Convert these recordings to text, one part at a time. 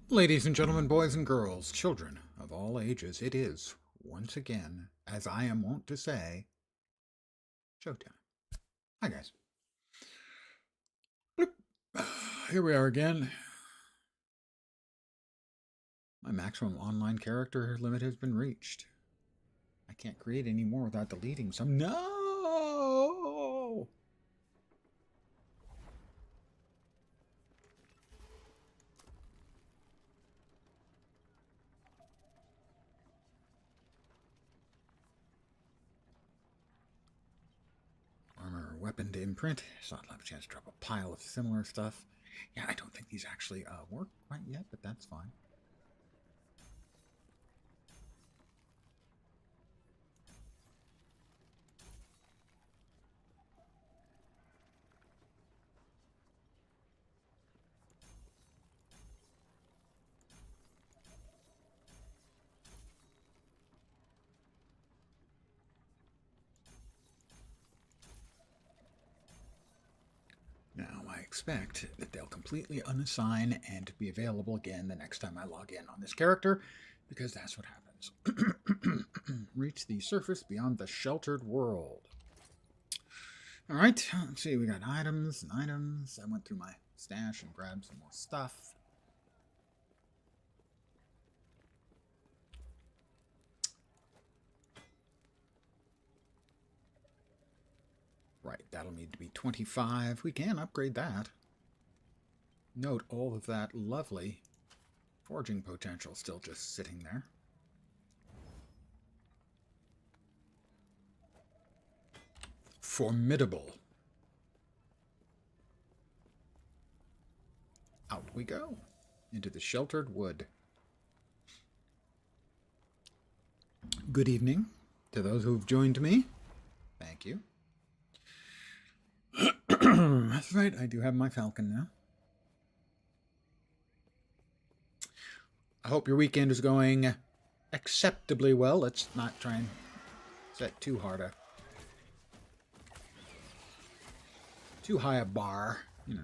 Ladies and gentlemen, boys and girls, children of all ages, it is, once again, as I am wont to say, showtime. Hi, guys. Bloop. Here we are again. My maximum online character limit has been reached. I can't create any more without deleting some. No! Armor or weapon to imprint. So I'll have a chance to drop a pile of similar stuff. Yeah, I don't think these actually work quite yet, but that's fine. Now, I expect that they'll completely unassign and be available again the next time I log in on this character, because that's what happens. Reach the surface beyond the sheltered world. All right, let's see. We got items and items. I went through my stash and grabbed some more stuff. Right, that'll need to be 25. We can upgrade that. Note all of that lovely forging potential still just sitting there. Formidable. Out we go into the sheltered wood. Good evening to those who've joined me. Thank you. That's right, I do have my falcon now. I hope your weekend is going acceptably well. Let's not try and set too high a bar, you know.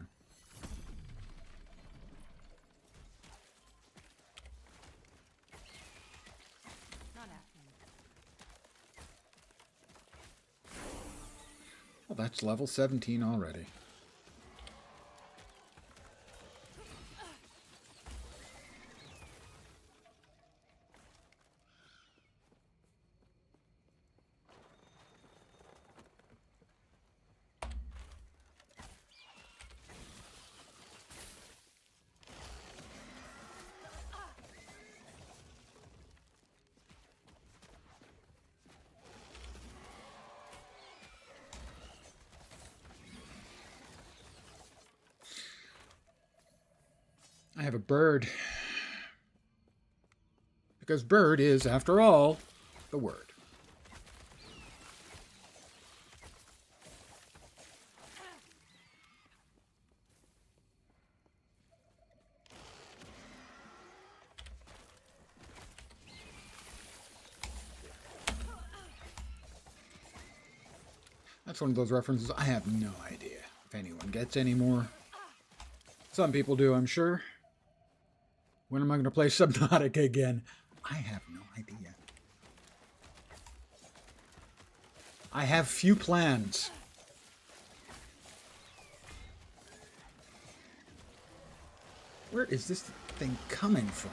Well, that's level 17 already. I have a bird. Because bird is, after all, the word. That's one of those references I have no idea if anyone gets any more. Some people do, I'm sure. When am I going to play Subnautica again? I have no idea. I have few plans. Where is this thing coming from?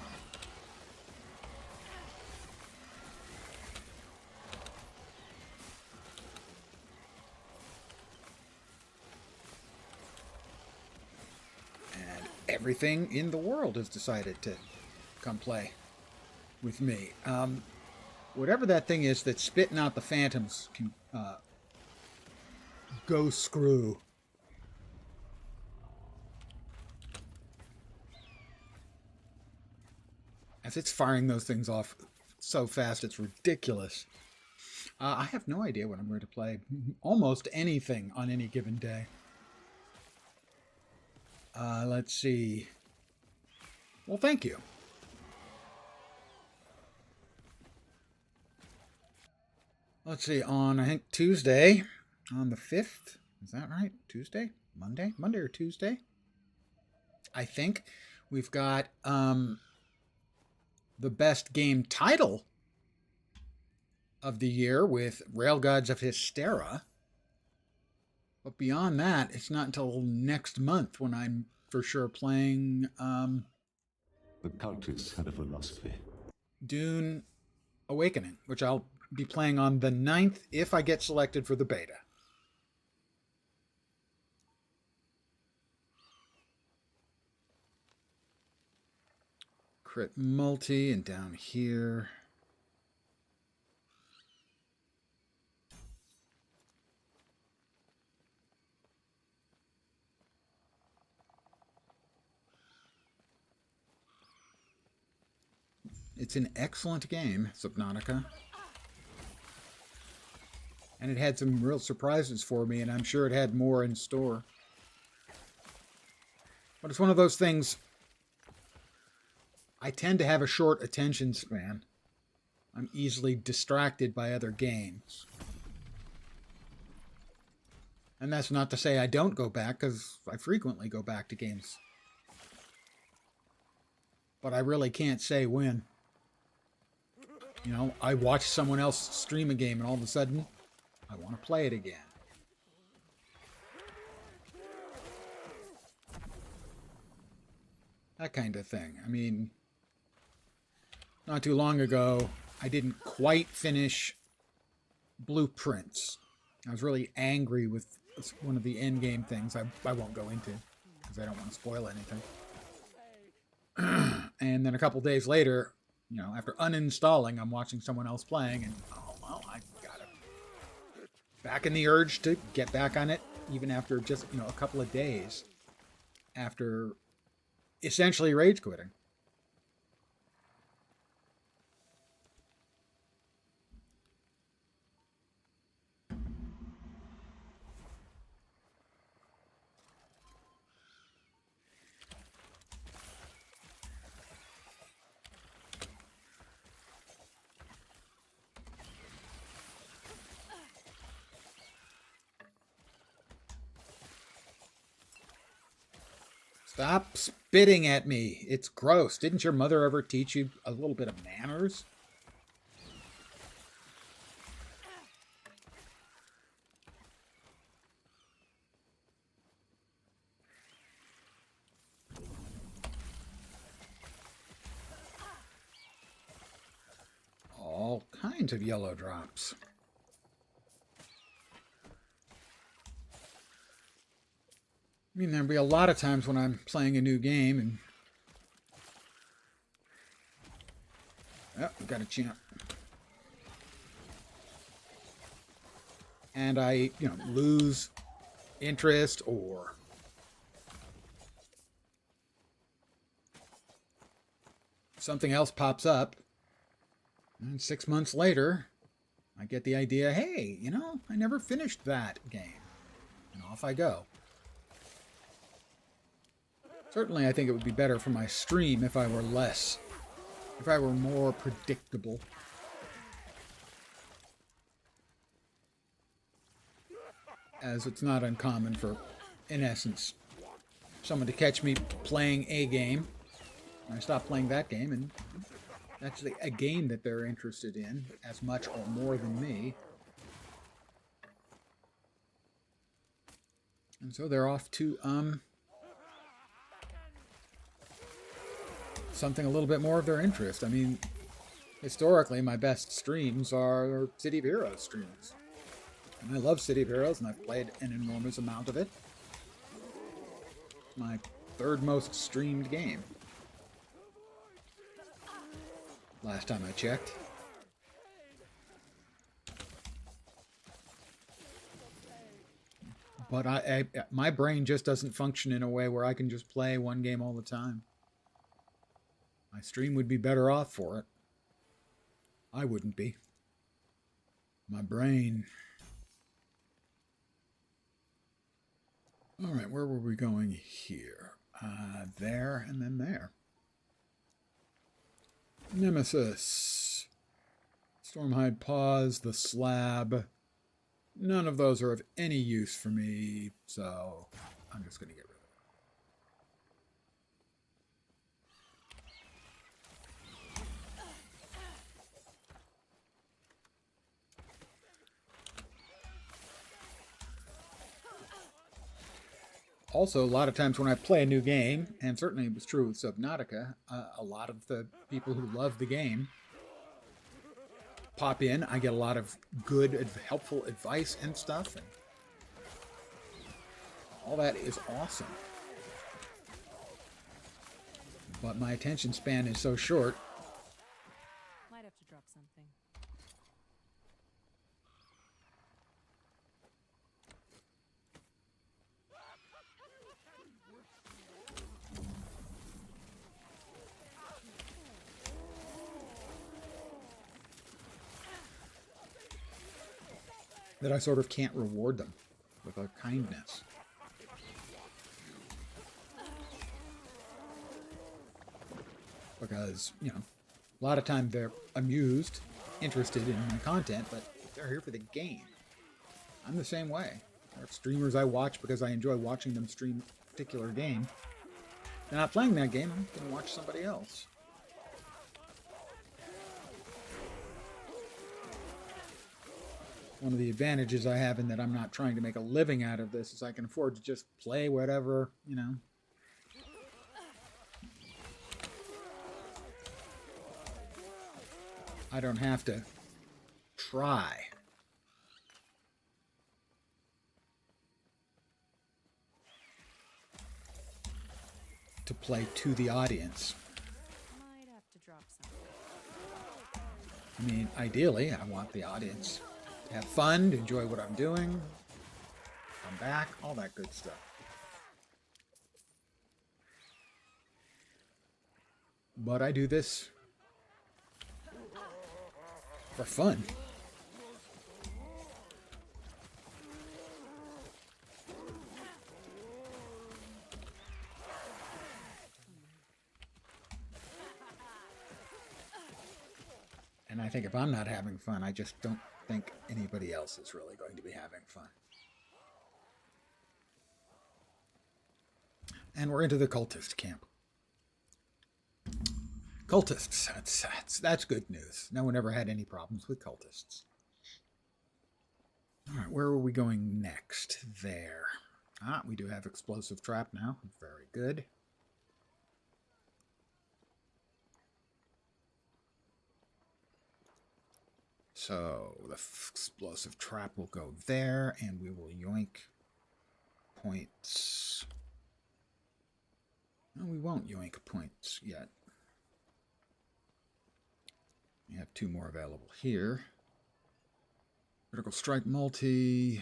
Everything in the world has decided to come play with me. Whatever that thing is that's spitting out the phantoms can go screw. As it's firing those things off so fast, it's ridiculous. I have no idea what I'm going to play. Almost anything on any given day. Let's see. Well, thank you. Let's see, on, I think, Tuesday, on the 5th, is that right? Tuesday? Monday? Monday or Tuesday? I think We've got the best game title of the year with Railgods of Hystera. But beyond that, it's not until next month when I'm for sure playing The cultists had a philosophy. Dune Awakening, which I'll be playing on the 9th if I get selected for the beta. Crit multi, and down here. It's an excellent game, Subnautica. And it had some real surprises for me, and I'm sure it had more in store. But it's one of those things, I tend to have a short attention span. I'm easily distracted by other games. And that's not to say I don't go back, because I frequently go back to games. But I really can't say when. You know, I watch someone else stream a game and all of a sudden, I want to play it again. That kind of thing. I mean, not too long ago, I didn't quite finish Blueprints. I was really angry with one of the end game things I won't go into because I don't want to spoil anything. And then a couple days later, you know, after uninstalling, I'm watching someone else playing, and oh, well, I got it. Back in the urge to get back on it, even after just, you know, a couple of days after essentially rage quitting. Stop spitting at me. It's gross. Didn't your mother ever teach you a little bit of manners? All kinds of yellow drops. I mean, there'll be a lot of times when I'm playing a new game and... Oh, we got a champ. And I, you know, lose interest or... something else pops up. And 6 months later, I get the idea, hey, you know, I never finished that game. And off I go. Certainly, I think it would be better for my stream if I were more predictable. As it's not uncommon for, in essence, someone to catch me playing a game. And I stop playing that game, and that's a game that they're interested in as much or more than me. And so they're off to, something a little bit more of their interest. I mean, historically, my best streams are City of Heroes streams. And I love City of Heroes, and I've played an enormous amount of it. It's my third most streamed game. Last time I checked. But my brain just doesn't function in a way where I can just play one game all the time. My stream would be better off for it. I wouldn't be. My brain. All right, where were we going here? There and then there. Nemesis. Stormhide Paws, the Slab. None of those are of any use for me, so I'm just going to get rid of them. Also, a lot of times when I play a new game, and certainly it was true with Subnautica, a lot of the people who love the game pop in. I get a lot of good, helpful advice and stuff, and all that is awesome. But my attention span is so short. Might have to drop something. That I sort of can't reward them with a kindness. Because, you know, a lot of time they're amused, interested in my content, but they're here for the game. I'm the same way. There are streamers I watch because I enjoy watching them stream a particular game. They're not playing that game, I'm going to watch somebody else. One of the advantages I have in that I'm not trying to make a living out of this is I can afford to just play whatever, you know. I don't have to try. To play to the audience. Might have to drop something. I mean, ideally, I want the audience to have fun, to enjoy what I'm doing, come back, all that good stuff. But I do this for fun. And I think if I'm not having fun, I just don't think anybody else is really going to be having fun. And we're into the cultist camp. Cultists, that's good news. No one ever had any problems with cultists. All right, where are we going next? There. Ah, we do have explosive trap now. Very good. So the explosive trap will go there, and we will yoink points. No, we won't yoink points yet. We have 2 more available here. Critical strike multi.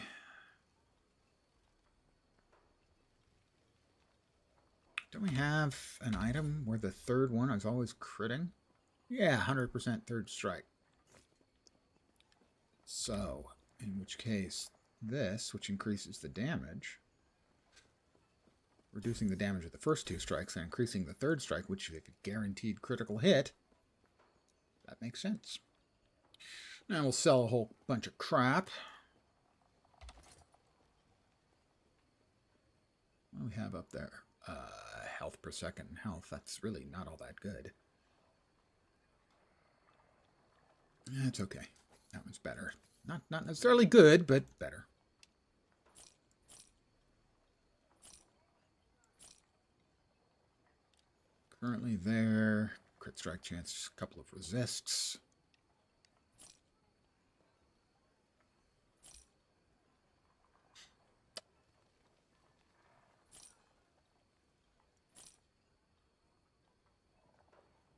Don't we have an item where the third one is always critting? Yeah, 100% third strike. So, in which case, this, which increases the damage, reducing the damage of the first 2 strikes and increasing the third strike, which is a guaranteed critical hit, that makes sense. Now we'll sell a whole bunch of crap. What do we have up there? Health per second and health. That's really not all that good. That's okay. That one's better. Not necessarily good, but better. Currently there. Crit strike chance, a couple of resists.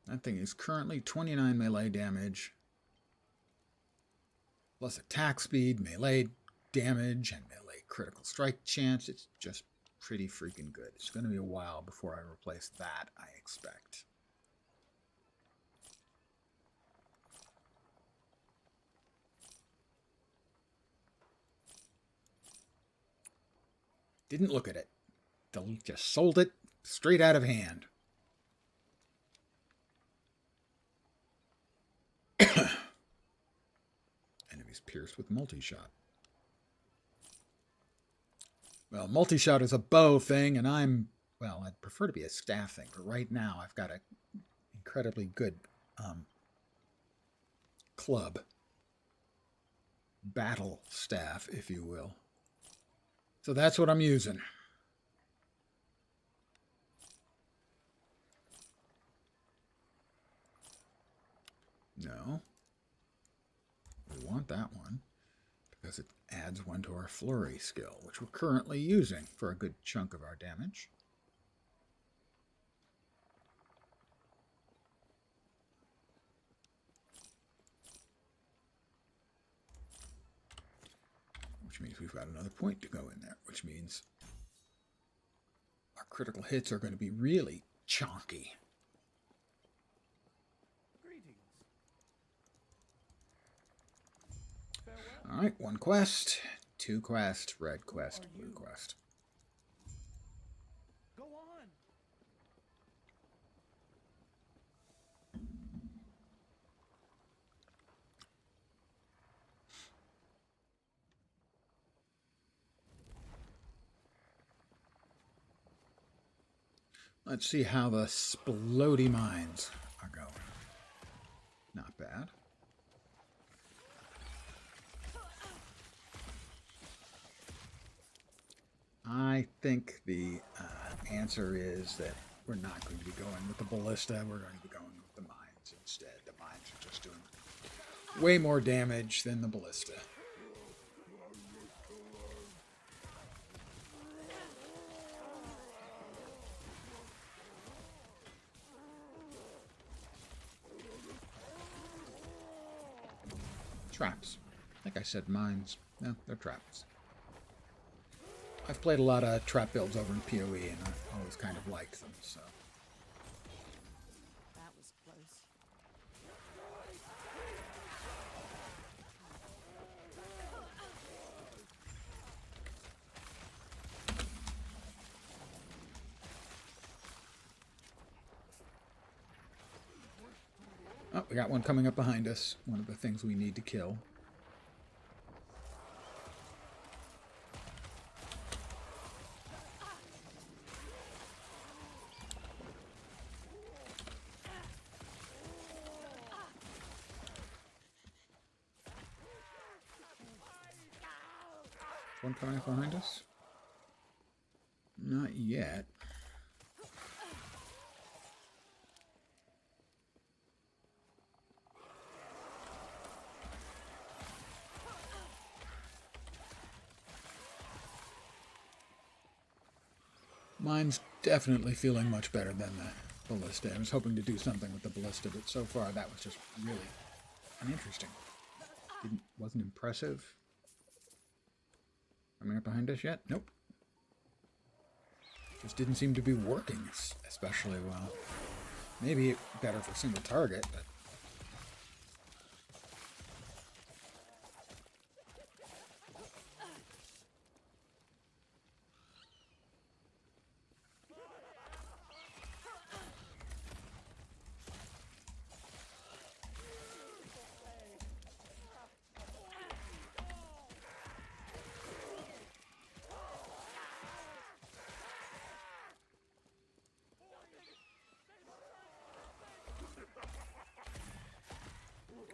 That thing is currently 29 melee damage. Plus attack speed, melee damage, and melee critical strike chance. It's just pretty freaking good. It's going to be a while before I replace that, I expect. Didn't look at it. Just sold it straight out of hand. Enemies pierced with multi-shot. Well, multi-shot is a bow thing, and well, I'd prefer to be a staff thing, but right now I've got an incredibly good club. Battle staff, if you will. So that's what I'm using. No. We want that one because it adds one to our flurry skill, which we're currently using for a good chunk of our damage. Which means we've got another point to go in there, which means our critical hits are going to be really chonky. All right, one quest, two quest, red quest, blue quest. Go on. Let's see how the splody mines are going. Not bad. I think the answer is that we're not going to be going with the ballista. We're going to be going with the mines instead. The mines are just doing way more damage than the ballista. Traps. I think I said mines. No, they're traps. I've played a lot of trap builds over in PoE, and I've always kind of liked them, so. That was close. Oh, we got one coming up behind us. One of the things we need to kill. One coming up behind us? Not yet. Mine's definitely feeling much better than the ballista. I was hoping to do something with the ballista, but so far that was just really uninteresting. Wasn't impressive. Coming up behind us yet? Nope. Just didn't seem to be working especially well. Maybe better for single target, but...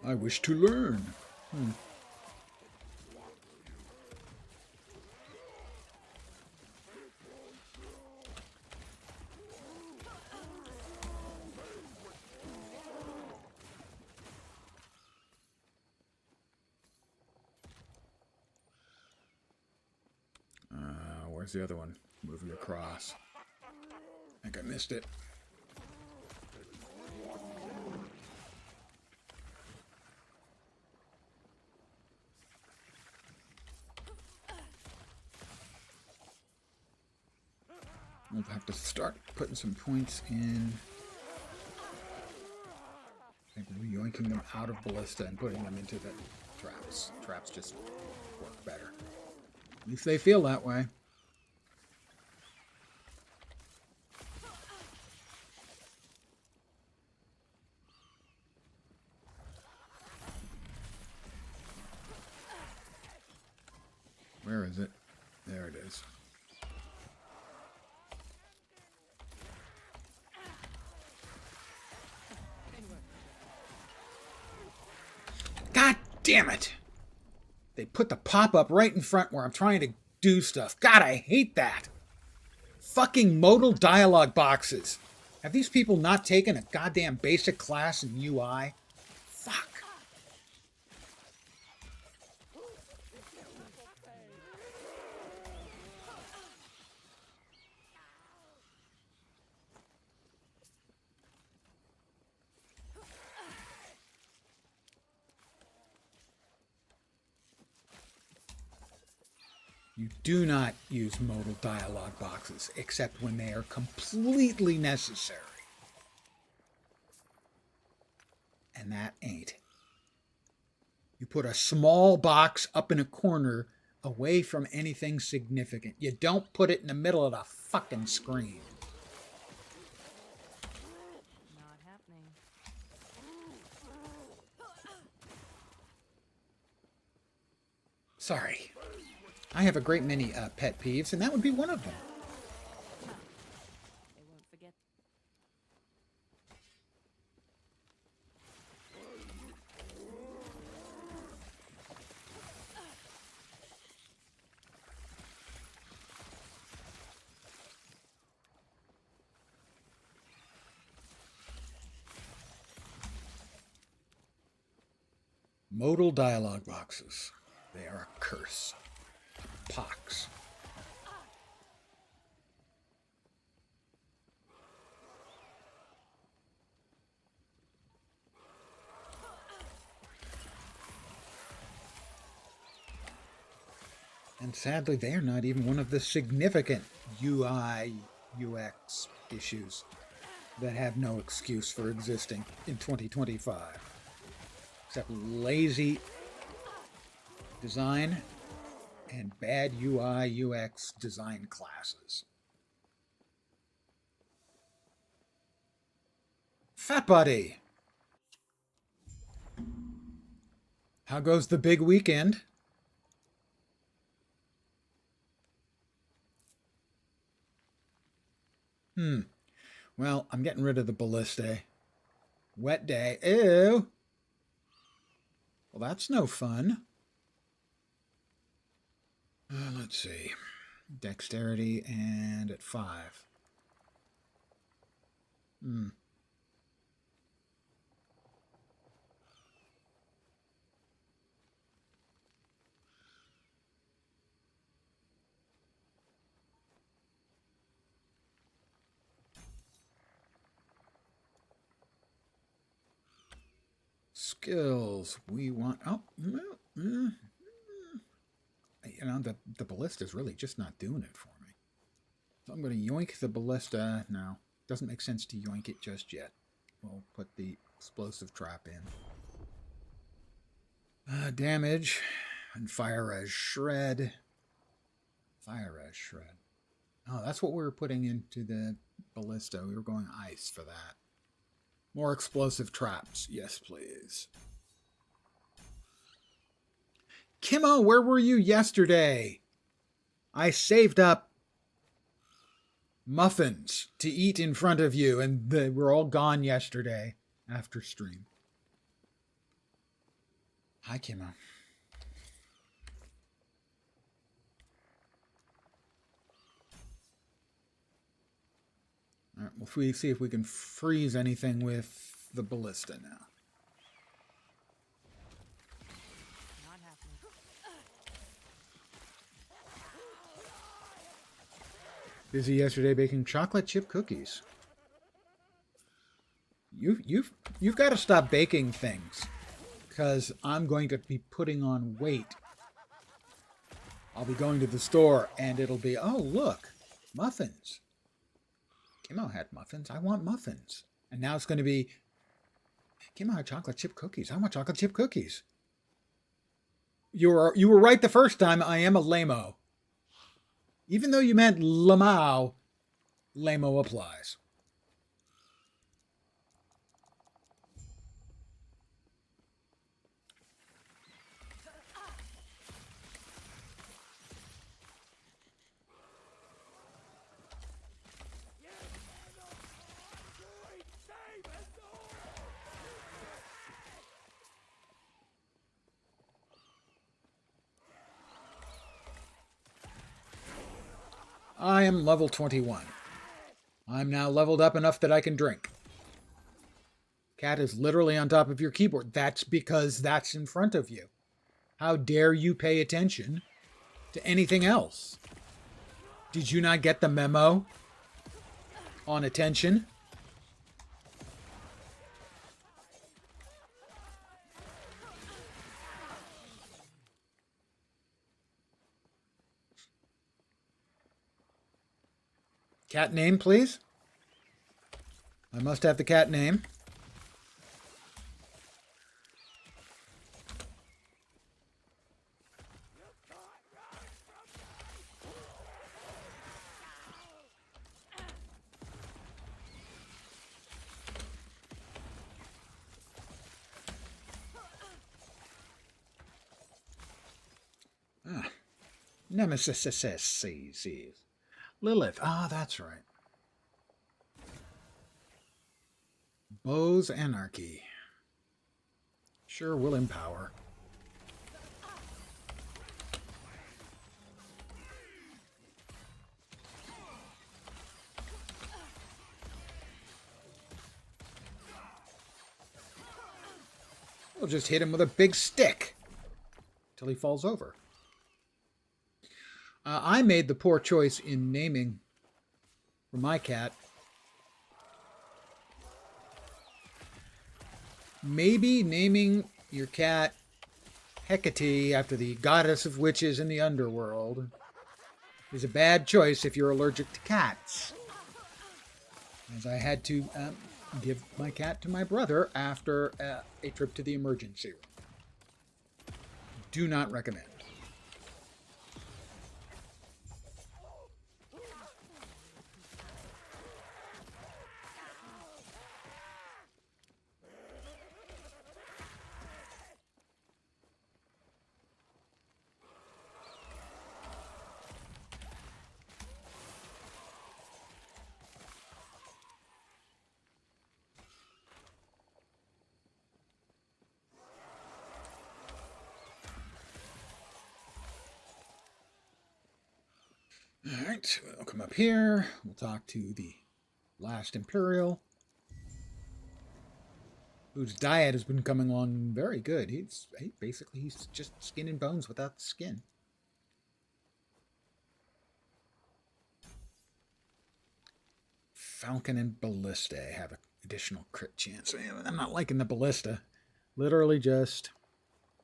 I wish to learn. Where's the other one? Moving across. I think I missed it. We'll have to start putting some points in. I think yoinking them out of ballista and putting them into the traps. Traps just work better. At least they feel that way. Where is it? There it is. God damn it! They put the pop-up right in front where I'm trying to do stuff. God, I hate that! Fucking modal dialogue boxes. Have these people not taken a goddamn basic class in UI? Fuck. You do not use modal dialogue boxes except when they are completely necessary. And that ain't. You put a small box up in a corner away from anything significant. You don't put it in the middle of the fucking screen. Not happening. Sorry. I have a great many pet peeves, and that would be one of them. They won't forget. Modal dialogue boxes. They are a curse. A pox. And sadly, they are not even one of the significant UI, UX issues that have no excuse for existing in 2025. Except lazy design and bad UI, UX design classes. Fat Buddy! How goes the big weekend? Well, I'm getting rid of the ballista. Wet day. Ew! Well, that's no fun. Let's see. Dexterity and at 5. Skills. We want... Oh, you know, the ballista's really just not doing it for me. So I'm going to yoink the ballista. No, doesn't make sense to yoink it just yet. We'll put the explosive trap in. Damage and fire as shred. Fire as shred. Oh, that's what we were putting into the ballista. We were going ice for that. More explosive traps. Yes, please. Kimmo, where were you yesterday? I saved up muffins to eat in front of you, and they were all gone yesterday after stream. Hi, Kimmo. All right, we'll see if we can freeze anything with the ballista now. Not happening. Busy yesterday baking chocolate chip cookies. You've got to stop baking things, because I'm going to be putting on weight. I'll be going to the store and it'll be, oh look, muffins. Kimmo had muffins. I want muffins. And now it's going to be, Kimmo had chocolate chip cookies. I want chocolate chip cookies. You were right the first time. I am a lame-o. Even though you meant lamau, lame-o applies. I am level 21. I'm now leveled up enough that I can drink. Cat is literally on top of your keyboard. That's because that's in front of you. How dare you pay attention to anything else? Did you not get the memo on attention? Cat name, please. I must have the cat name. Nemesis. Lilith. Ah, that's right. Bo's Anarchy. Sure, will empower. We'll just hit him with a big stick till he falls over. I made the poor choice in naming for my cat. Maybe naming your cat Hecate after the goddess of witches in the underworld is a bad choice if you're allergic to cats. As I had to give my cat to my brother after a trip to the emergency room. Do not recommend. All right, we'll come up here. We'll talk to the last Imperial, whose diet has been coming along very good. He's just skin and bones without the skin. Falcon and Ballista have an additional crit chance. I'm not liking the Ballista. Literally just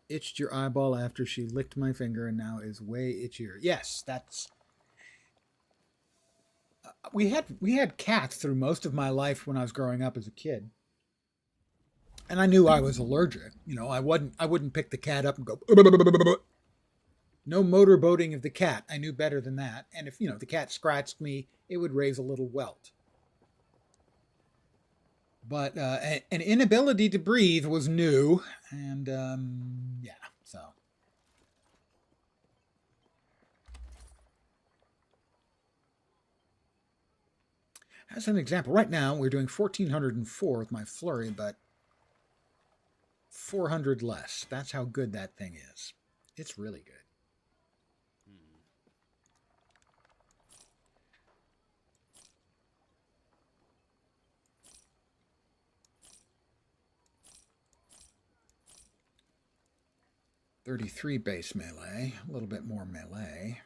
itched your eyeball after she licked my finger and now is way itchier. Yes, that's... We had cats through most of my life when I was growing up as a kid. And I knew I was allergic. You know, I wouldn't pick the cat up and go... No motorboating of the cat. I knew better than that. And if, the cat scratched me, it would raise a little welt. But an inability to breathe was new. And, yeah, so... As an example, right now we're doing 1,404 with my flurry, but 400 less. That's how good that thing is. It's really good. .33 base melee, a little bit more melee.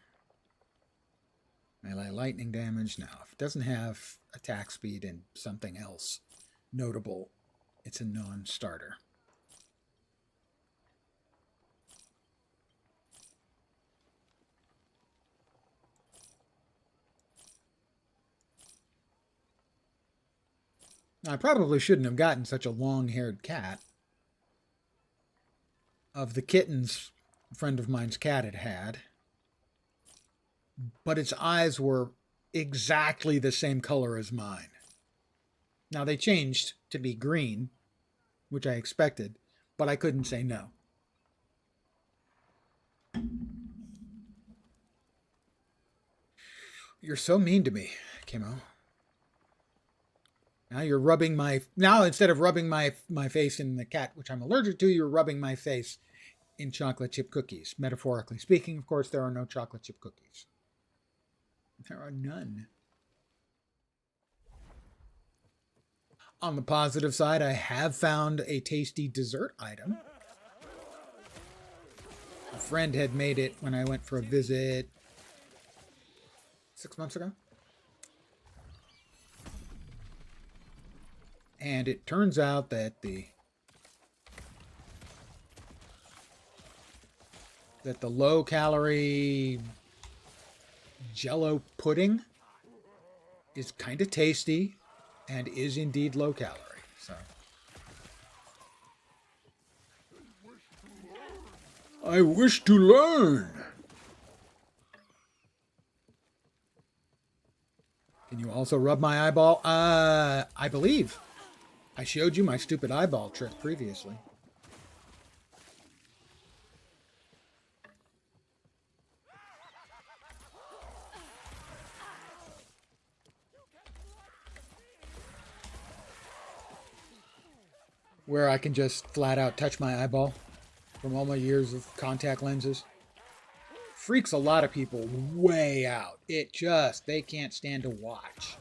Melee lightning damage. Now, if it doesn't have attack speed and something else notable, it's a non-starter. Now, I probably shouldn't have gotten such a long-haired cat. Of the kittens a friend of mine's cat had. But its eyes were exactly the same color as mine. Now, they changed to be green, which I expected, but I couldn't say no. You're so mean to me, Kimmo. Now you're rubbing now instead of rubbing my face in the cat, which I'm allergic to, you're rubbing my face in chocolate chip cookies. Metaphorically speaking, of course, there are no chocolate chip cookies. There are none. On the positive side, I have found a tasty dessert item. A friend had made it when I went for a visit 6 months ago. And it turns out that the low-calorie Jello pudding is kind of tasty and is indeed low calorie. So I wish to learn. Can you also rub my eyeball? I believe I showed you my stupid eyeball trick previously. Where I can just flat out touch my eyeball from all my years of contact lenses. Freaks a lot of people way out. They can't stand to watch.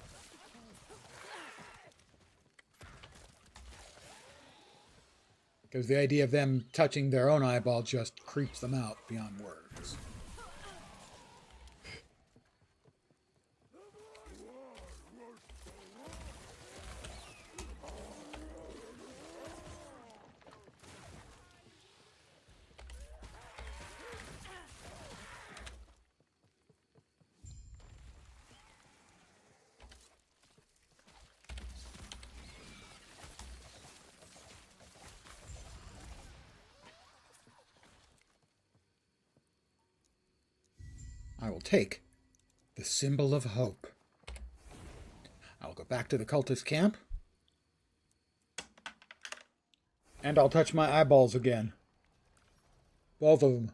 Because the idea of them touching their own eyeball just creeps them out beyond words. I will take the symbol of hope. I'll go back to the cultist camp. And I'll touch my eyeballs again. Both of them.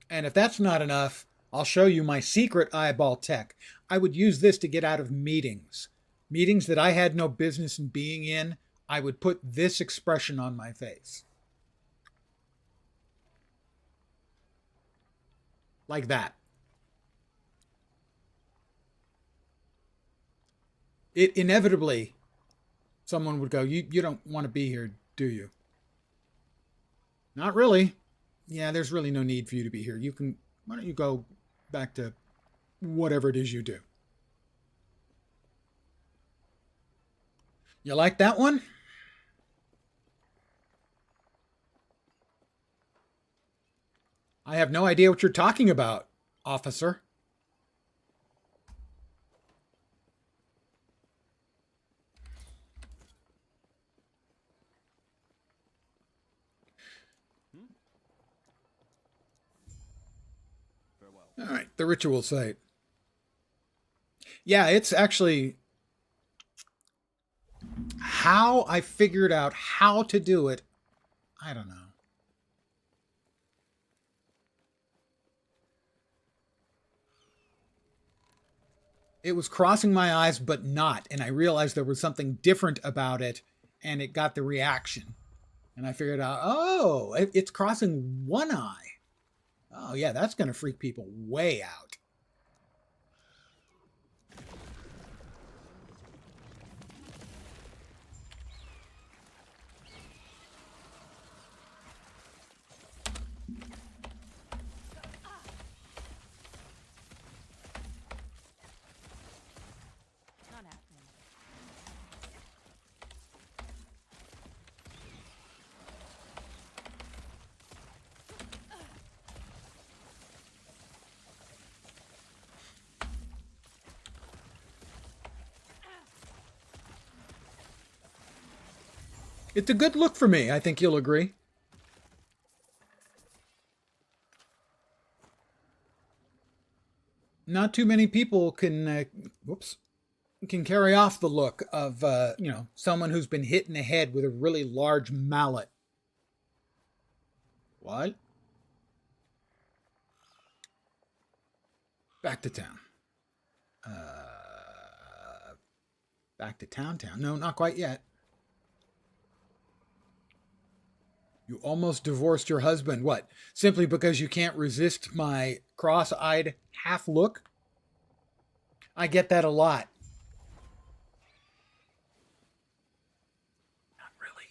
And if that's not enough, I'll show you my secret eyeball tech. I would use this to get out of meetings. Meetings that I had no business in being in, I would put this expression on my face. Like that. It inevitably, someone would go, you don't want to be here, do you? Not really. Yeah, there's really no need for you to be here. Why don't you go back to whatever it is you do? You like that one? I have no idea what you're talking about, officer. All right, the ritual site. Yeah, it's actually how I figured out how to do it. I don't know. It was crossing my eyes, but not. And I realized there was something different about it, and it got the reaction. And I figured out, oh, it's crossing one eye. Oh, yeah, that's going to freak people way out. Not happening. It's a good look for me. I think you'll agree. Not too many people can, can carry off the look of, someone who's been hit in the head with a really large mallet. What? Back to town. Back to town. No, not quite yet. You almost divorced your husband. What? Simply because you can't resist my cross-eyed half look? I get that a lot. Not really.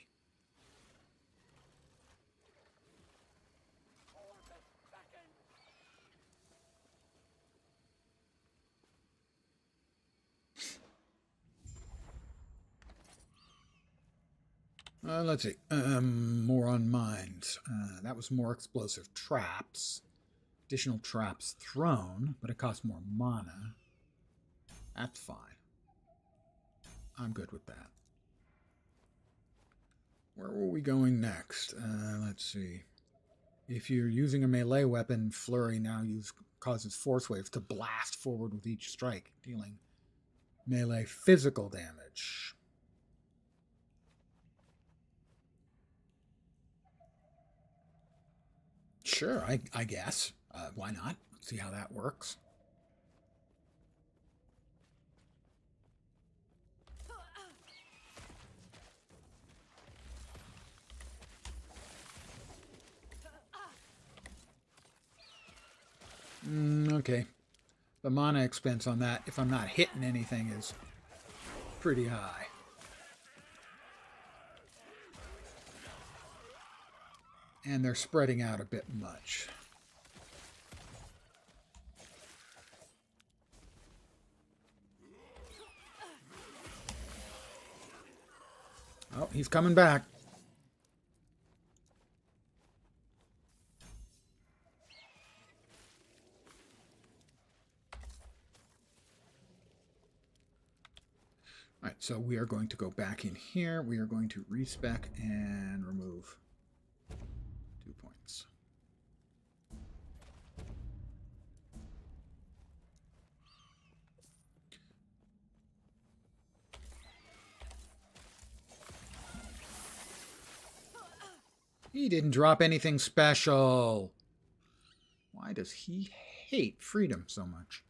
Let's see. More on mines. That was more explosive traps. Additional traps thrown, but it costs more mana. That's fine. I'm good with that. Where were we going next? Let's see. If you're using a melee weapon, Flurry now causes force waves to blast forward with each strike, dealing melee physical damage. Sure, I guess. Why not? Let's see how that works. Okay. The mana expense on that, if I'm not hitting anything, is pretty high. And they're spreading out a bit much. Oh, he's coming back. All right, so we are going to go back in here. We are going to respec and remove 2 points. He didn't drop anything special. Why does he hate freedom so much?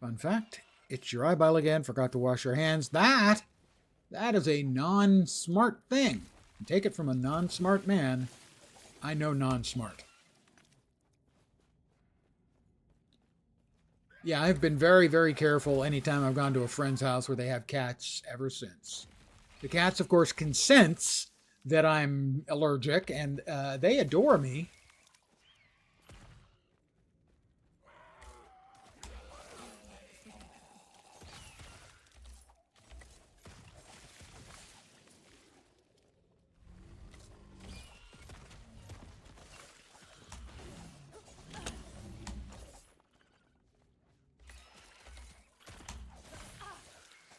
Fun fact, it's your eyeball again, forgot to wash your hands. That is a non-smart thing. Take it from a non-smart man. I know non-smart. Yeah, I've been very, very careful anytime I've gone to a friend's house where they have cats ever since. The cats, of course, can sense that I'm allergic, and they adore me.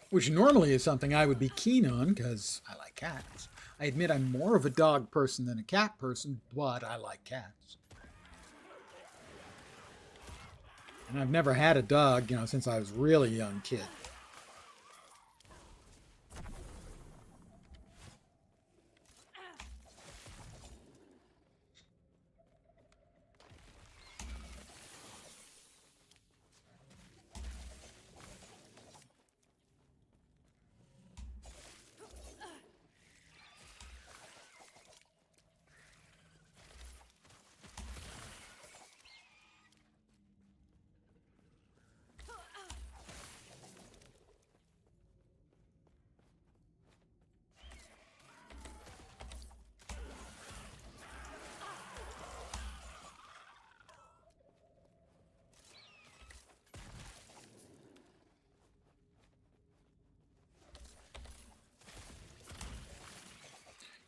Which normally is something I would be keen on because I like cats. I admit I'm more of a dog person than a cat person, but I like cats. And I've never had a dog, since I was really young kid.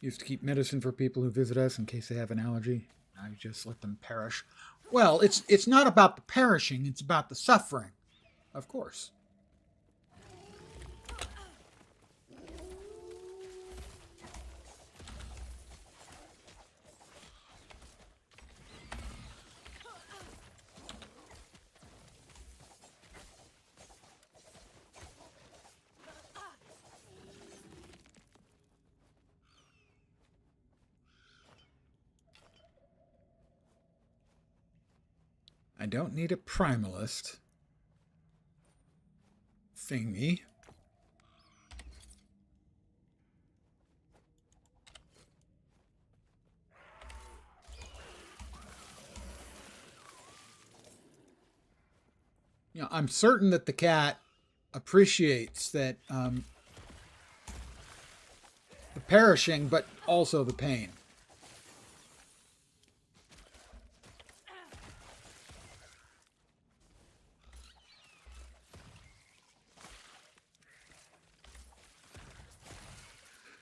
Used to keep medicine for people who visit us in case they have an allergy. I just let them perish. Well, it's not about the perishing, it's about the suffering. Of course. I don't need a primalist thingy. I'm certain that the cat appreciates that the perishing, but also the pain.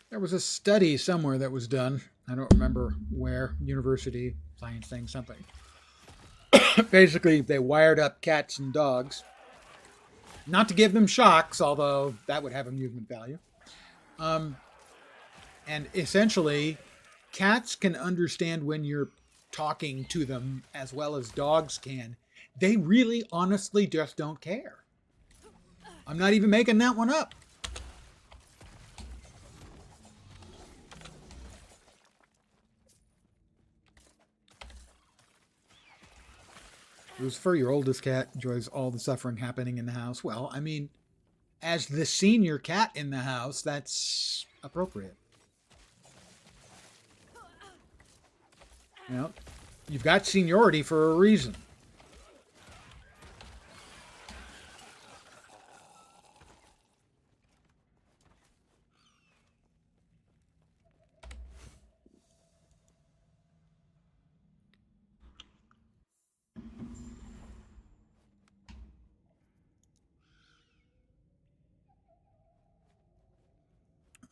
There was a study somewhere that was done. I don't remember where. University, science thing, something. Basically, they wired up cats and dogs. Not to give them shocks, although that would have amusement value. And essentially, cats can understand when you're talking to them as well as dogs can. They really, honestly, just don't care. I'm not even making that one up. Lucifer, your oldest cat, enjoys all the suffering happening in the house. Well, I mean, as the senior cat in the house, that's appropriate. You know, you've got seniority for a reason.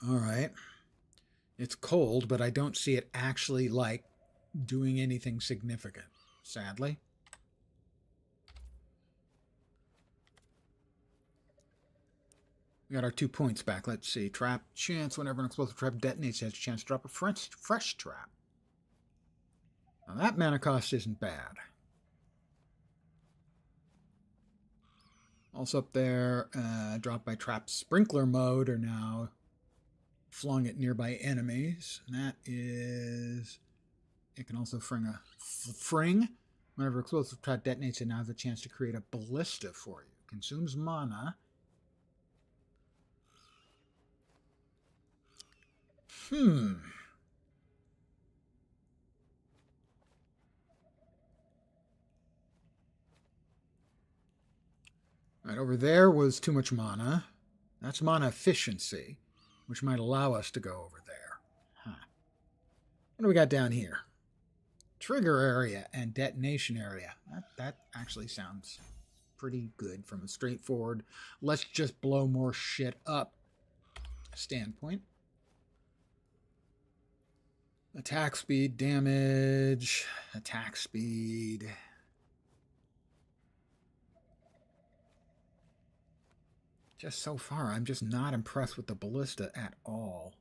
All right. It's cold, but I don't see it actually, like, doing anything significant, sadly. We got our 2 points back. Let's see. Trap chance. Whenever an explosive trap detonates, it has a chance to drop a fresh trap. Now that mana cost isn't bad. Also up there, drop by trap sprinkler mode are now flung at nearby enemies. And that is... It can also fring. Whenever explosive trap detonates, it now has a chance to create a ballista for you. Consumes mana. Right, over there was too much mana. That's mana efficiency, which might allow us to go over there. What do we got down here? Trigger area and detonation area. That actually sounds pretty good from a straightforward, let's just blow more shit up standpoint. Attack speed, damage, attack speed. Just so far, I'm just not impressed with the ballista at all.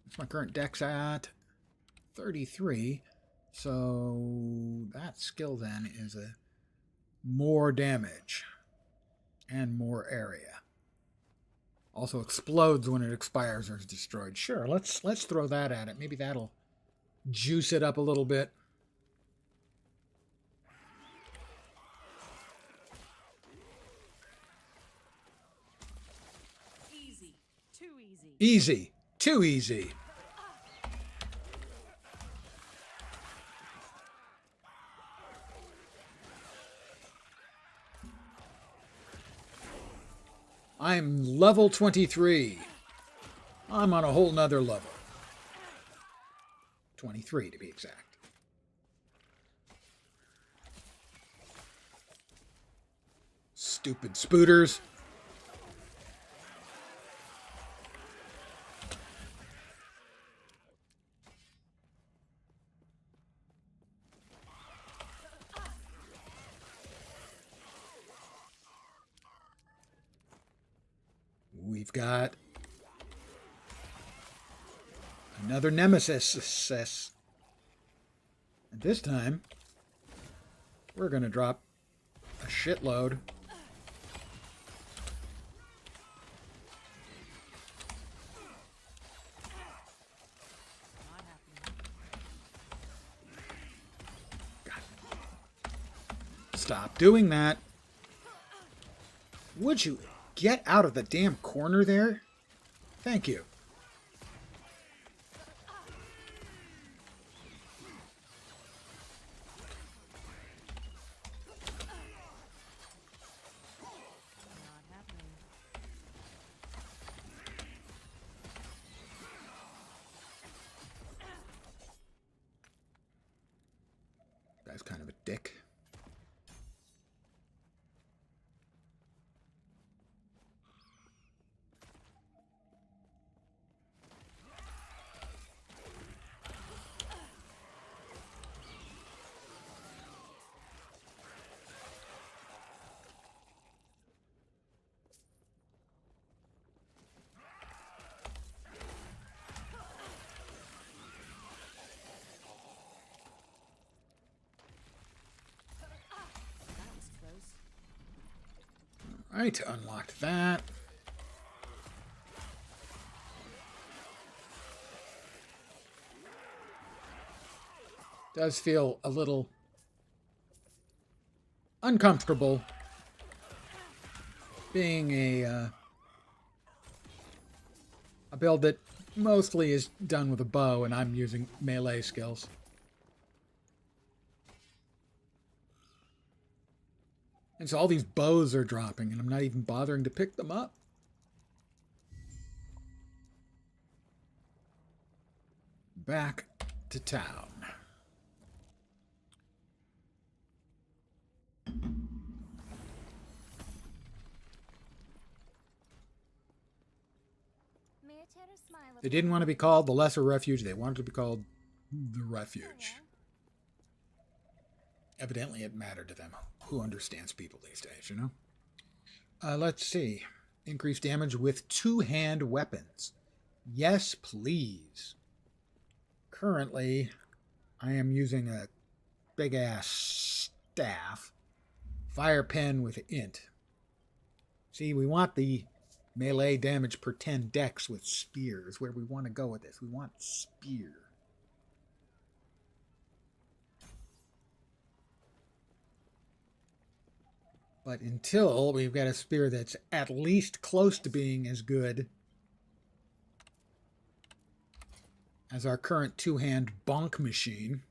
What's my current dex at? 33. So that skill then is a more damage and more area. Also explodes when it expires or is destroyed. Sure, let's throw that at it. Maybe that'll juice it up a little bit. Easy. Too easy. Easy. Too easy. I'm level 23. I'm on a whole nother level. 23 to be exact. Stupid spooters. We've got another nemesis. And this time, we're going to drop a shitload. God. Stop doing that. Would you get out of the damn corner there? Thank you. Not happening. Guy's kind of a dick. Alright, unlocked that. Does feel a little uncomfortable being a build that mostly is done with a bow, and I'm using melee skills. And so all these bows are dropping, and I'm not even bothering to pick them up. Back to town. They didn't want to be called the Lesser Refuge. They wanted to be called the Refuge. Evidently, it mattered to them. Who understands people these days, you know? Let's see. Increased damage with two-hand weapons. Yes, please. Currently, I am using a big-ass staff. Fire pen with int. See, we want the melee damage per 10 dex with spear is where we want to go with this. We want spear. But until we've got a spear that's at least close to being as good as our current two-hand bonk machine,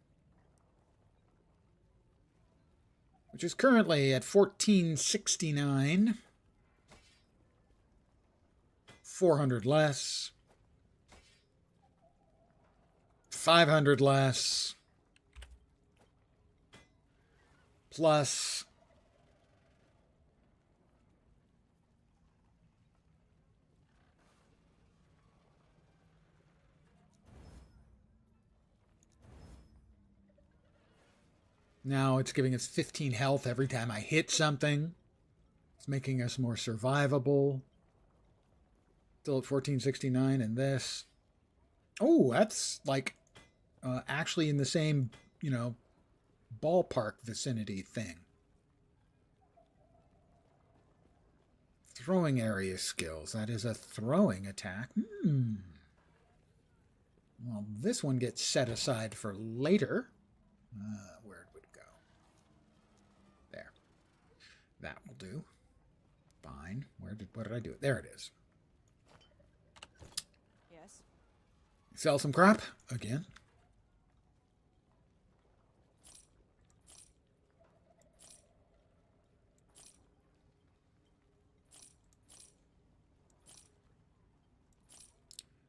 which is currently at 1469, 400 less, 500 less, plus now it's giving us 15 health every time I hit something. It's making us more survivable. Still at 1469, and this. Oh, that's like actually in the same, you know, ballpark vicinity thing. Throwing area skills. That is a throwing attack. Well, this one gets set aside for later. Where would it go? There. That will do. Fine. What did I do? There it is. Yes. Sell some crap again.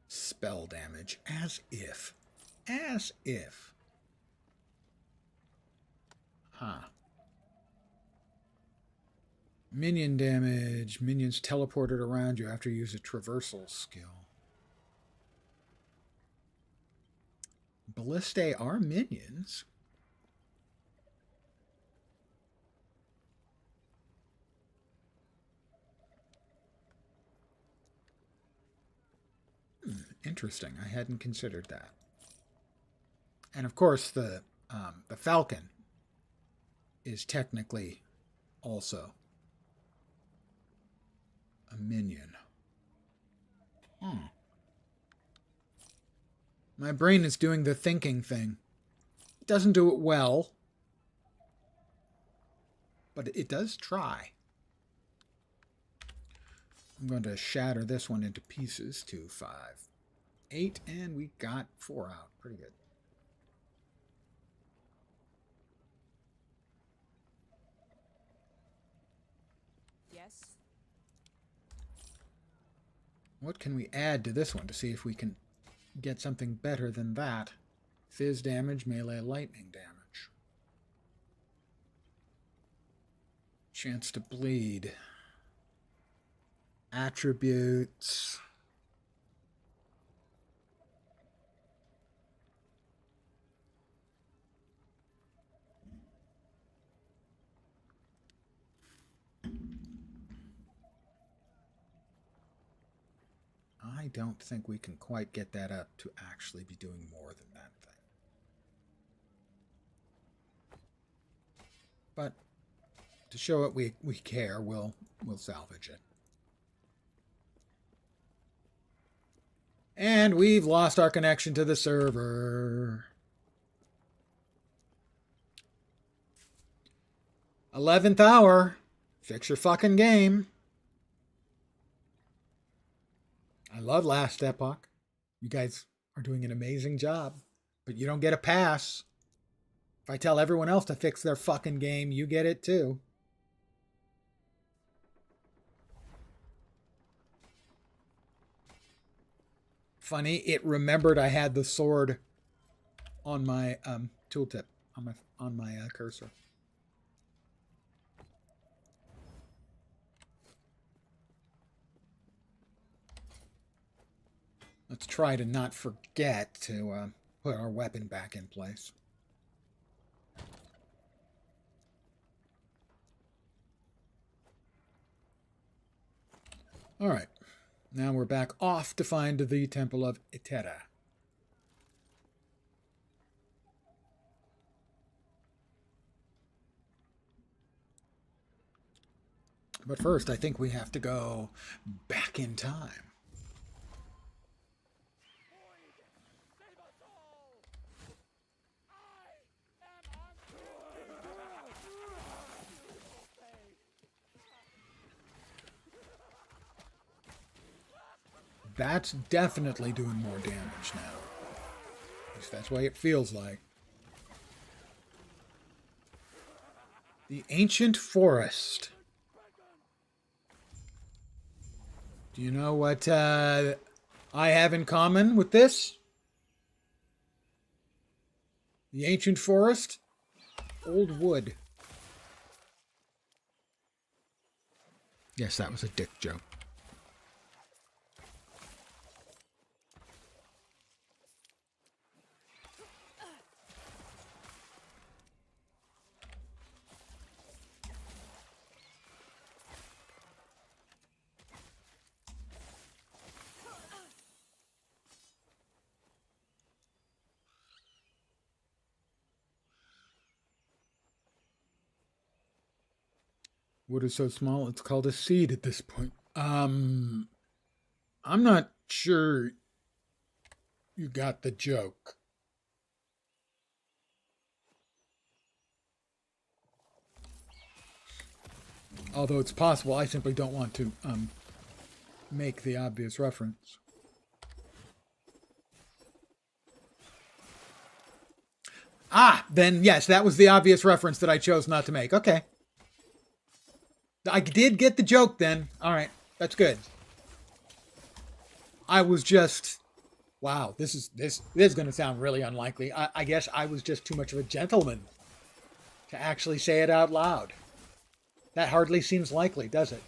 Spell damage. As if. As if. Huh. Minion damage. Minions teleported around you after you use a traversal skill. Ballistae are minions. Interesting. I hadn't considered that. And of course, the Falcon is technically also a minion. My brain is doing the thinking thing. It doesn't do it well, but it does try. I'm going to shatter this one into pieces. 2, 5, 8, and we got 4 out. Pretty good. Yes. What can we add to this one to see if we can get something better than that? Fizz damage, melee lightning damage. Chance to bleed. Attributes. I don't think we can quite get that up to actually be doing more than that thing. But To show it we care, we'll salvage it. And we've lost our connection to the server. 11th hour. Fix your fucking game. I love Last Epoch. You guys are doing an amazing job. But you don't get a pass. If I tell everyone else to fix their fucking game, you get it too. Funny, it remembered I had the sword on my tooltip, on my cursor. Let's try to not forget to put our weapon back in place. All right. Now we're back off to find the Temple of Itera. But first, I think we have to go back in time. That's definitely doing more damage now. At least that's the way it feels like. The Ancient Forest. Do you know what I have in common with this? The Ancient Forest? Old wood. Yes, that was a dick joke. Wood is so small, it's called a seed at this point. I'm not sure you got the joke. Although it's possible, I simply don't want to make the obvious reference. Ah, then yes, that was the obvious reference that I chose not to make. Okay. I did get the joke then. All right, that's good. I was just, wow, this is going to sound really unlikely. I guess I was just too much of a gentleman to actually say it out loud. That hardly seems likely, does it?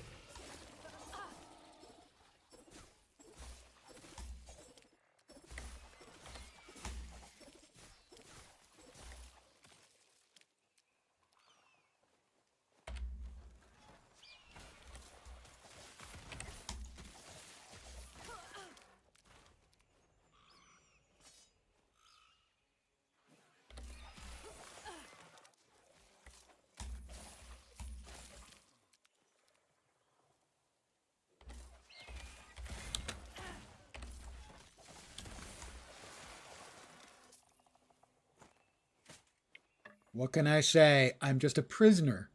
What can I say? I'm just a prisoner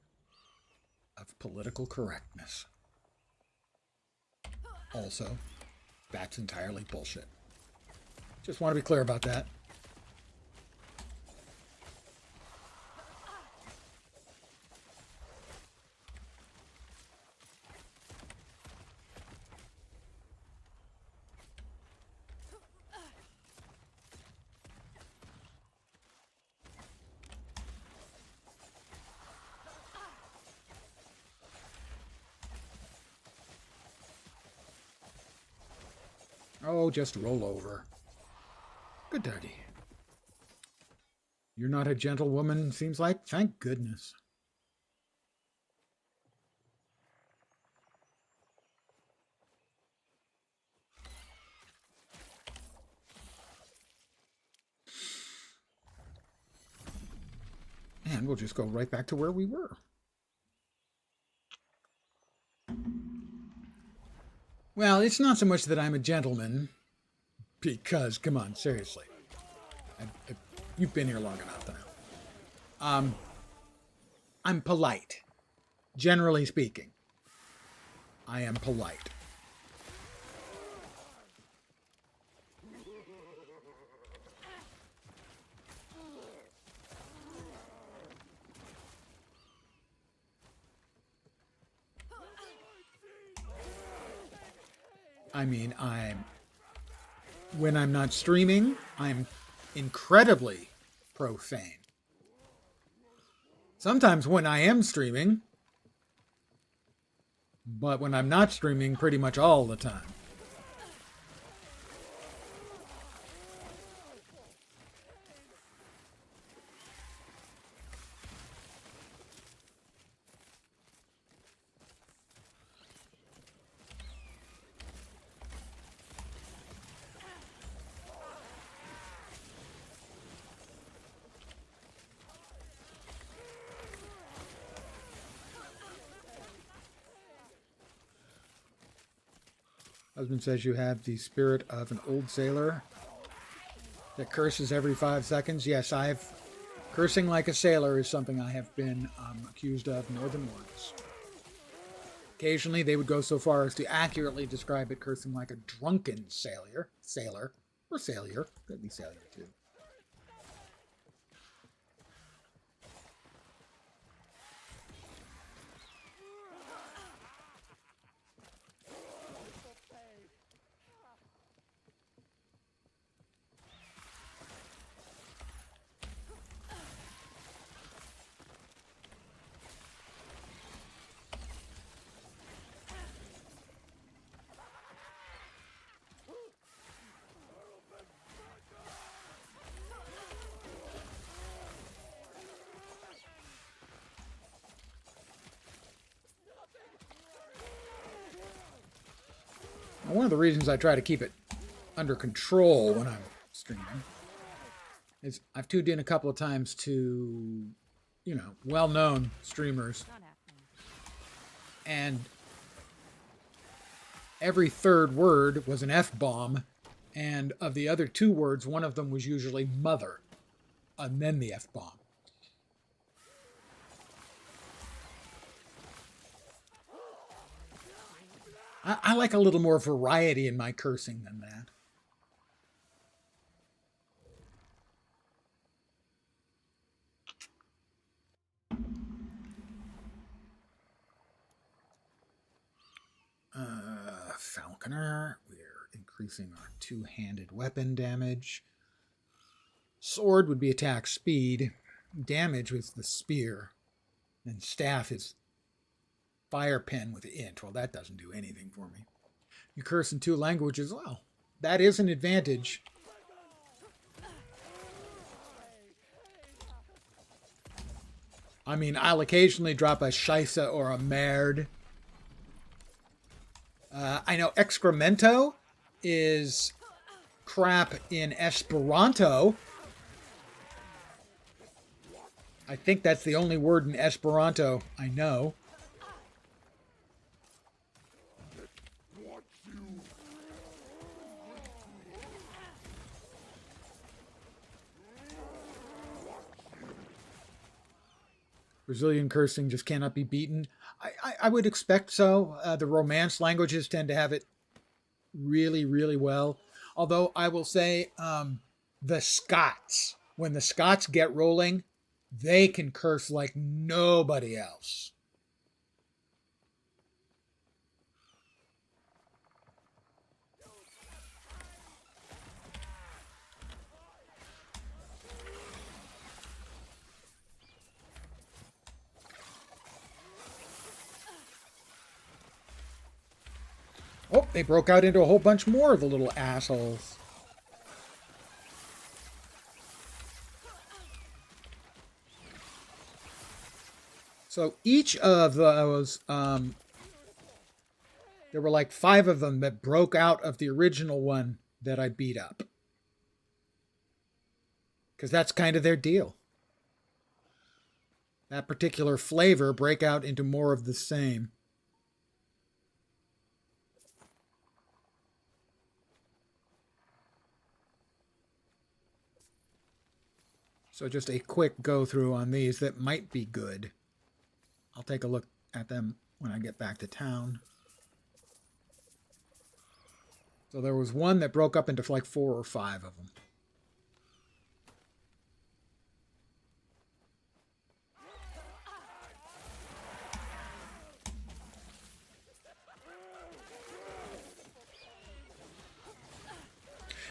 of political correctness. Also, that's entirely bullshit. Just want to be clear about that. Oh, just roll over. Good daddy. You're not a gentlewoman, seems like. Thank goodness. And we'll just go right back to where we were. Well, it's not so much that I'm a gentleman, because, come on, seriously. You've been here long enough to know. I'm polite. Generally speaking, I am polite. I mean, when I'm not streaming, I'm incredibly profane. Sometimes when I am streaming, but when I'm not streaming, pretty much all the time. Husband says you have the spirit of an old sailor that curses every 5 seconds. Yes, cursing like a sailor is something I have been accused of more than once. Occasionally, they would go so far as to accurately describe it cursing like a drunken sailor, or sailor, could be sailor too. Now, one of the reasons I try to keep it under control when I'm streaming is I've tuned in a couple of times to, well-known streamers, Not happening. and every third word was an F-bomb, and of the other two words, one of them was usually mother, and then the F-bomb. I like a little more variety in my cursing than that. Falconer, we're increasing our two-handed weapon damage. Sword would be attack speed. Damage with the spear. And staff is fire pen with the int. Well, that doesn't do anything for me. You curse in 2 languages. Well, that is an advantage. I mean, I'll occasionally drop a scheisse or a merde. I know excremento is crap in Esperanto. I think that's the only word in Esperanto I know. Brazilian cursing just cannot be beaten. I would expect so. The Romance languages tend to have it really, really well. Although I will say the Scots, when the Scots get rolling, they can curse like nobody else. Oh, they broke out into a whole bunch more of the little assholes. So each of those, there were like 5 of them that broke out of the original one that I beat up. Because that's kind of their deal. That particular flavor break out into more of the same. So just a quick go through on these that might be good. I'll take a look at them when I get back to town. So there was one that broke up into like 4 or 5 of them.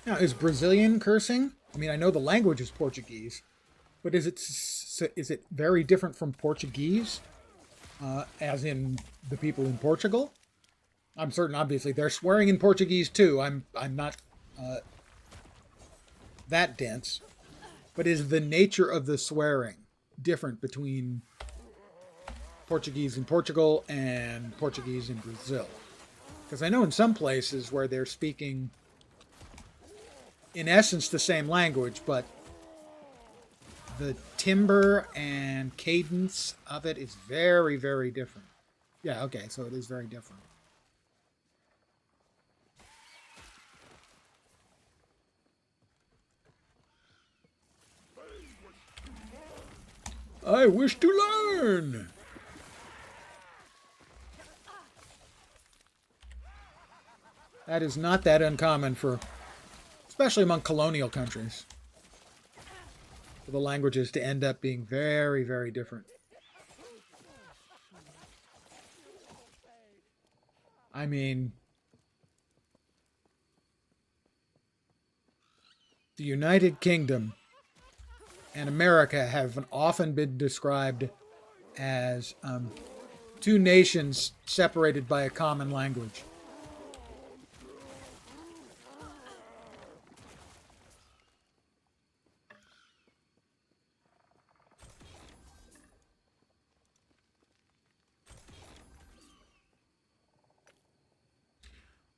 Now, is Brazilian cursing? I mean, I know the language is Portuguese, but is it very different from Portuguese, as in the people in Portugal? I'm certain, obviously, they're swearing in Portuguese too. I'm not that dense, but is the nature of the swearing different between Portuguese in Portugal and Portuguese in Brazil? Because I know in some places where they're speaking, in essence, the same language, but the timbre and cadence of it is very, very different. Yeah, okay, so it is very different. I wish to learn! That is not that uncommon for, especially among colonial countries, for the languages to end up being very, very different. I mean, the United Kingdom and America have often been described as two nations separated by a common language.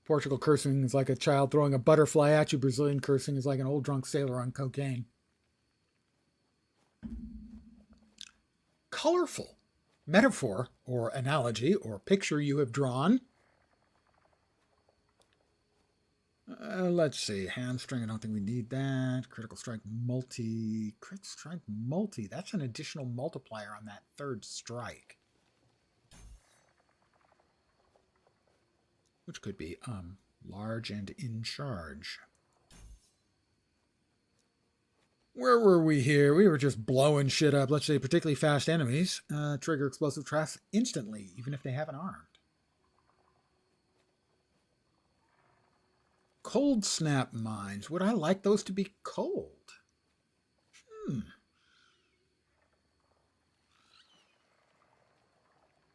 Portugal cursing is like a child throwing a butterfly at you. Brazilian cursing is like an old drunk sailor on cocaine. Colorful metaphor or analogy or picture you have drawn. Let's see. Hamstring, I don't think we need that. Critical strike multi. Crit strike multi. That's an additional multiplier on that third strike. Which could be large and in charge. Where were we here? We were just blowing shit up. Let's say particularly fast enemies trigger explosive traps instantly, even if they haven't armed. Cold snap mines. Would I like those to be cold?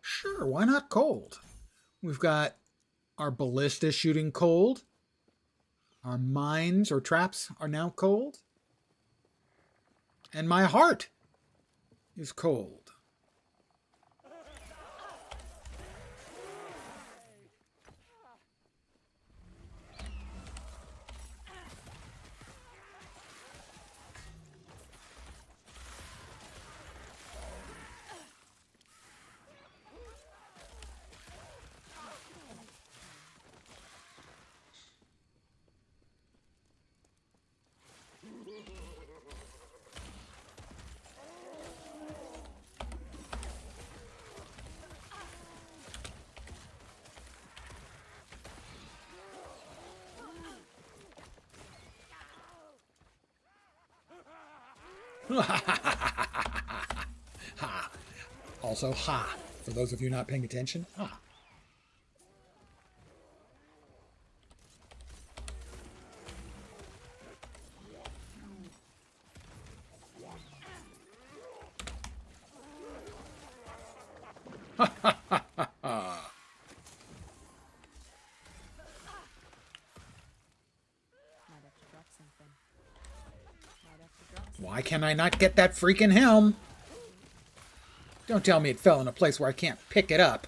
Sure, why not cold? We've got our ballista shooting cold. Our mines or traps are now cold. And my heart is cold. Ha. Also, ha. For those of you not paying attention, ha. Why can I not get that freaking helm? Don't tell me it fell in a place where I can't pick it up.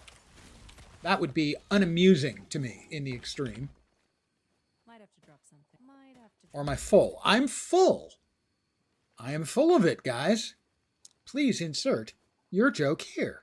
That would be unamusing to me in the extreme. Might have to drop something. Might have to. Or am I full? I'm full. I am full of it, guys. Please insert your joke here.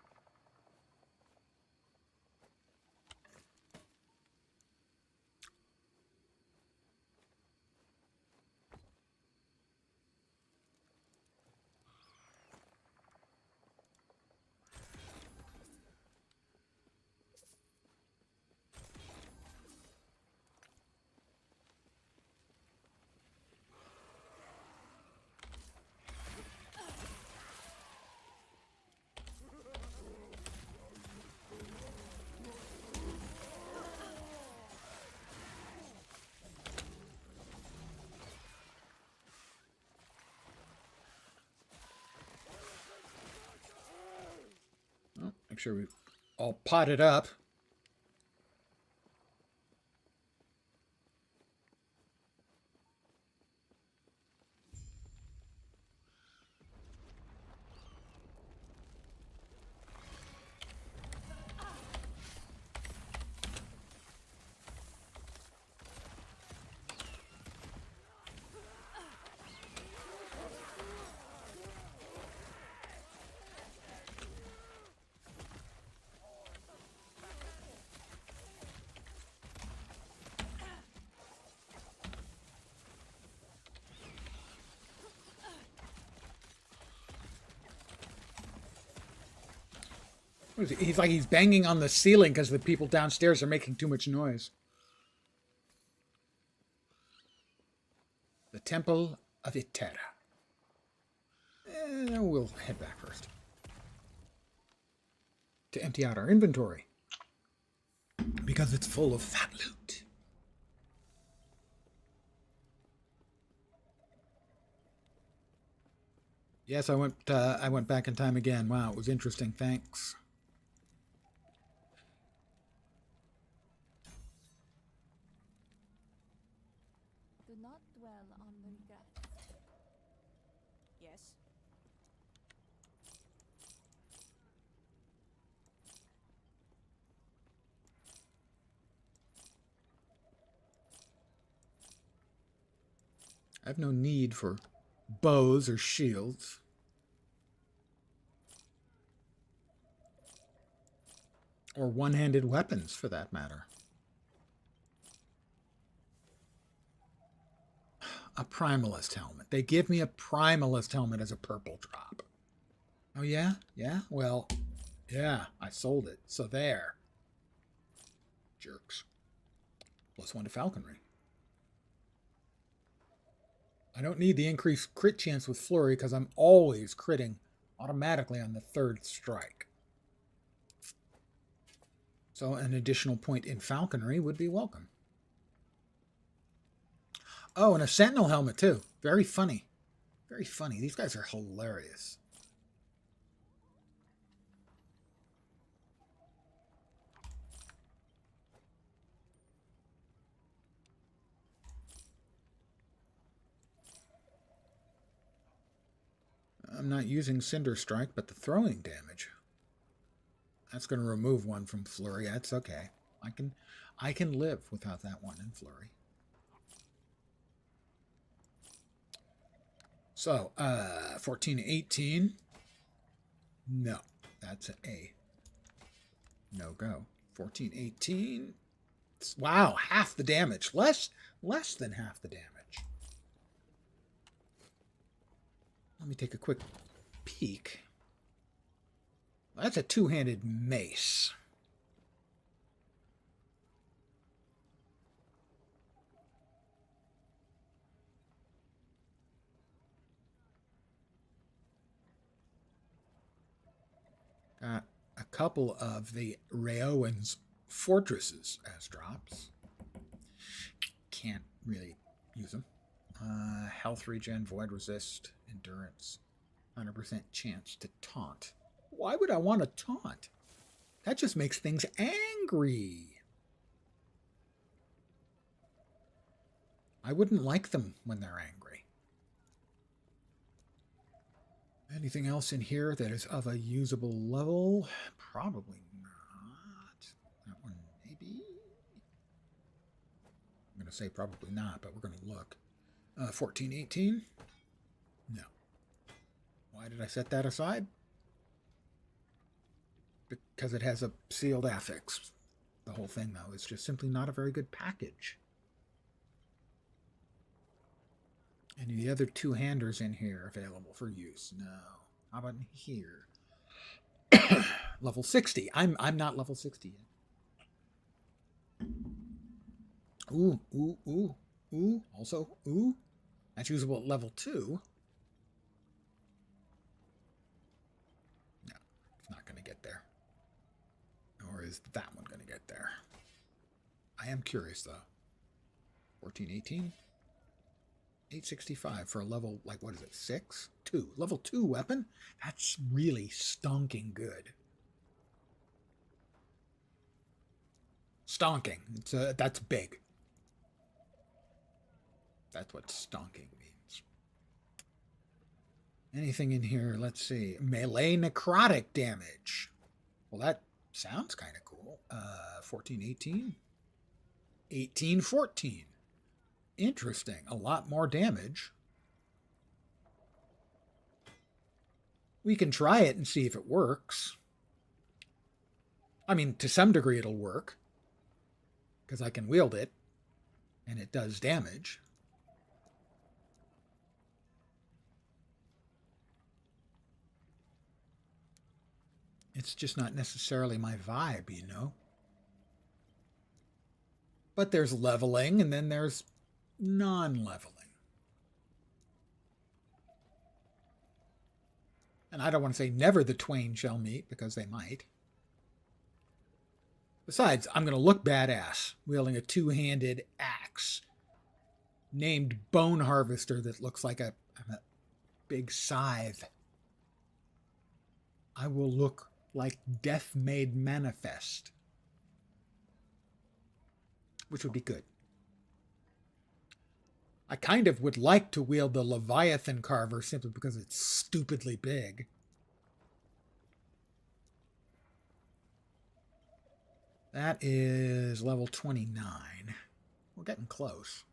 make sure we all potted up. He's like he's banging on the ceiling because the people downstairs are making too much noise. The Temple of Iterra. We'll head back first. To empty out our inventory. Because it's full of fat loot. Yes, I went back in time again. Wow, it was interesting. Thanks. Do not dwell on the regrets. Yes. I have no need for bows or shields. Or one-handed weapons, for that matter. A primalist helmet. They give me a primalist helmet as a purple drop. Oh, yeah? Yeah? Well, yeah, I sold it. So there. Jerks. +1 to falconry. I don't need the increased crit chance with flurry because I'm always critting automatically on the third strike. So an additional point in falconry would be welcome. Oh, and a sentinel helmet too. Very funny. Very funny. These guys are hilarious. I'm not using Cinder Strike, but the throwing damage. That's going to remove one from Flurry. That's okay. I can live without that one in Flurry. So, 14, 18. No, that's a no-go. 14, 18. Wow, half the damage. Less than half the damage. Let me take a quick peek. That's a two-handed mace. Got a couple of the Raowen's fortresses as drops. Can't really use them. Health regen, void resist, endurance, 100% chance to taunt. Why would I want to taunt? That just makes things angry. I wouldn't like them when they're angry. Anything else in here that is of a usable level? Probably not. That one, maybe. I'm going to say probably not, but we're going to look. 14, 18? No. Why did I set that aside? Because it has a sealed affix. The whole thing, though, is just simply not a very good package. Any of the other two-handers in here available for use? No. How about in here? Level 60. I'm not level 60 yet. Ooh, ooh, ooh, ooh. Also, ooh. That's usable at level 2. No, it's not going to get there. Or is that one going to get there? I am curious, though. 14, 18. 865 for a level, like, what is it, 6? 2. Level 2 weapon? That's really stonking good. stonking. That's big. That's what stonking means. Anything in here? Let's see. Melee necrotic damage. Well, that sounds kind of cool. 14, 18. 18, 14. Interesting. A lot more damage. We can try it and see if it works. I mean, to some degree it'll work. Because I can wield it. And it does damage. It's just not necessarily my vibe, you know? But there's leveling, and then there's non-leveling. And I don't want to say never the twain shall meet, because they might. Besides, I'm going to look badass, wielding a two-handed axe named Bone Harvester that looks like a big scythe. I will look like Death Made Manifest, which would be good. I kind of would like to wield the Leviathan Carver simply because it's stupidly big. That is level 29. We're getting close.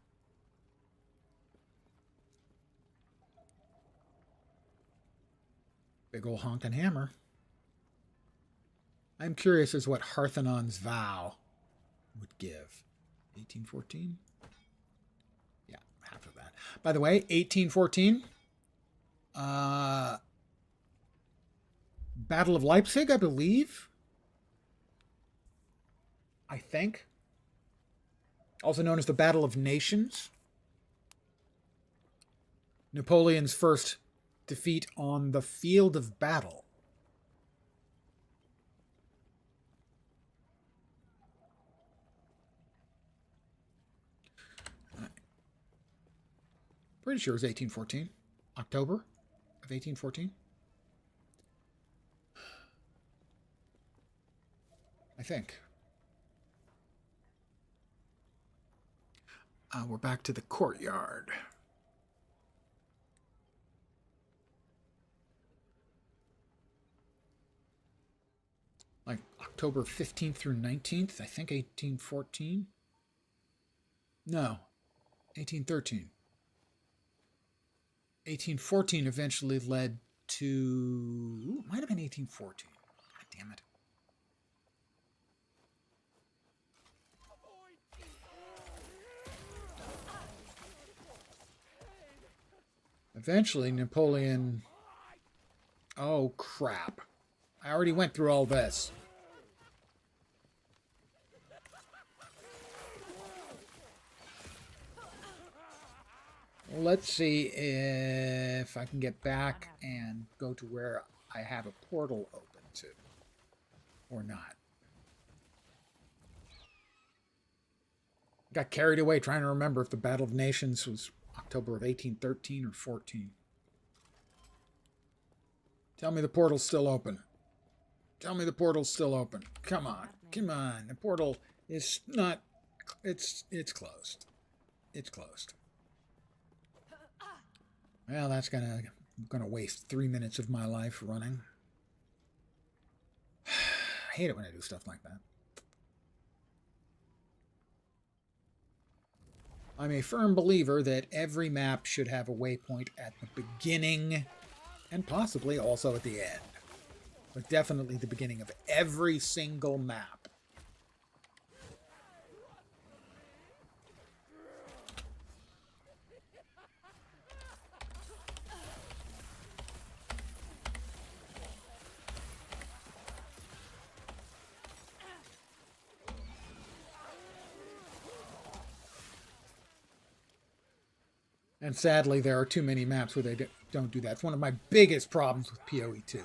Big ol' honkin' hammer. I'm curious as what Harthanon's Vow would give. 1814? Yeah, half of that. By the way, 1814. Battle of Leipzig, I believe. I think. Also known as the Battle of Nations. Napoleon's first defeat on the field of battle. Pretty sure it was 1814. October of 1814. I think. We're back to the courtyard. Like October 15th through 19th, I think 1814. No, 1813. 1814 eventually led to... Ooh, it might have been 1814. God damn it. Eventually, Napoleon... Oh, crap. I already went through all this. Let's see if I can get back and go to where I have a portal open to. Or not. Got carried away trying to remember if the Battle of Nations was October of 1813 or 14. Tell me the portal's still open. Tell me the portal's still open. Come on. Come on. The portal is not... It's closed. It's closed. Well, that's gonna waste 3 minutes of my life running. I hate it when I do stuff like that. I'm a firm believer that every map should have a waypoint at the beginning and possibly also at the end. But definitely the beginning of every single map. And sadly, there are too many maps where they don't do that. It's one of my biggest problems with PoE2.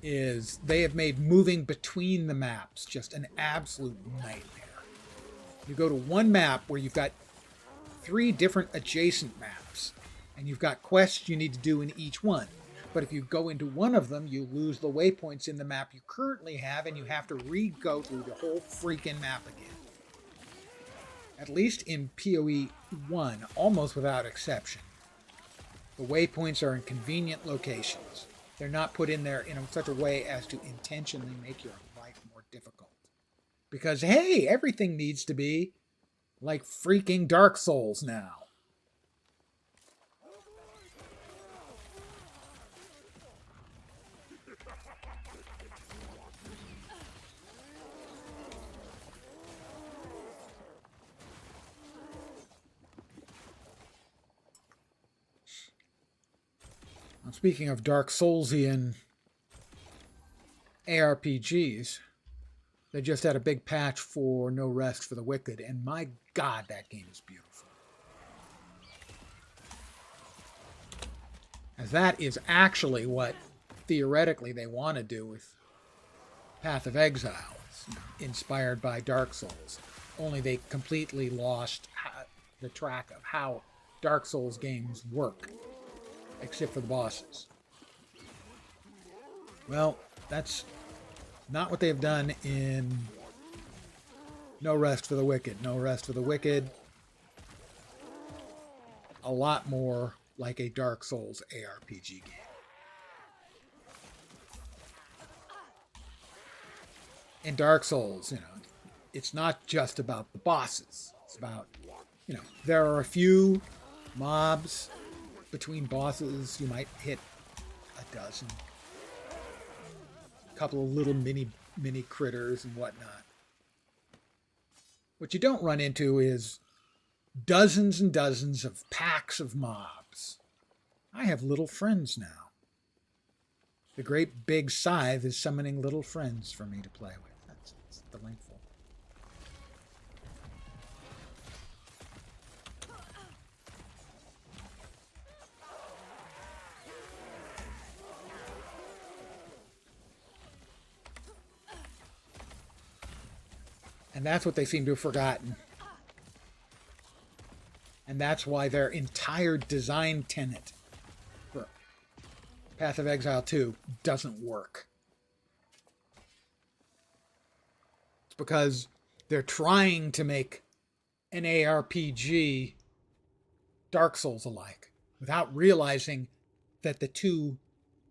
Is they have made moving between the maps just an absolute nightmare. You go to one map where you've got 3 different adjacent maps, and you've got quests you need to do in each one. But if you go into one of them, you lose the waypoints in the map you currently have, and you have to re-go through the whole freaking map again. At least in PoE 1, almost without exception, the waypoints are in convenient locations. They're not put in there in such a way as to intentionally make your life more difficult. Because, hey, everything needs to be like freaking Dark Souls now. Speaking of Dark Soulsian ARPGs, they just had a big patch for No Rest for the Wicked, and my God, that game is beautiful. As that is actually what, theoretically, they want to do with Path of Exile, inspired by Dark Souls. Only they completely lost the track of how Dark Souls games work, except for the bosses. Well, that's not what they've done in No Rest for the Wicked. No Rest for the Wicked, a lot more like a Dark Souls ARPG game. In Dark Souls, it's not just about the bosses. It's about, there are a few mobs between bosses. You might hit a dozen. A couple of little mini critters and whatnot. What you don't run into is dozens and dozens of packs of mobs. I have little friends now. The great big scythe is summoning little friends for me to play with. That's delightful. And that's what they seem to have forgotten. And that's why their entire design tenet for Path of Exile 2 doesn't work. It's because they're trying to make an ARPG Dark Souls alike without realizing that the two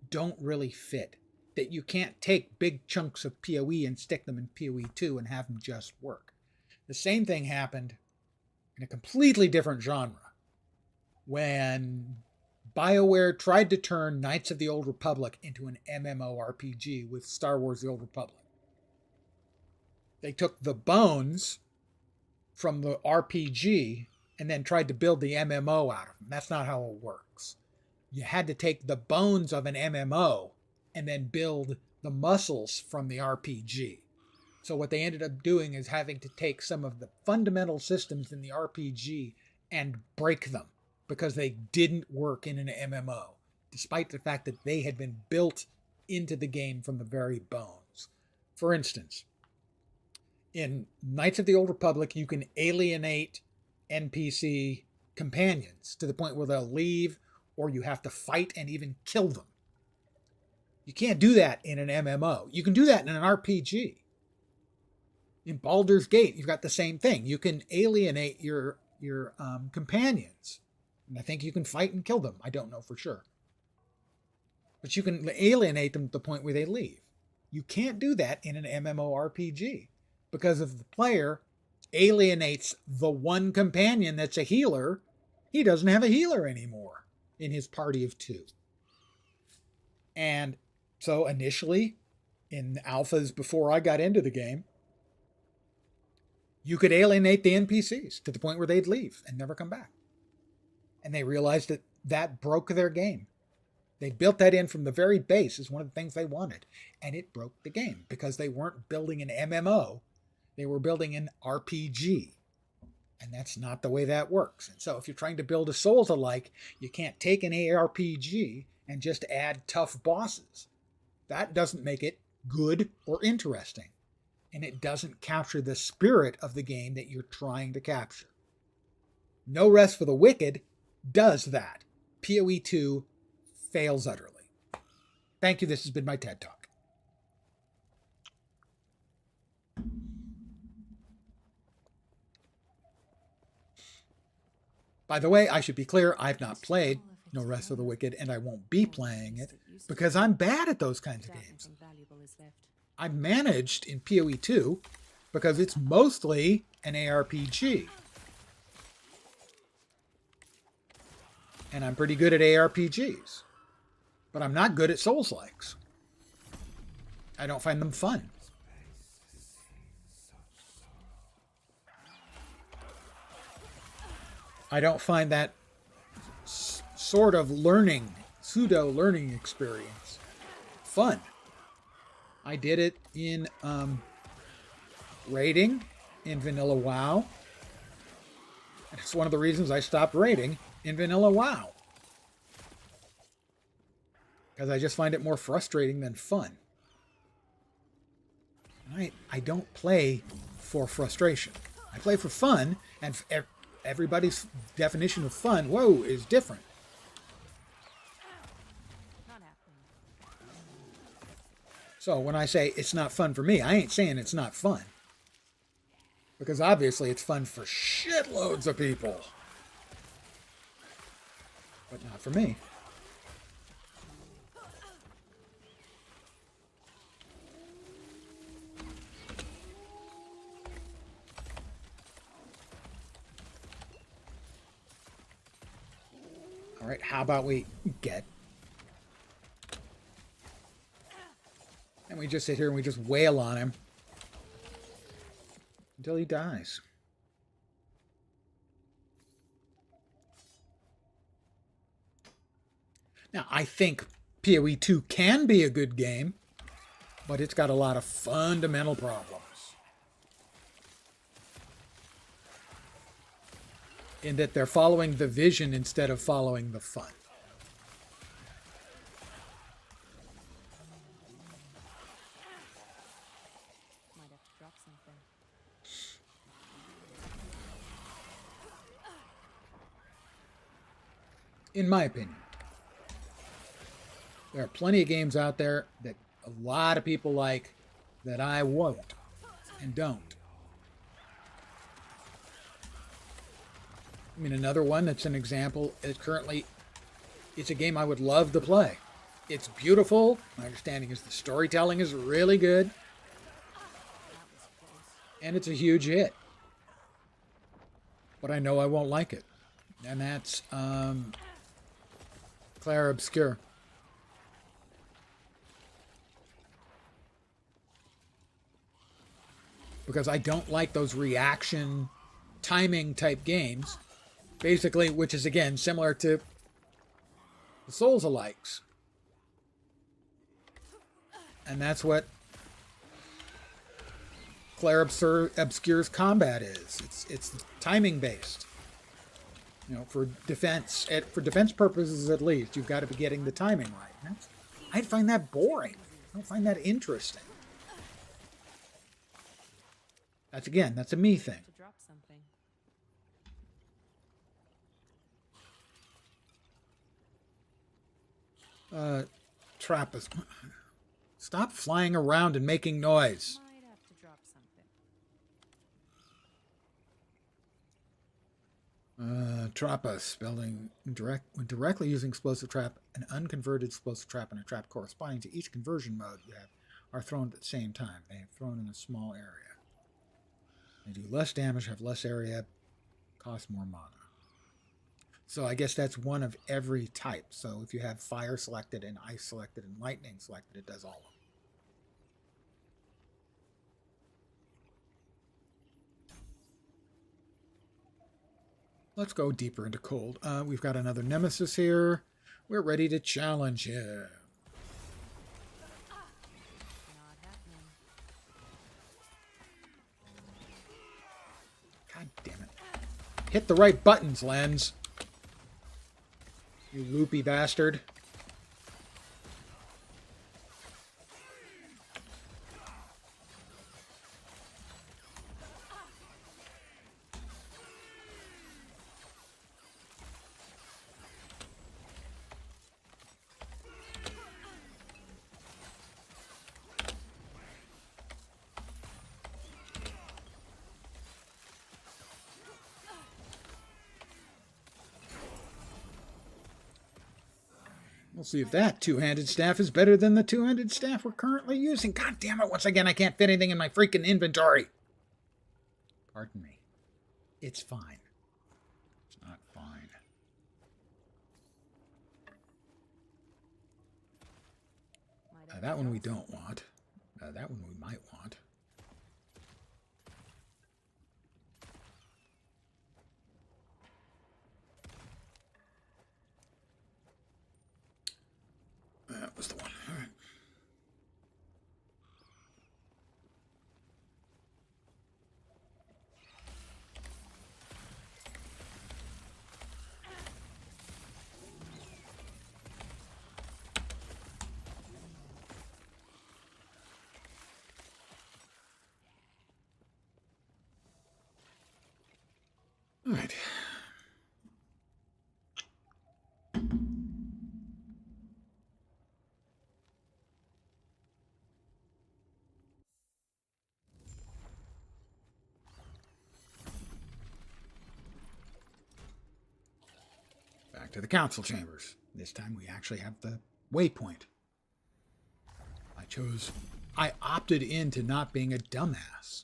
don't really fit. That you can't take big chunks of PoE and stick them in PoE 2 and have them just work. The same thing happened in a completely different genre when BioWare tried to turn Knights of the Old Republic into an MMORPG with Star Wars The Old Republic. They took the bones from the RPG and then tried to build the MMO out of them. That's not how it works. You had to take the bones of an MMO and then build the muscles from the RPG. So what they ended up doing is having to take some of the fundamental systems in the RPG and break them because they didn't work in an MMO, despite the fact that they had been built into the game from the very bones. For instance, in Knights of the Old Republic, you can alienate NPC companions to the point where they'll leave, or you have to fight and even kill them. You can't do that in an MMO. You can do that in an RPG. In Baldur's Gate, you've got the same thing. You can alienate your companions. And I think you can fight and kill them. I don't know for sure. But you can alienate them to the point where they leave. You can't do that in an MMORPG. Because if the player alienates the one companion that's a healer, he doesn't have a healer anymore in his party of two. And so initially, in alphas before I got into the game, you could alienate the NPCs to the point where they'd leave and never come back. And they realized that that broke their game. They built that in from the very base as one of the things they wanted. And it broke the game because they weren't building an MMO. They were building an RPG. And that's not the way that works. And so if you're trying to build a Souls-alike, you can't take an ARPG and just add tough bosses. That doesn't make it good or interesting. And it doesn't capture the spirit of the game that you're trying to capture. No Rest for the Wicked does that. PoE 2 fails utterly. Thank you. This has been my TED Talk. By the way, I should be clear, I've not played No Rest for the Wicked, and I won't be playing it because I'm bad at those kinds of games. I've managed in PoE 2 because it's mostly an ARPG. And I'm pretty good at ARPGs. But I'm not good at Souls-likes. I don't find them fun. I don't find that sort of pseudo-learning experience fun. I did it in raiding in Vanilla WoW. And it's one of the reasons I stopped raiding in Vanilla WoW. Because I just find it more frustrating than fun. I don't play for frustration. I play for fun, and everybody's definition of fun, is different. So when I say it's not fun for me, I ain't saying it's not fun. Because obviously it's fun for shitloads of people. But not for me. All right, how about we get... And we just sit here and we just wail on him until he dies. Now, I think PoE 2 can be a good game, but it's got a lot of fundamental problems. In that they're following the vision instead of following the fun. Might have to drop something. In my opinion. There are plenty of games out there that a lot of people like that I won't and don't. I mean, another one that's an example is currently, it's a game I would love to play. It's beautiful. My understanding is the storytelling is really good. And it's a huge hit. But I know I won't like it. And that's Clair Obscur. Because I don't like those reaction timing type games. Basically, which is again similar to the Souls-alikes. And that's what Clair Obscur's combat is. It's timing based. You know, for defense purposes at least, you've got to be getting the timing right. I find that boring. I don't find that interesting. That's a me thing. To drop something. Trappist. Stop flying around and making noise. Might have to drop something. Trappist. When directly using explosive trap, an unconverted explosive trap and a trap corresponding to each conversion mode you have are thrown at the same time. They are thrown in a small area. They do less damage, have less area, cost more mana. So I guess that's one of every type. So if you have fire selected and ice selected and lightning selected, it does all of them. Let's go deeper into cold. We've got another nemesis here. We're ready to challenge him. Not happening. God damn it. Hit the right buttons, Lens. You loopy bastard. We'll see if that two-handed staff is better than the two-handed staff we're currently using. God damn it, once again, I can't fit anything in my freaking inventory. Pardon me. It's fine. It's not fine. That one we don't want. That one we might want. That was the one. All right. All right. Back to the council chambers. This time we actually have the waypoint. I opted into not being a dumbass.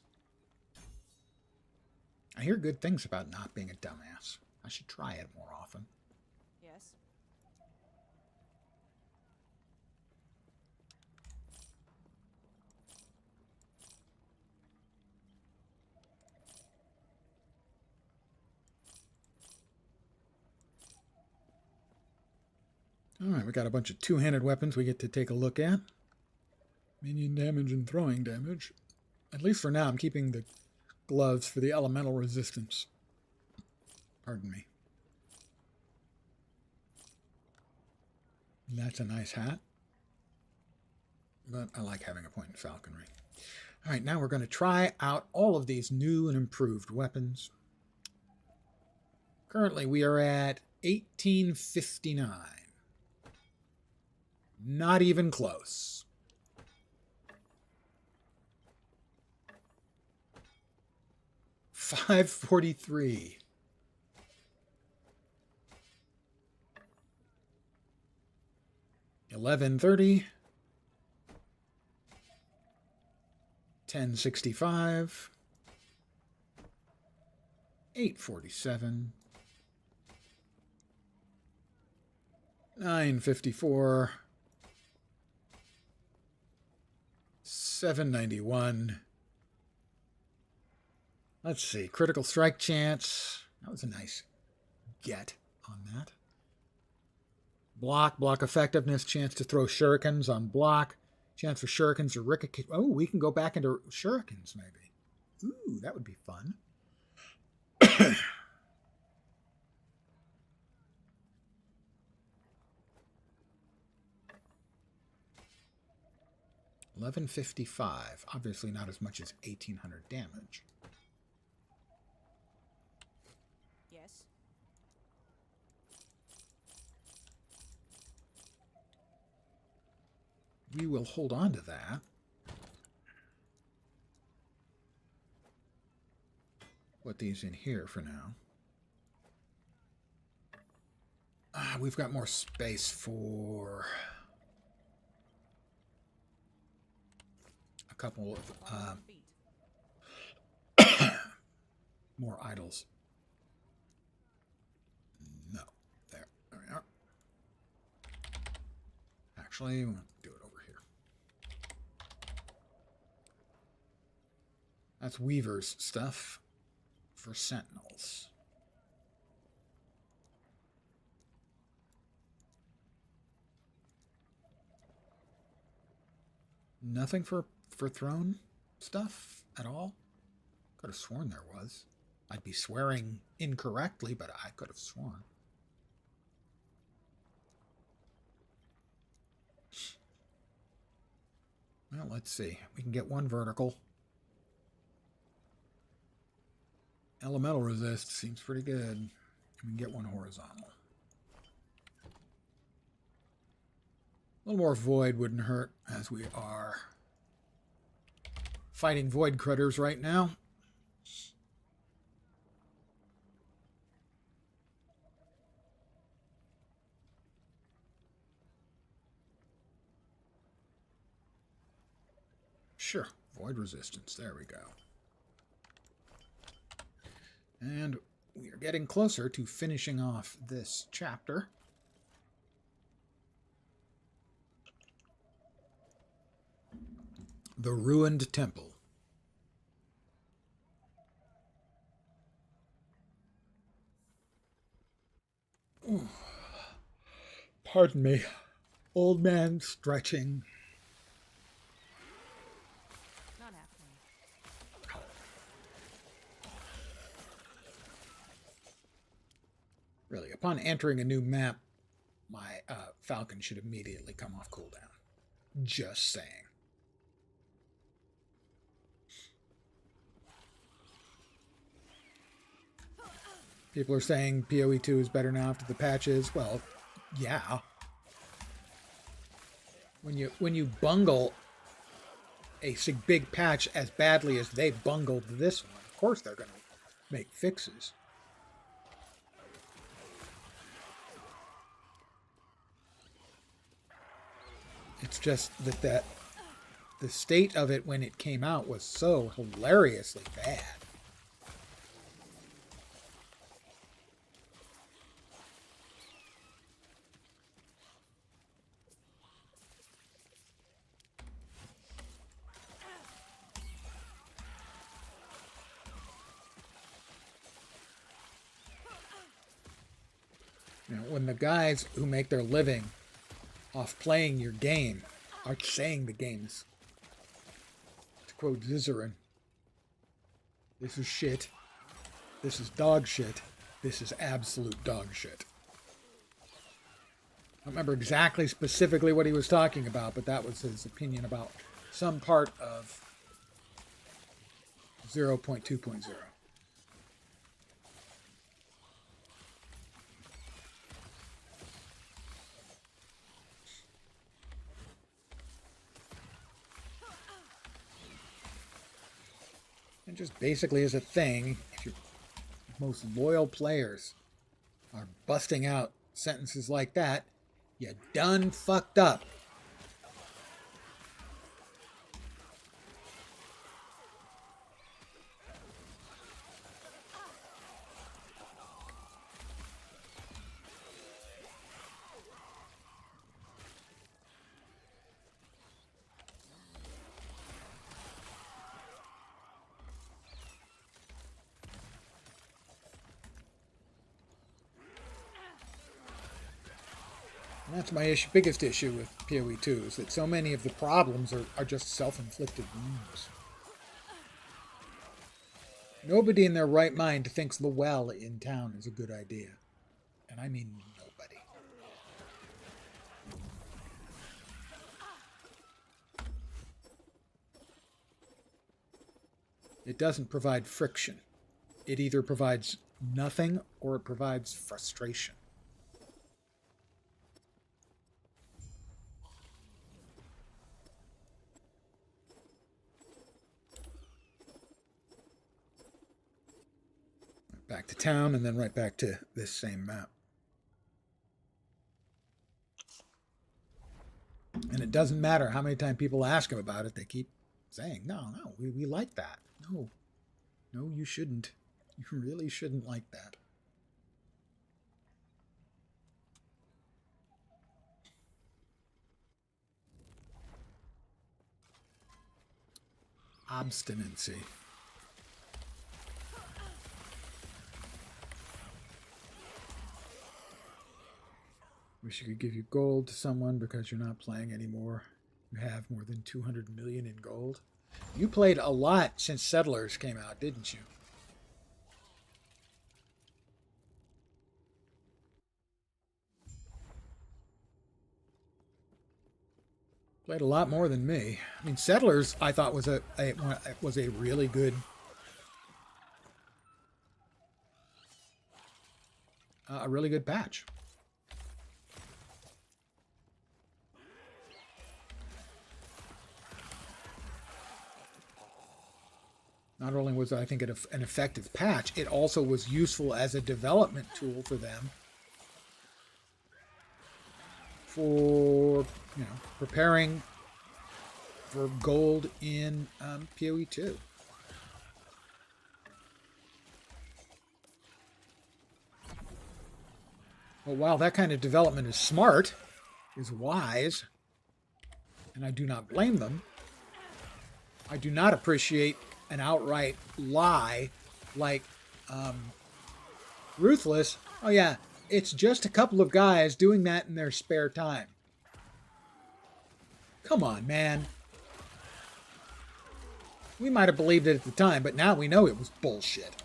I hear good things about not being a dumbass. I should try it more often. Yes. All right, we got a bunch of two-handed weapons we get to take a look at. Minion damage and throwing damage. At least for now, I'm keeping the gloves for the elemental resistance. Pardon me. That's a nice hat. But I like having a point in falconry. All right, now we're going to try out all of these new and improved weapons. Currently, we are at 1859. Not even close. $543. $11.30. $10.65. $8.47. $9.54. $7.91. Let's see. Critical strike chance. That was a nice get on that. Block effectiveness. Chance to throw shurikens on block. Chance for shurikens to ricocheted. Oh, we can go back into shurikens maybe. Ooh, that would be fun. $11.55. Obviously not as much as 1,800 damage. Yes. We will hold on to that. Put these in here for now. We've got more space for a couple of more idols. No. There we are. Actually, we'll do it over here. That's Weaver's stuff for Sentinels. Nothing for throne stuff at all? Could have sworn there was. I'd be swearing incorrectly, but I could have sworn. Well, let's see. We can get one vertical. Elemental resist seems pretty good. We can get one horizontal. A little more void wouldn't hurt, as we are fighting void critters right now. Sure. Void resistance. There we go. And we are getting closer to finishing off this chapter. The Ruined Temple. Ooh. Pardon me. Old man stretching. Not happening. Really, upon entering a new map, my Falcon should immediately come off cooldown. Just saying. People are saying PoE 2 is better now after the patches. Well, yeah. When you bungle a big patch as badly as they bungled this one, of course they're going to make fixes. It's just that the state of it when it came out was so hilariously bad. You know, when the guys who make their living off playing your game are saying the games, to quote Zizarin, this is shit, this is dog shit, this is absolute dog shit. I don't remember exactly specifically what he was talking about, but that was his opinion about some part of 0.2.0. And just basically as a thing, if your most loyal players are busting out sentences like that, you done fucked up. And that's my biggest issue with PoE 2, is that so many of the problems are just self-inflicted wounds. Nobody in their right mind thinks the well in town is a good idea. And I mean nobody. It doesn't provide friction. It either provides nothing or it provides frustration. Back to town, and then right back to this same map. And it doesn't matter how many times people ask him about it, they keep saying, no, we like that. No, you shouldn't. You really shouldn't like that. Obstinacy. Wish you could give you gold to someone because you're not playing anymore. You have more than 200 million in gold. You played a lot since Settlers came out, didn't you? Played a lot more than me. I mean, Settlers I thought was a really good patch. Not only was I think it an effective patch, it also was useful as a development tool for them for, preparing for gold in PoE 2. Well, wow, that kind of development is smart, is wise, and I do not blame them. I do not appreciate an outright lie like Ruthless. Oh yeah, it's just a couple of guys doing that in their spare time. Come on, man. We might have believed it at the time, but now we know it was bullshit.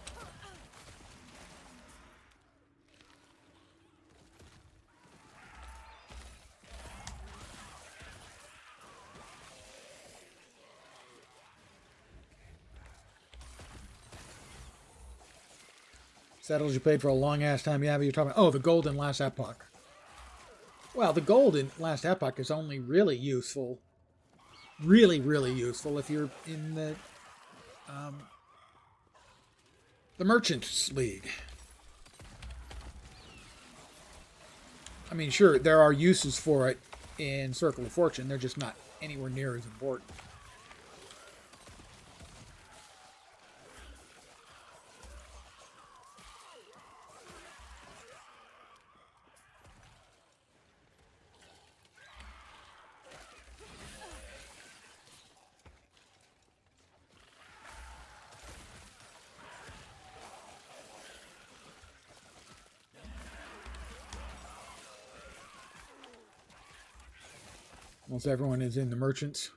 Saddles you paid for a long-ass time. Yeah, but you're talking about, oh, the gold in Last Epoch. Well, the gold in Last Epoch is only really useful, really useful if you're in the Merchants League. I mean, sure, there are uses for it in Circle of Fortune. They're just not anywhere near as important. Almost everyone is in the Merchants.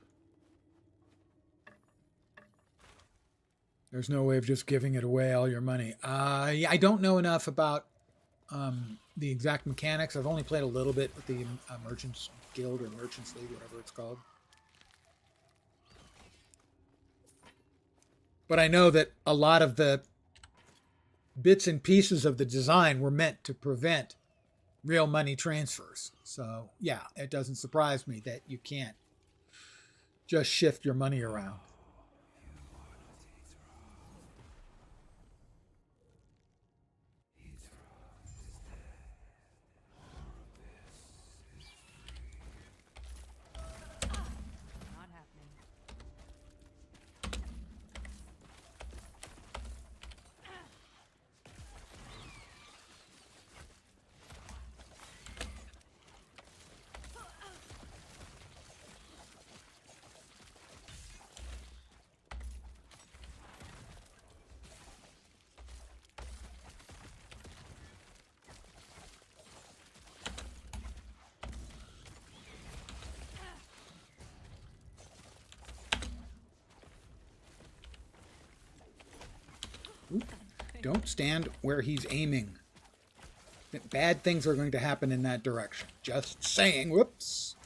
There's no way of just giving it away, all your money. Yeah, I don't know enough about the exact mechanics. I've only played a little bit with the Merchants Guild or Merchants League, whatever it's called. But I know that a lot of the bits and pieces of the design were meant to prevent real money transfers. So, yeah, it doesn't surprise me that you can't just shift your money around. Not happening. Don't stand where he's aiming. Bad things are going to happen in that direction. Just saying. Whoops.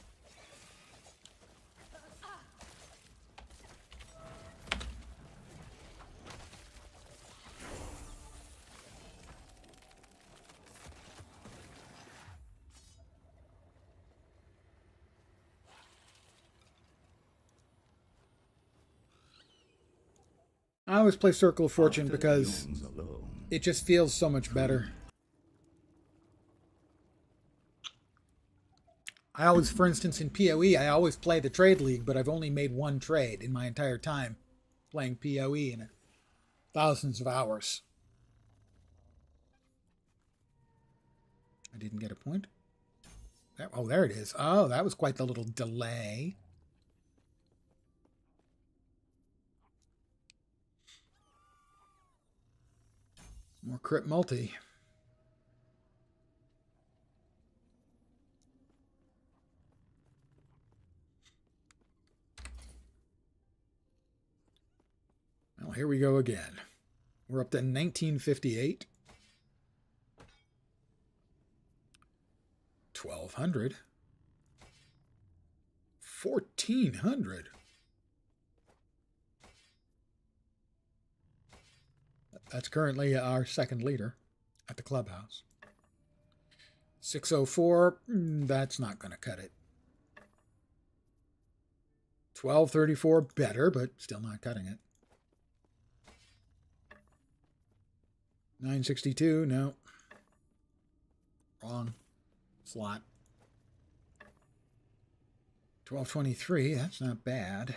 I always play Circle of Fortune because it just feels so much better. I always, for instance, in PoE, I always play the Trade League, but I've only made one trade in my entire time playing PoE in thousands of hours. I didn't get a point. Oh, there it is. Oh, that was quite the little delay. More crit multi. Well, here we go again. We're up to 1958. 1200. 1400. That's currently our second leader at the clubhouse. 604, that's not going to cut it. 1234, better, but still not cutting it. 962, no. Wrong slot. 1223, that's not bad.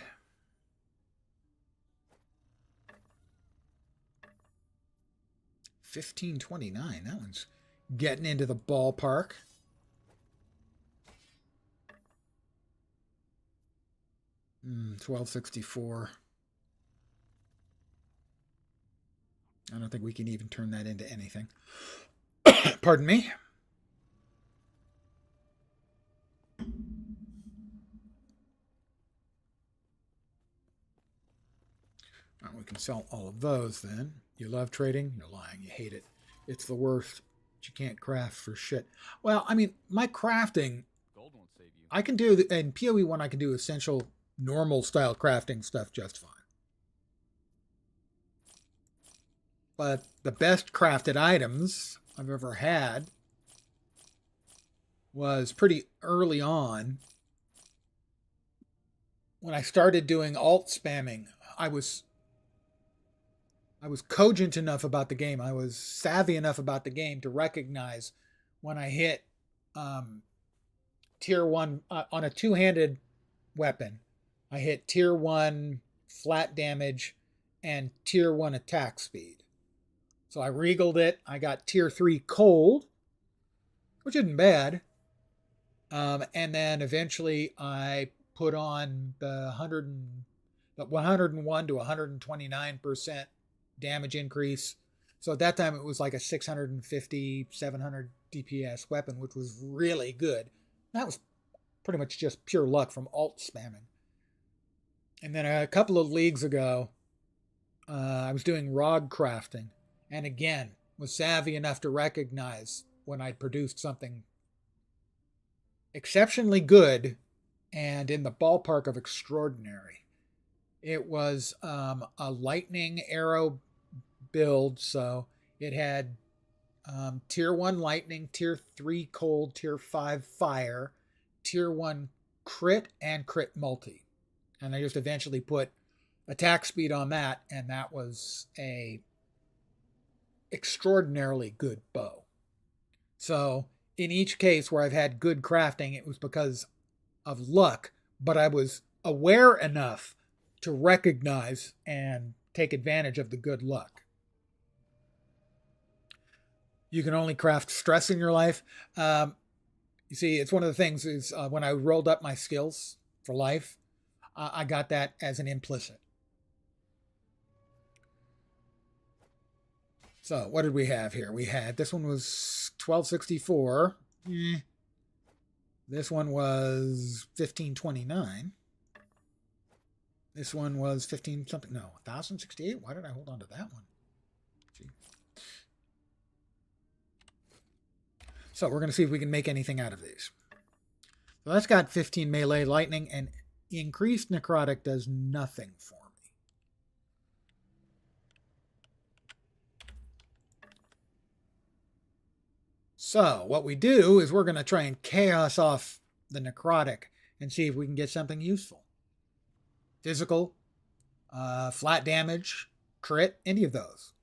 $15.29, that one's getting into the ballpark. $12.64. I don't think we can even turn that into anything. Pardon me. Well, we can sell all of those then. You love trading? You're lying. You hate it. It's the worst. But you can't craft for shit. Well, I mean, my crafting, Gold won't save you. I can do, in PoE 1, I can do essential normal style crafting stuff just fine. But the best crafted items I've ever had was pretty early on. When I started doing alt spamming, I was cogent enough about the game. I was savvy enough about the game to recognize when I hit tier 1 on a two-handed weapon. I hit tier 1 flat damage and tier 1 attack speed. So I regaled it. I got tier 3 cold, which isn't bad. And then eventually I put on the 101 to 129% damage increase. So at that time it was like a 650, 700 DPS weapon, which was really good. That was pretty much just pure luck from alt spamming. And then a couple of leagues ago, I was doing ROG crafting. And again, was savvy enough to recognize when I'd produced something exceptionally good and in the ballpark of extraordinary. It was a lightning arrow build, so it had tier 1 lightning, tier 3 cold, tier 5 fire, tier 1 crit, and crit multi. And I just eventually put attack speed on that, and that was a extraordinarily good bow. So in each case where I've had good crafting, it was because of luck, but I was aware enough to recognize and take advantage of the good luck. You can only craft stress in your life. You see, it's one of the things is when I rolled up my skills for life, I got that as an implicit. So what did we have here? We had, this one was 1264. This one was 1529. This one was 15 something. No, 1068. Why did I hold on to that one? Gee. So we're going to see if we can make anything out of these. So that's got 15 melee lightning, and increased necrotic does nothing for me. So what we do is we're going to try and chaos off the necrotic and see if we can get something useful. Physical, flat damage, crit, any of those.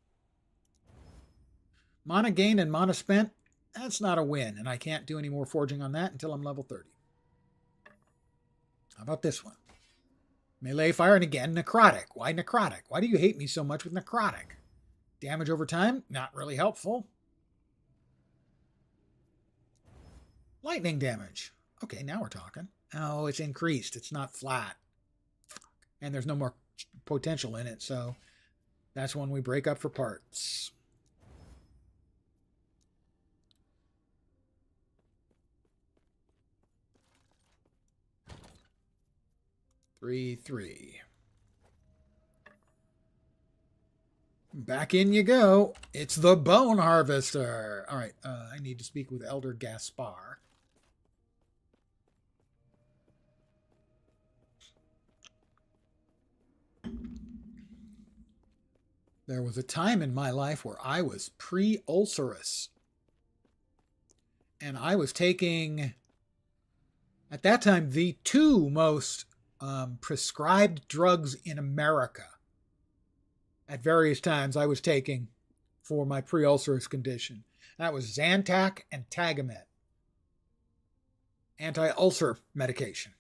Mana gain and mana spent, that's not a win, and I can't do any more forging on that until I'm level 30. How about this one? Melee fire, and again, necrotic. Why necrotic? Why do you hate me so much with necrotic? Damage over time, not really helpful. Lightning damage. Okay, now we're talking. Oh, it's increased. It's not flat. And there's no more potential in it, so that's when we break up for parts. Three. Back in you go. It's the Bone Harvester. All right, I need to speak with Elder Gaspar. There was a time in my life where I was pre-ulcerous. And I was taking, at that time, the two most prescribed drugs in America. At various times I was taking for my pre-ulcerous condition. That was Zantac and Tagamet. Anti-ulcer medication.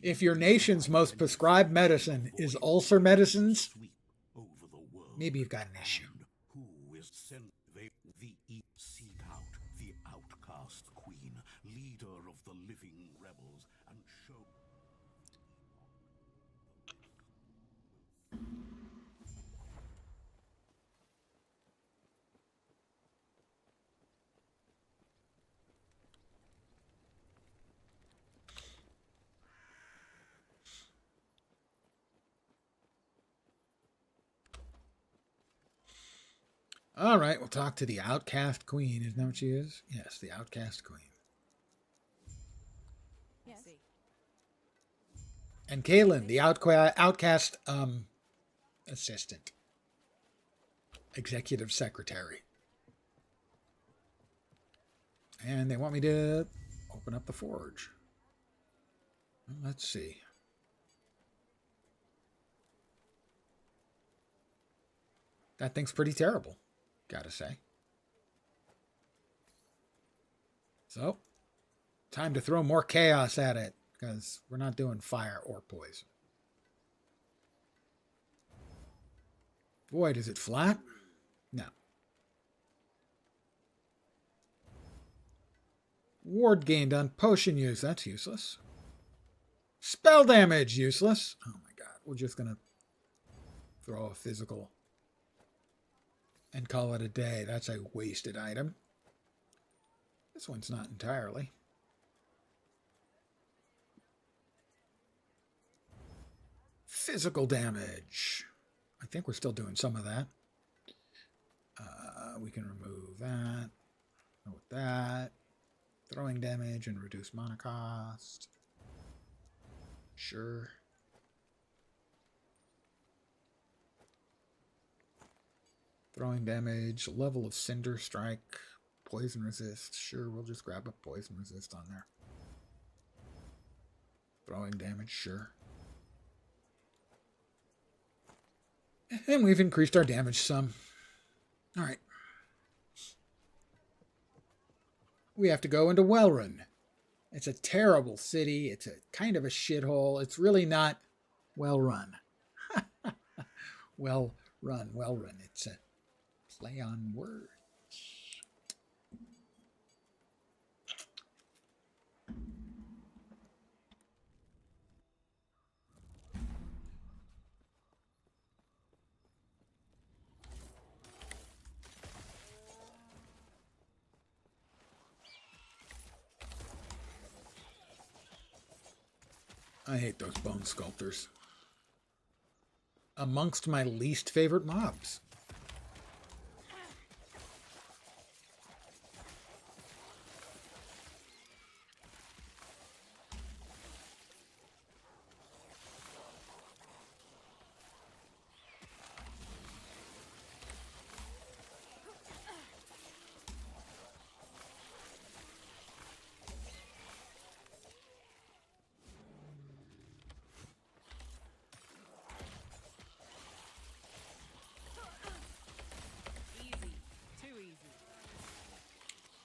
If your nation's most prescribed medicine is ulcer medicines, maybe you've got an issue. Seek out the outcast queen, leader of the living rebels, and show. All right, we'll talk to the outcast queen. Isn't that what she is? Yes, the outcast queen. Yes. And Kaylin, the outcast assistant, executive secretary. And they want me to open up the forge. Well, let's see. That thing's pretty terrible, gotta say. So, time to throw more chaos at it, because we're not doing fire or poison. Void, is it flat? No. Ward gained on potion use. That's useless. Spell damage, useless. Oh my god. We're just going to throw a physical and call it a day. That's a wasted item. This one's not entirely. Physical damage. I think we're still doing some of that. We can remove that. Go with that. Throwing damage and reduce mana cost. Sure. Throwing damage. Level of Cinder Strike. Poison resist. Sure, we'll just grab a poison resist on there. Throwing damage. Sure. And we've increased our damage some. All right. We have to go into Wellrun. It's a terrible city. It's a kind of a shithole. It's really not well run. Well run. It's a play on words. I hate those bone sculptors. Amongst my least favorite mobs.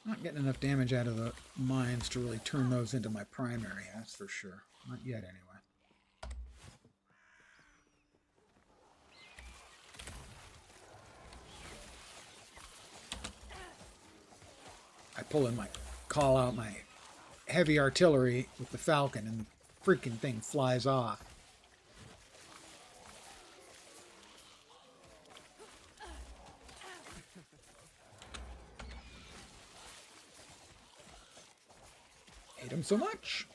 Not getting enough damage out of the mines to really turn those into my primary, that's for sure. Not yet, anyway. I call out my heavy artillery with the Falcon, and the freaking thing flies off. Hate him so much.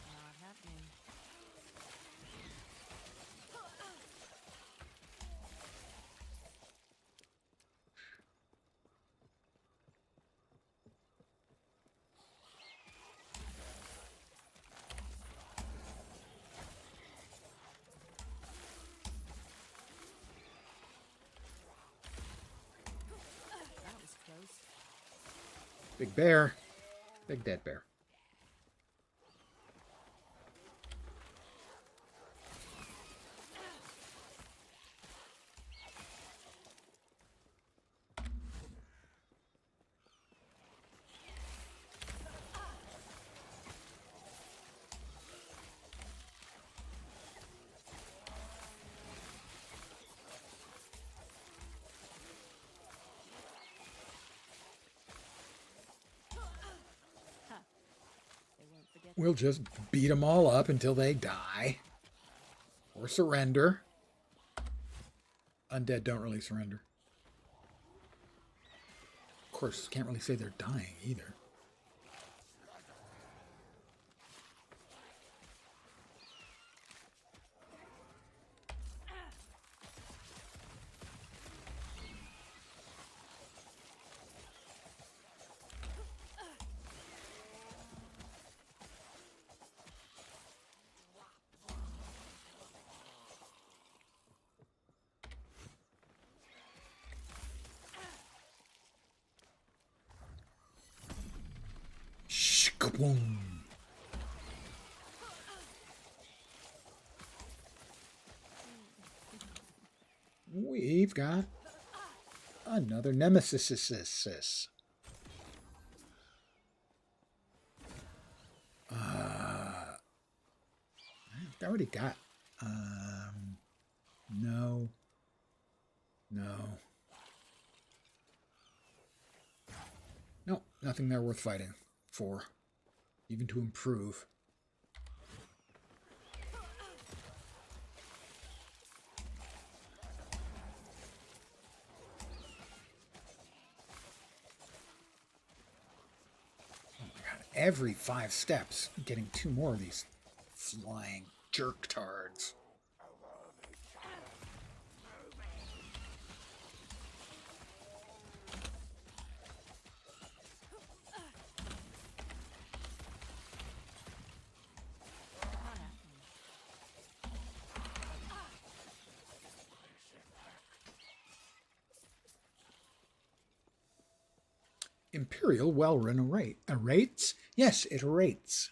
Not happening. That was close. Big bear. Big dead bear. we'll just beat them all up until they die. Or surrender. Undead don't really surrender. Of course, can't really say they're dying either. Shkaboom. We've got another nemesis. I already got. No. No, nothing there worth fighting for, even to improve. Oh my god, every 5 steps, getting 2 more of these flying jerk tards. Imperial well-run rates? Yes, it rates.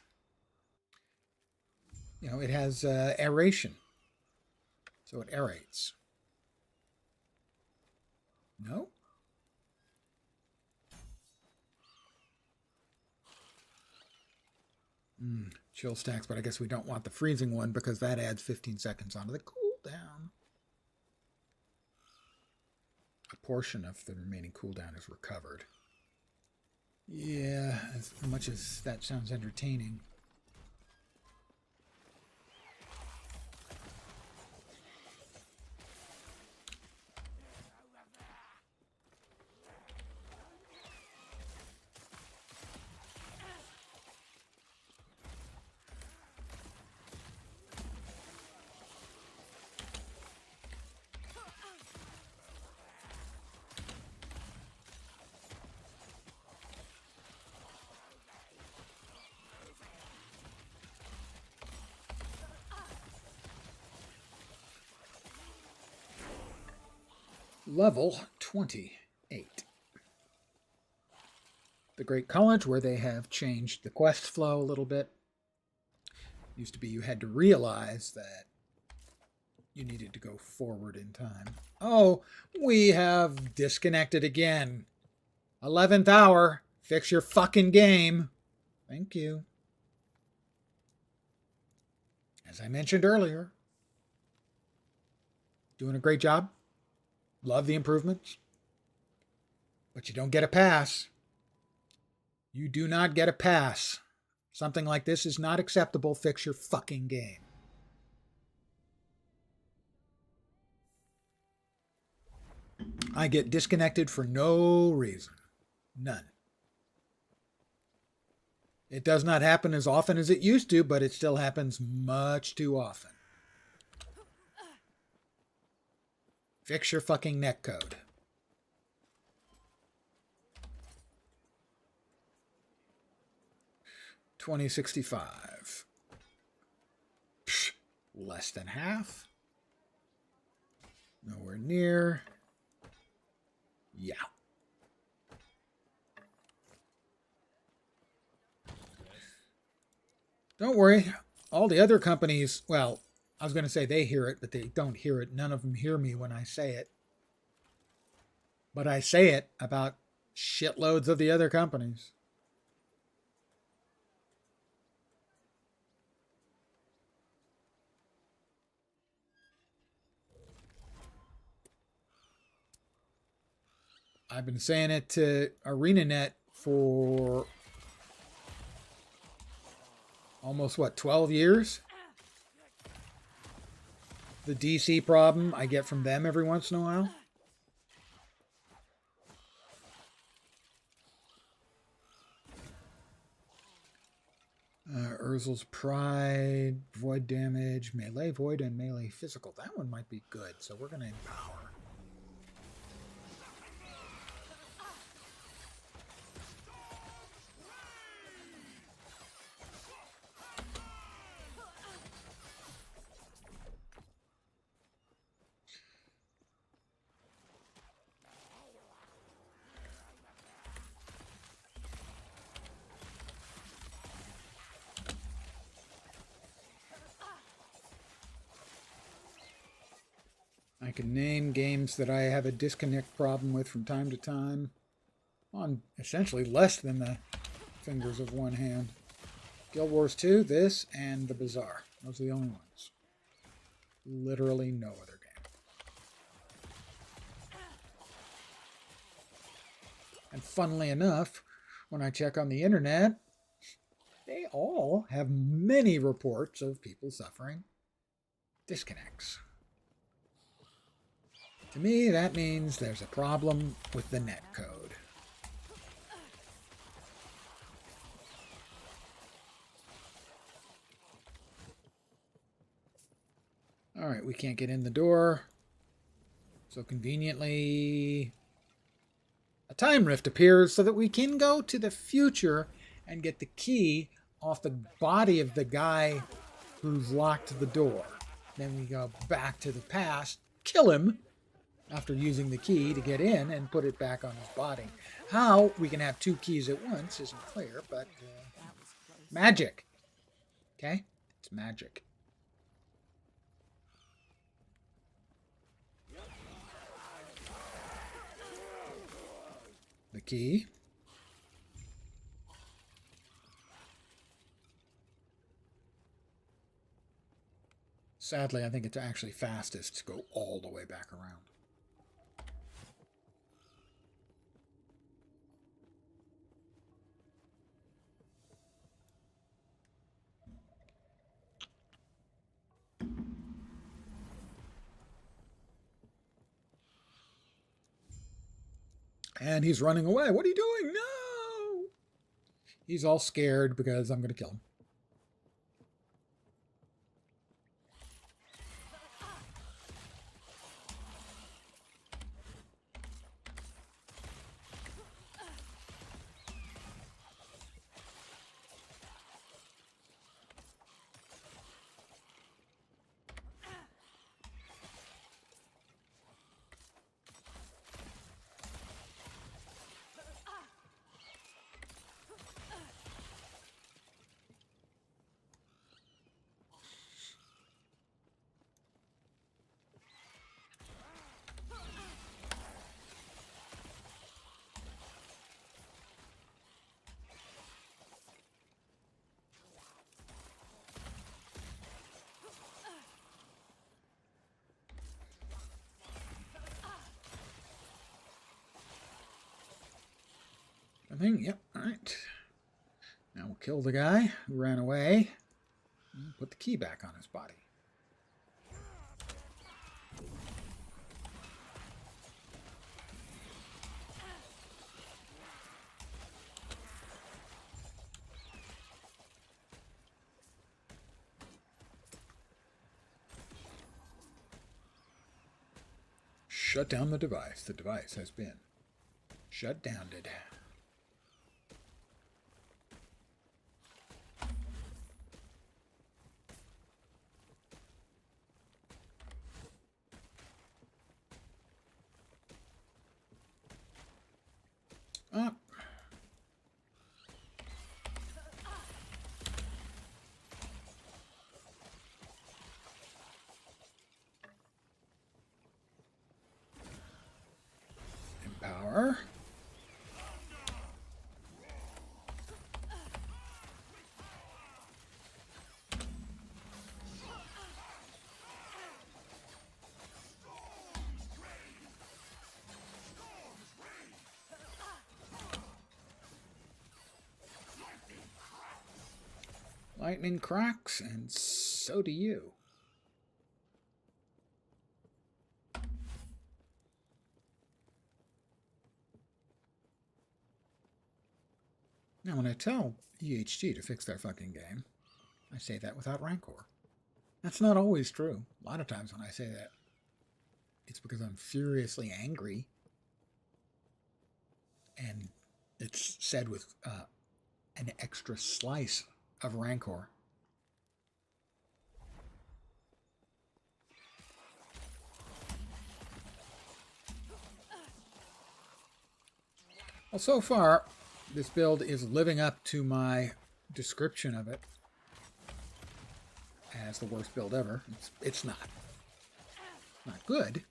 You know, it has aeration. So it aerates. No? Chill stacks, but I guess we don't want the freezing one because that adds 15 seconds onto the cooldown. A portion of the remaining cooldown is recovered. Yeah, as much as that sounds entertaining. Level 28. The Great College, where they have changed the quest flow a little bit. Used to be you had to realize that you needed to go forward in time. Oh, we have disconnected again. 11th hour. Fix your fucking game. Thank you. As I mentioned earlier, doing a great job. Love the improvements. But you don't get a pass. You do not get a pass. Something like this is not acceptable. Fix your fucking game. I get disconnected for no reason. None. It does not happen as often as it used to, but it still happens much too often. Fix your fucking netcode. $20.65. Less than half. Nowhere near. Yeah. Don't worry. All the other companies, well, I was going to say they hear it, but they don't hear it. None of them hear me when I say it. But I say it about shitloads of the other companies. I've been saying it to ArenaNet for Almost, what, 12 years? The DC problem I get from them every once in a while. Urzel's Pride, Void Damage, Melee Void, and Melee Physical. That one might be good, so we're going to Empower. I can name games that I have a disconnect problem with from time to time on essentially less than the fingers of one hand. Guild Wars 2, this, and The Bazaar. Those are the only ones. Literally no other game. And funnily enough, when I check on the internet, they all have many reports of people suffering disconnects. To me, that means there's a problem with the netcode. All right, we can't get in the door. So conveniently, a time rift appears so that we can go to the future and get the key off the body of the guy who's locked the door. Then we go back to the past, kill him after using the key to get in and put it back on his body. How we can have two keys at once isn't clear, but magic. Okay? It's magic. The key. Sadly, I think it's actually fastest to go all the way back around. And he's running away. What are you doing? No! He's all scared because I'm going to kill him. I think, yep, alright. Now we'll kill the guy who ran away and put the key back on his body. Shut down the device. The device has been shut down. Up. Empower. Lightning cracks, and so do you. Now, when I tell EHG to fix their fucking game, I say that without rancor. That's not always true. A lot of times when I say that, it's because I'm furiously angry, and it's said with an extra slice of rancor. Well, so far, this build is living up to my description of it as the worst build ever. It's not. Not good.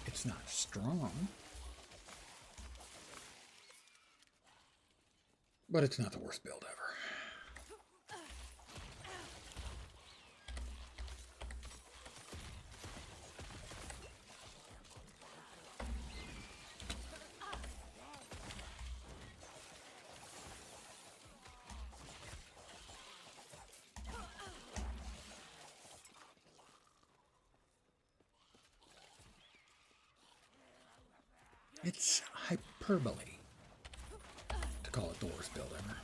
It's not strong. But it's not the worst build ever. It's hyperbole to call it the worst build ever.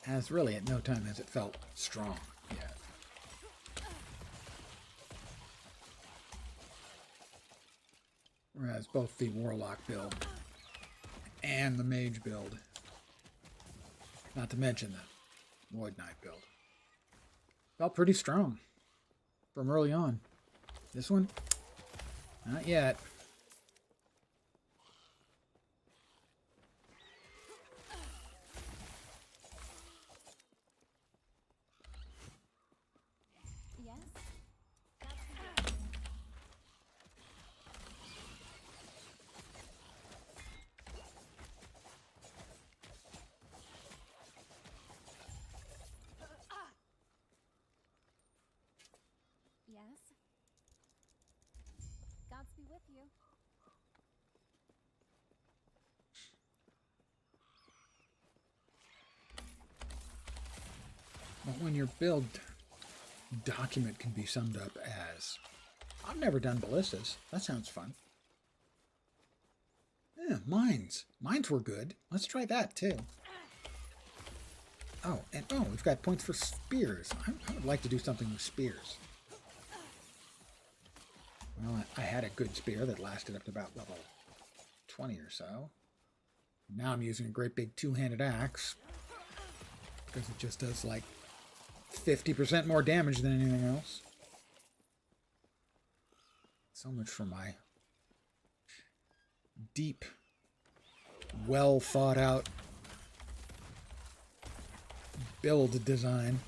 As really at no time has it felt strong yet. Whereas both the Warlock build and the Mage build, not to mention the Void Knight build, felt pretty strong from early on. This one, not yet. Yes? Gods be with you. But when your build document can be summed up as, I've never done ballistas. That sounds fun. Yeah, mines. Mines were good. Let's try that too. Oh, and oh, we've got points for spears. I would like to do something with spears. Well, I had a good spear that lasted up to about level 20 or so. Now I'm using a great big two-handed axe because it just does like 50% more damage than anything else. So much for my deep, well thought out build design.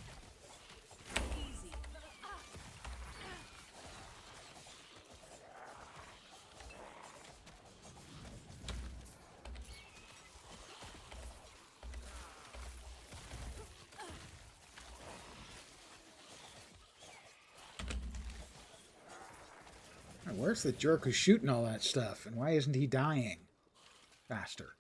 Where's the jerk who's shooting all that stuff? And why isn't he dying faster?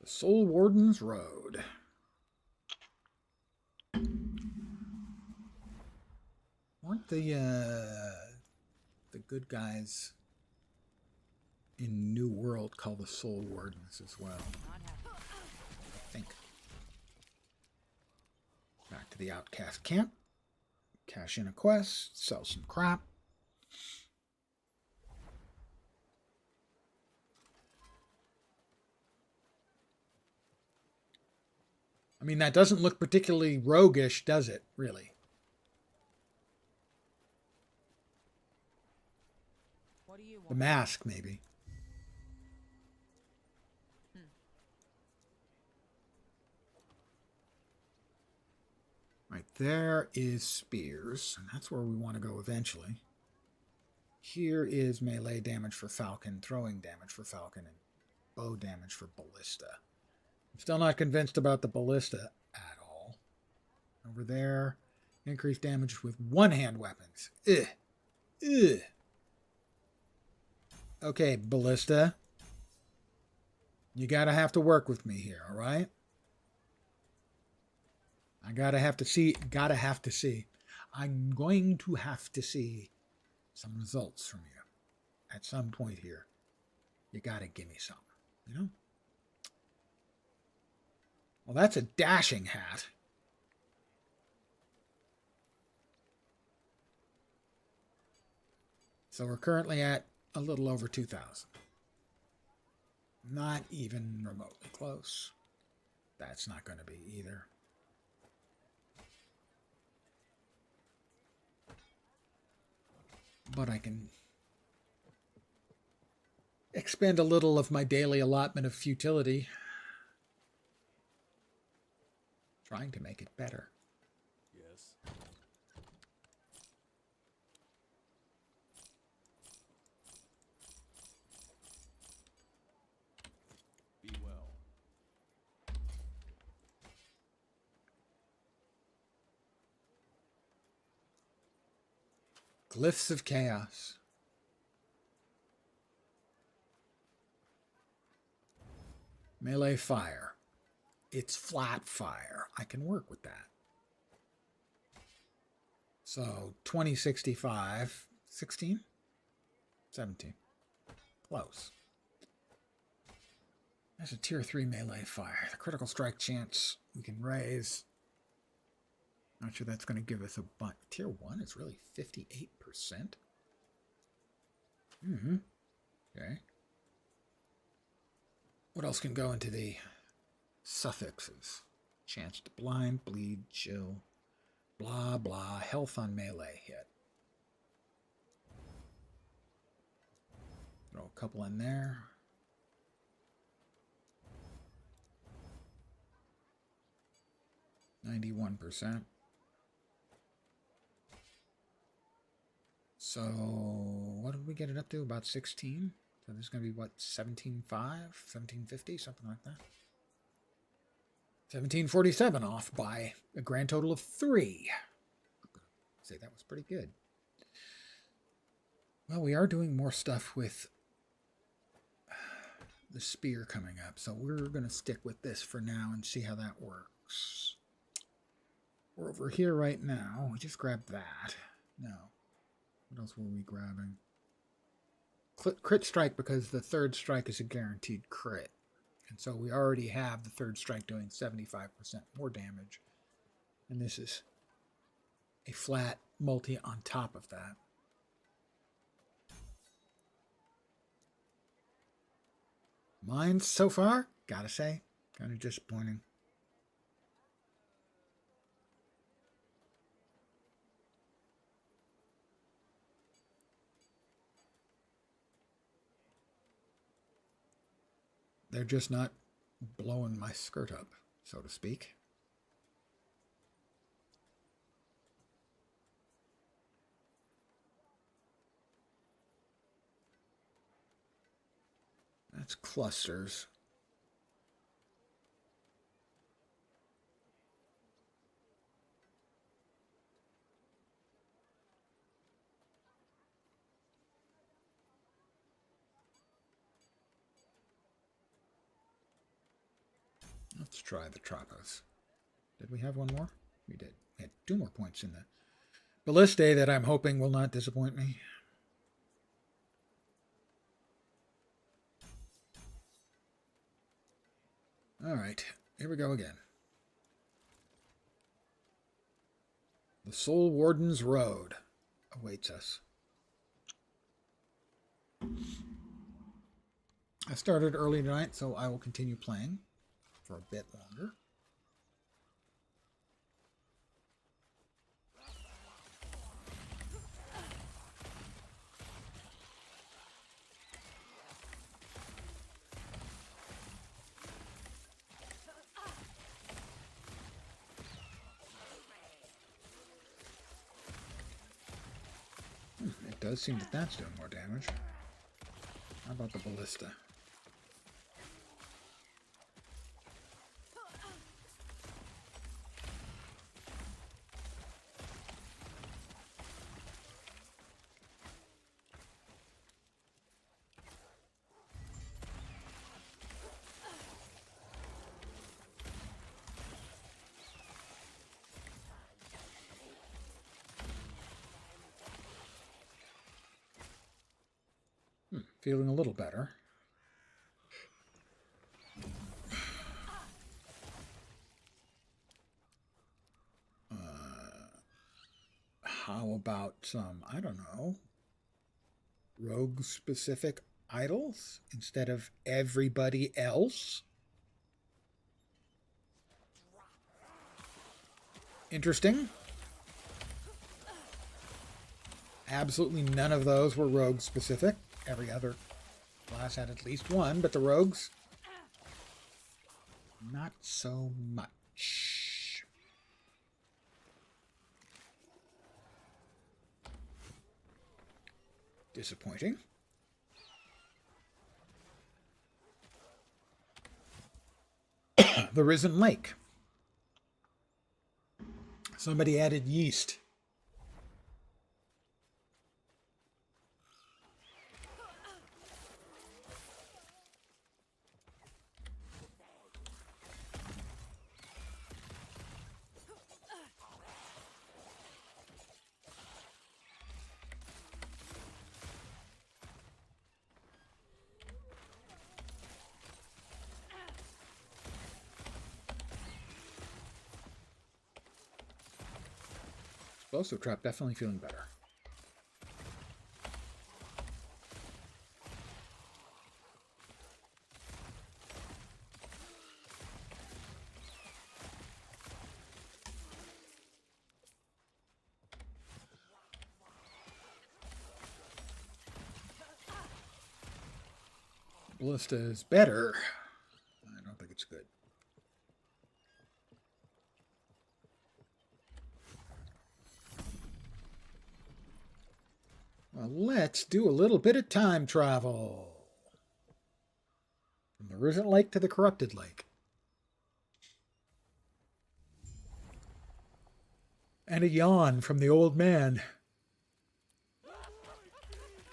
The Soul Warden's Road. Weren't the good guys in New World called the Soul Wardens as well? I think. Back to the Outcast camp. Cash in a quest. Sell some crap. I mean, that doesn't look particularly roguish, does it, really? What do you The want? mask, maybe. Right, there is spears, and that's where we want to go eventually. Here is melee damage for Falcon, throwing damage for Falcon, and bow damage for ballista. I'm still not convinced about the ballista at all. Over there, increased damage with one-hand weapons. Ugh. Ugh. Okay, ballista. You gotta have to work with me here, all right? I gotta have to see. I'm going to have to see some results from you at some point here. You gotta give me some, you know? Well, that's a dashing hat. So we're currently at a little over 2,000. Not even remotely close. That's not going to be either. But I can expend a little of my daily allotment of futility trying to make it better. Yes. Be well. Glyphs of Chaos. Melee fire. It's flat fire. I can work with that. So 2065, 16, 17. Close. That's a tier 3 melee fire. The critical strike chance we can raise. Not sure that's going to give us a bunch. Tier 1 is really 58%. Okay. What else can go into the suffixes? Chance to blind, bleed, chill, blah, blah. Health on melee hit. Throw a couple in there. %. So what did we get it up to? About 16? So this is going to be what, 17.5, 17.50, something like that. 17.47 off by a grand total of 3. I'd say that was pretty good. Well, we are doing more stuff with the spear coming up, so we're going to stick with this for now and see how that works. We're over here right now. We just grabbed that. No. What else were we grabbing? Crit strike, because the third strike is a guaranteed crit. And so we already have the third strike doing 75% more damage. And this is a flat multi on top of that. Mine so far, gotta say, kind of disappointing. They're just not blowing my skirt up, so to speak. That's clusters. Let's try the Tropos. Did we have one more? We did. We had 2 more points in the Ballista that I'm hoping will not disappoint me. All right, here we go again. The Soul Warden's Road awaits us. I started early tonight, so I will continue playing for a bit longer. does seem that that's doing more damage. How about the ballista? Feeling a little better. How about some, I don't know, rogue-specific idols instead of everybody else? Interesting. Absolutely none of those were rogue-specific. Every other class had at least one, but the rogues, not so much. Disappointing. The Risen Lake. Somebody added yeast. Explosive trap, definitely feeling better. Ballista is better. I don't think it's good. Well, let's do a little bit of time travel. From the Risen Lake to the Corrupted Lake. And a yawn from the old man.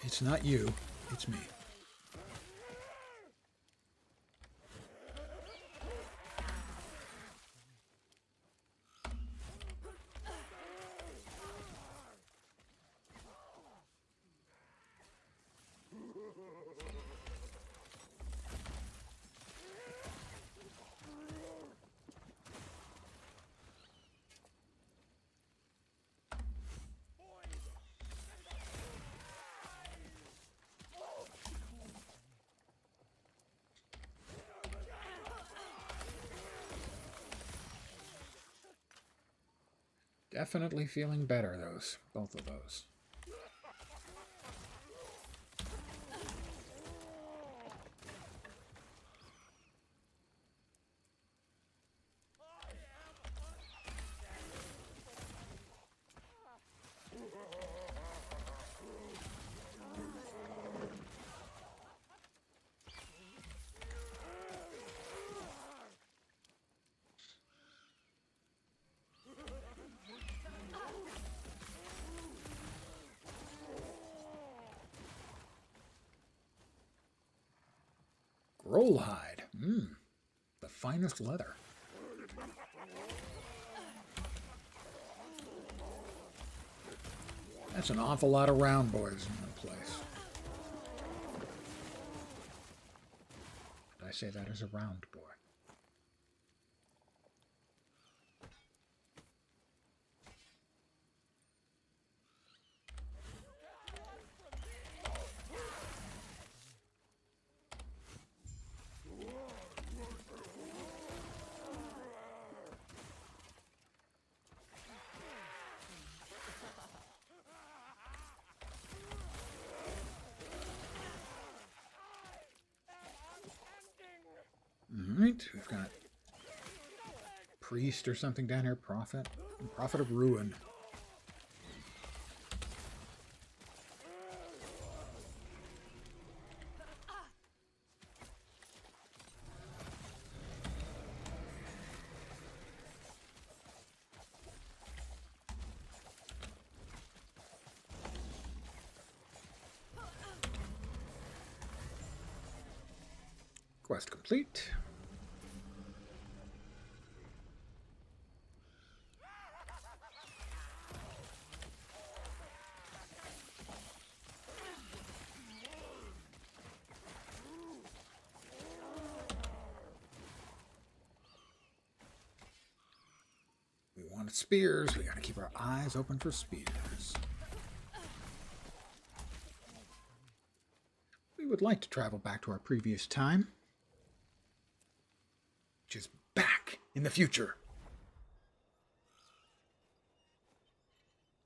It's not you, it's me. Definitely feeling better, both of those. Roll hide. The finest leather. That's an awful lot of round boys in one place. Did I say that as a round boy? Alright, we've got priest or something down here, prophet of ruin. Quest complete. We wanted spears. We got to keep our eyes open for spears. We would like to travel back to our previous time, which is back in the future.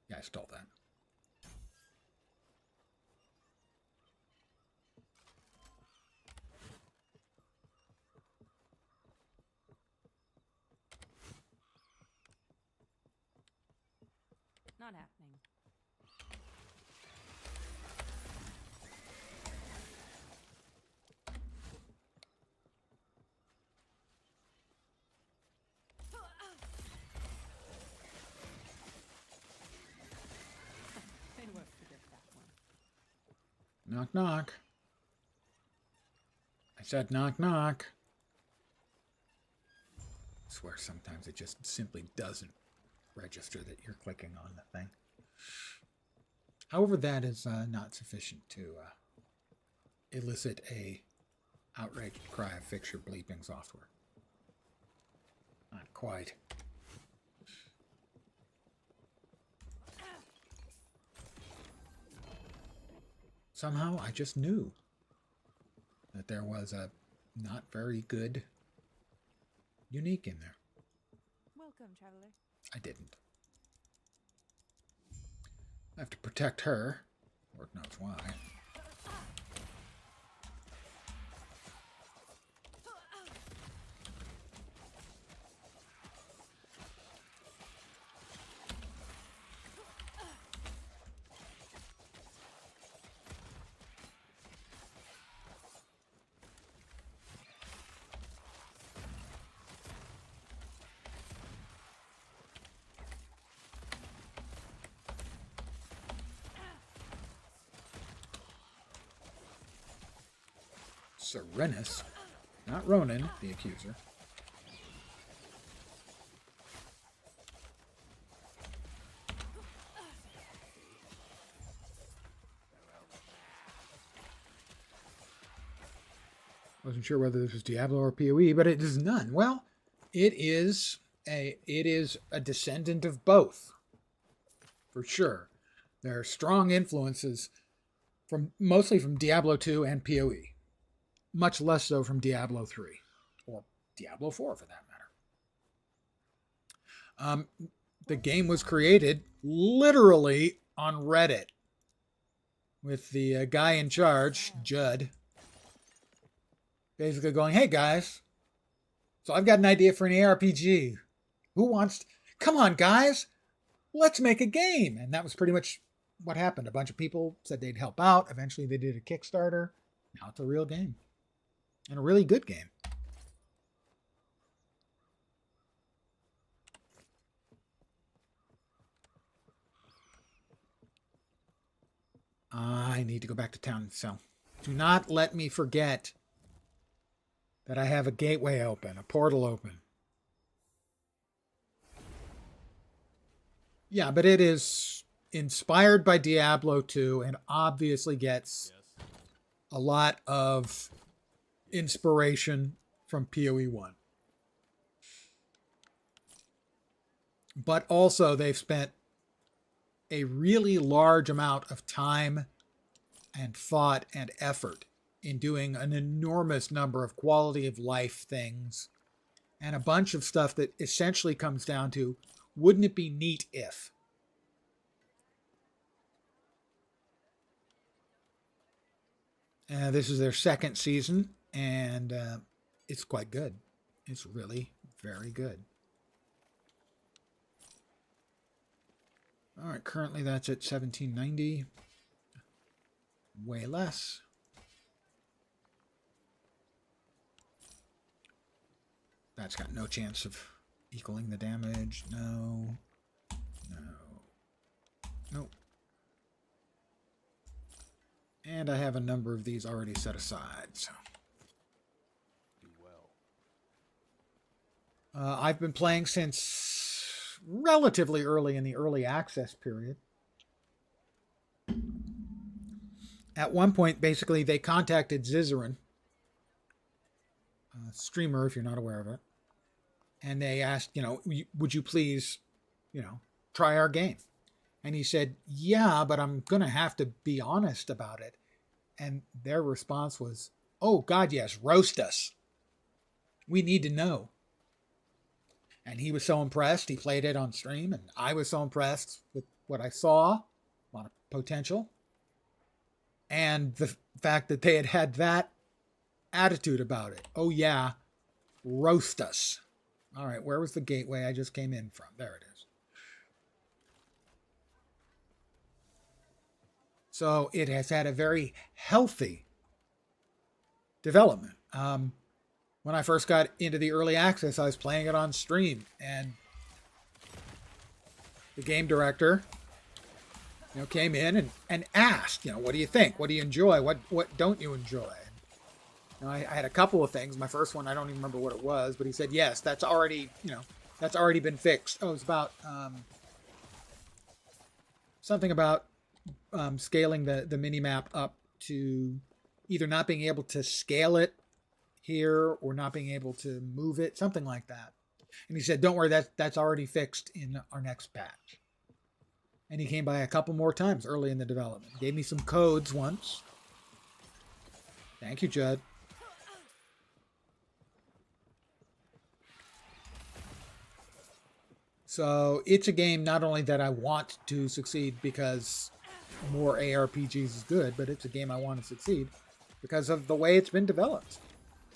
Yeah, I stole that. Not happening. They won't forget that one. Knock, knock. I said knock, knock. I swear sometimes it just simply doesn't register that you're clicking on the thing. However, that is not sufficient to elicit a outraged cry of fixture bleeping software. Not quite. Somehow I just knew that there was a not very good unique in there. Welcome, traveler. I didn't. I have to protect her. Lord knows why. Serenus, not Ronan, the accuser. Wasn't sure whether this was Diablo or PoE, but it is none. Well, it is a descendant of both, for sure. There are strong influences mostly from Diablo 2 and PoE. Much less so from Diablo 3 or Diablo 4 for that matter. The game was created literally on Reddit with the guy in charge, Judd, basically going, "Hey guys, so I've got an idea for an ARPG. Come on guys, let's make a game." And that was pretty much what happened. A bunch of people said they'd help out. Eventually they did a Kickstarter. Now it's a real game. And a really good game. I need to go back to town, so do not let me forget that I have a gateway open, a portal open. Yeah, but it is inspired by Diablo 2 and obviously gets a lot of inspiration from PoE 1. But also they've spent a really large amount of time and thought and effort in doing an enormous number of quality of life things and a bunch of stuff that essentially comes down to, wouldn't it be neat if? This is their second season, and it's quite good. It's really very good. All right, currently that's at 1790. Way less. That's got no chance of equaling the damage. No. No. Nope. And I have a number of these already set aside, so I've been playing since relatively early in the early access period. At one point, basically, they contacted Zizarin, a streamer, if you're not aware of it, and they asked, would you please, try our game? And he said, yeah, but I'm going to have to be honest about it. And their response was, oh, God, yes, roast us. We need to know. And he was so impressed. He played it on stream, and I was so impressed with what I saw. A lot of potential. And the fact that they had that attitude about it. Oh, yeah, roast us. All right, where was the gateway I just came in from? There it is. So it has had a very healthy development. When I first got into the early access, I was playing it on stream, and the game director, came in and asked, what do you think? What do you enjoy? What don't you enjoy? I had a couple of things. My first one, I don't even remember what it was, but he said, yes, that's already been fixed. Oh, it was about something about scaling the mini map up to either not being able to scale it here or not being able to move it, something like that. And he said, don't worry, that's already fixed in our next patch. And he came by a couple more times early in the development. Gave me some codes once. Thank you, Judd. So it's a game not only that I want to succeed because more ARPGs is good, but it's a game I want to succeed because of the way it's been developed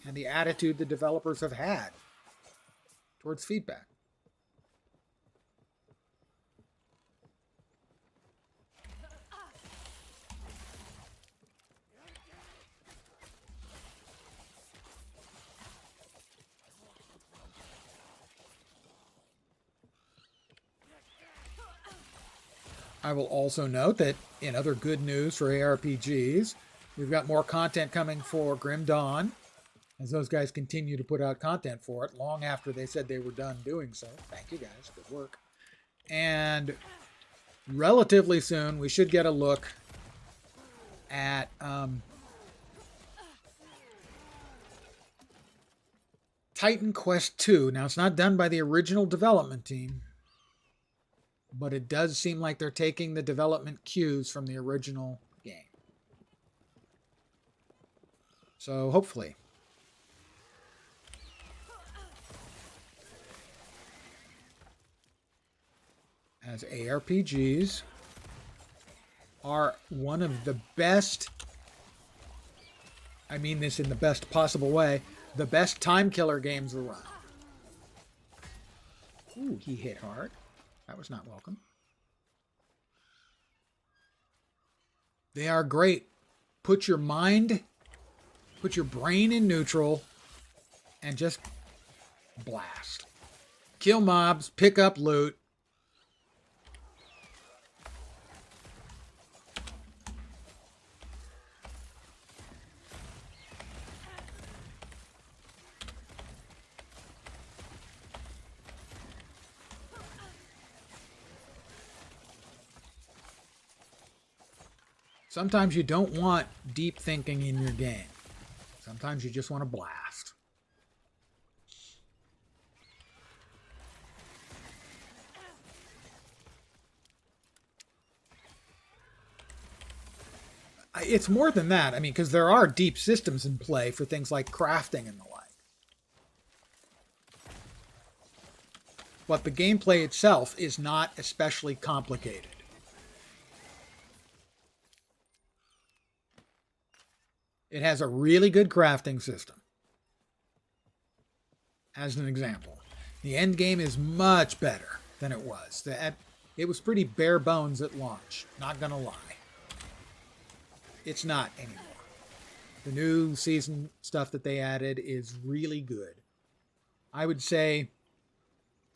and the attitude the developers have had towards feedback. I will also note that in other good news for ARPGs, we've got more content coming for Grim Dawn, as those guys continue to put out content for it long after they said they were done doing so. Thank you guys, good work. And relatively soon, we should get a look at Titan Quest 2. Now, it's not done by the original development team, but it does seem like they're taking the development cues from the original game. So hopefully. As ARPGs are one of the best, I mean this in the best possible way, the best time killer games around. Ooh, he hit hard. That was not welcome. They are great. Put your brain in neutral and just blast. Kill mobs, pick up loot. Sometimes you don't want deep thinking in your game. Sometimes you just want to blast. It's more than that. I mean, because there are deep systems in play for things like crafting and the like. But the gameplay itself is not especially complicated. It has a really good crafting system. As an example, the end game is much better than it was. It was pretty bare bones at launch, not gonna lie. It's not anymore. The new season stuff that they added is really good. I would say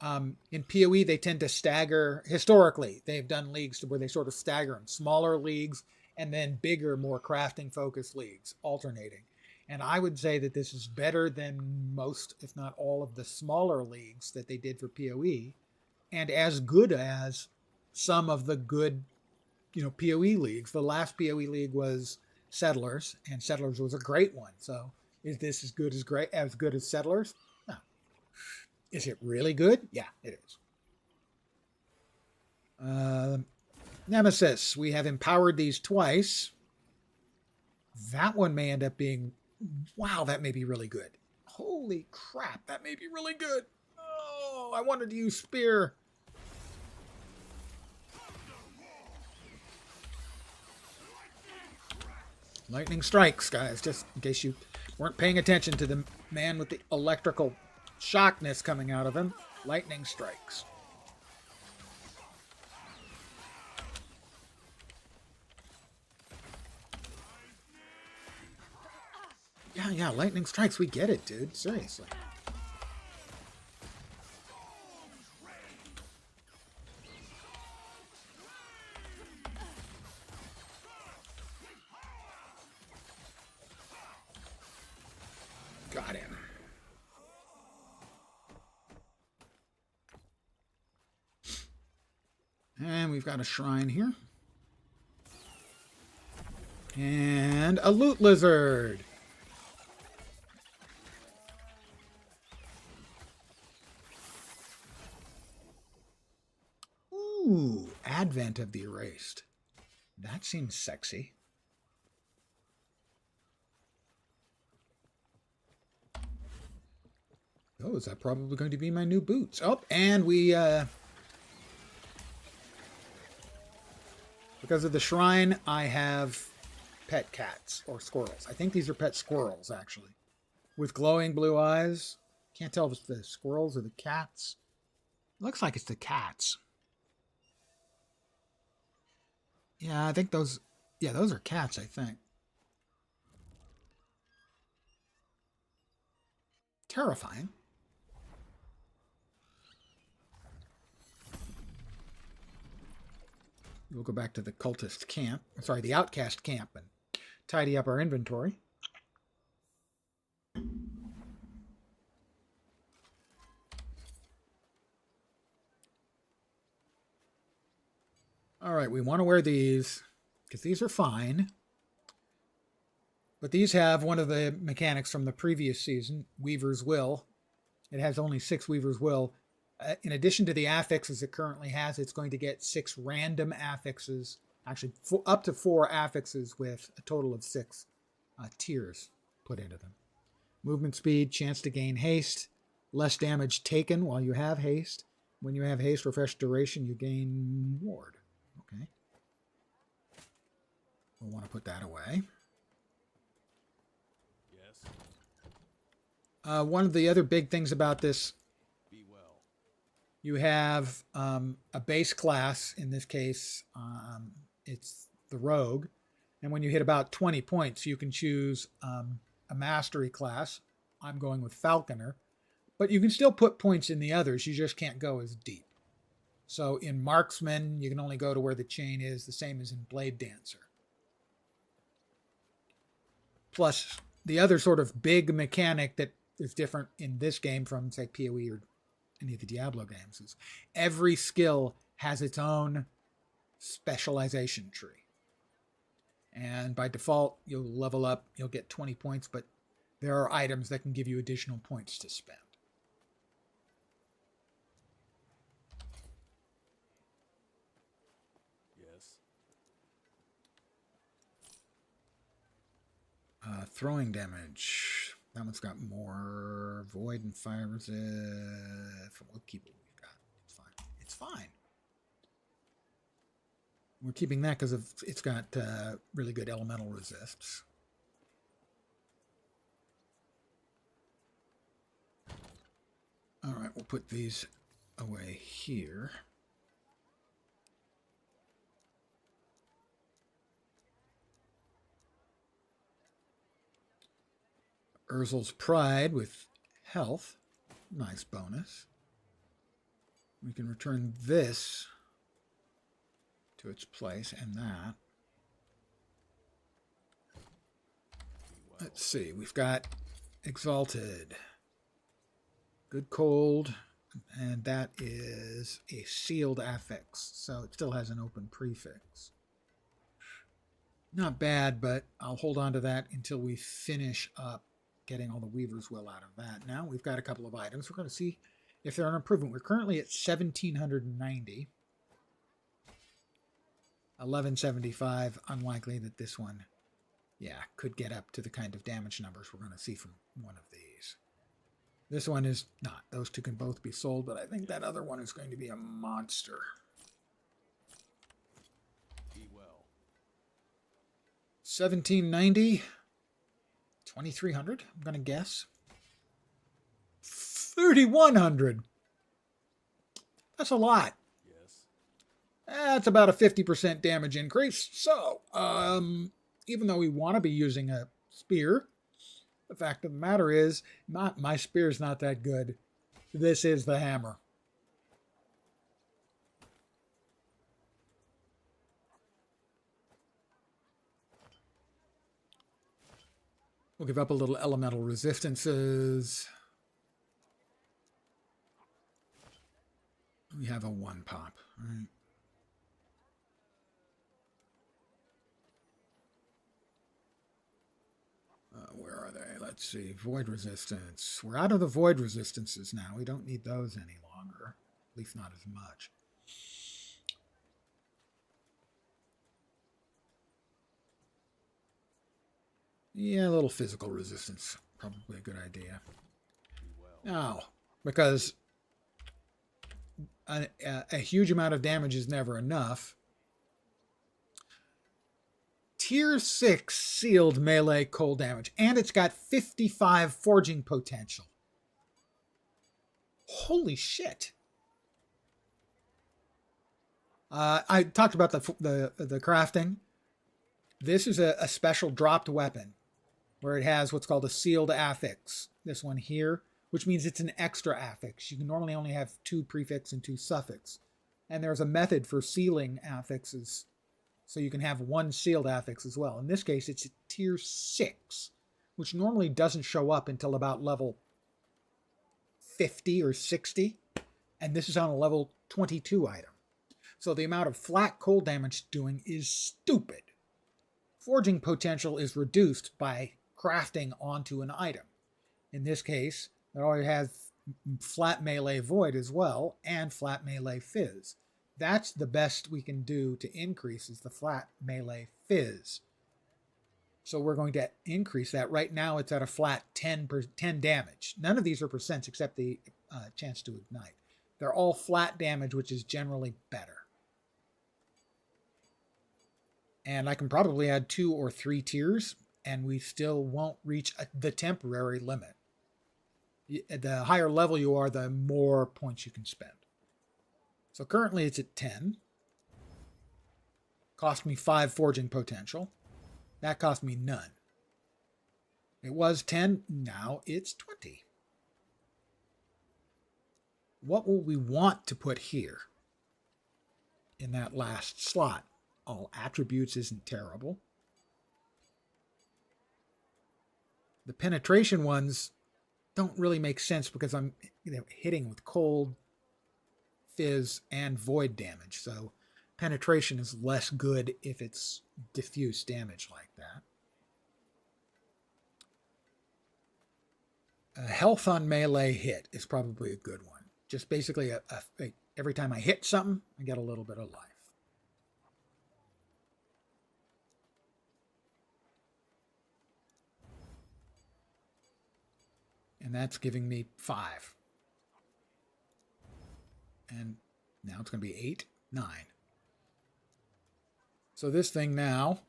in PoE they tend to stagger. Historically, they've done leagues where they sort of stagger them. Smaller leagues and then bigger, more crafting-focused leagues, alternating. And I would say that this is better than most, if not all, of the smaller leagues that they did for PoE, and as good as some of the good, PoE leagues. The last PoE league was Settlers, and Settlers was a great one. So is this as good as Settlers? No. Is it really good? Yeah, it is. Nemesis, we have empowered these twice. That one may end up being, wow, that may be really good. Holy crap, that may be really good. Oh, I wanted to use Spear. Lightning strikes, guys, just in case you weren't paying attention to the man with the electrical shockness coming out of him. Lightning strikes. Yeah, lightning strikes. We get it, dude. Seriously. Got him. And we've got a shrine here. And a loot lizard. Ooh, Advent of the Erased. That seems sexy. Oh, is that probably going to be my new boots? Oh, and we, because of the shrine, I have pet cats or squirrels. I think these are pet squirrels, actually, with glowing blue eyes. Can't tell if it's the squirrels or the cats. Looks like it's the cats. Yeah, I think those are cats, I think. Terrifying. We'll go back to the cultist camp. Sorry, the outcast camp and tidy up our inventory. All right, we want to wear these because these are fine. But these have one of the mechanics from the previous season, Weaver's Will. It has only 6 Weaver's Will. In addition to the affixes it currently has, it's going to get 6 random affixes, actually up to 4 affixes with a total of 6 tiers put into them. Movement speed, chance to gain haste, less damage taken while you have haste. When you have haste, refresh duration, you gain ward. Okay. We'll want to put that away. Yes. One of the other big things about this, you have a base class. In this case, it's the rogue. And when you hit about 20 points, you can choose a mastery class. I'm going with Falconer. But you can still put points in the others. You just can't go as deep. So in Marksman, you can only go to where the chain is, the same as in Blade Dancer. Plus, the other sort of big mechanic that is different in this game from, say, PoE or any of the Diablo games is every skill has its own specialization tree. And by default, you'll level up, you'll get 20 points, but there are items that can give you additional points to spend. Throwing damage. That one's got more void and fire resist. We'll keep what we've got. It's fine. It's fine. We're keeping that because it's got really good elemental resists. All right, we'll put these away here. Urzel's Pride with health. Nice bonus. We can return this to its place and that. Let's see. We've got Exalted. Good cold. And that is a sealed affix. So it still has an open prefix. Not bad, but I'll hold on to that until we finish up getting all the Weaver's Will out of that. Now we've got a couple of items. We're going to see if they're an improvement. We're currently at 1790. 1175. Unlikely that this one, could get up to the kind of damage numbers we're going to see from one of these. This one is not. Those two can both be sold, but I think that other one is going to be a monster. 1790, 2300, I'm going to guess. 3100. That's a lot. Yes. That's about a 50% damage increase. So, even though we want to be using a spear, the fact of the matter is, my spear's not that good. This is the hammer. We'll give up a little elemental resistances. We have a 1 pop, right? Where are they? Let's see. Void resistance. We're out of the void resistances now. We don't need those any longer. At least not as much. Yeah, a little physical resistance. Probably a good idea. Now, because a huge amount of damage is never enough. Tier 6 sealed melee cold damage. And it's got 55 forging potential. Holy shit. I talked about the crafting. This is a special dropped weapon where it has what's called a sealed affix. This one here, which means it's an extra affix. You can normally only have 2 prefix and 2 suffix. And there's a method for sealing affixes, so you can have 1 sealed affix as well. In this case, it's a tier 6, which normally doesn't show up until about level 50 or 60. And this is on a level 22 item. So the amount of flat cold damage doing is stupid. Forging potential is reduced by crafting onto an item. In this case, it already has flat melee void as well, and flat melee fizz. That's the best we can do to increase is the flat melee fizz. So we're going to increase that. Right now it's at a flat 10 damage. None of these are percents except the chance to ignite. They're all flat damage, which is generally better. And I can probably add 2 or 3 tiers, and we still won't reach the temporary limit. The higher level you are, the more points you can spend. So currently it's at 10. Cost me 5 forging potential. That cost me none. It was 10, now it's 20. What will we want to put here in that last slot? All attributes isn't terrible. The penetration ones don't really make sense because I'm hitting with cold, fizz, and void damage. So penetration is less good if it's diffuse damage like that. Health on melee hit is probably a good one. Just basically every time I hit something, I get a little bit of life. And that's giving me 5. And now it's going to be 8, 9. So this thing now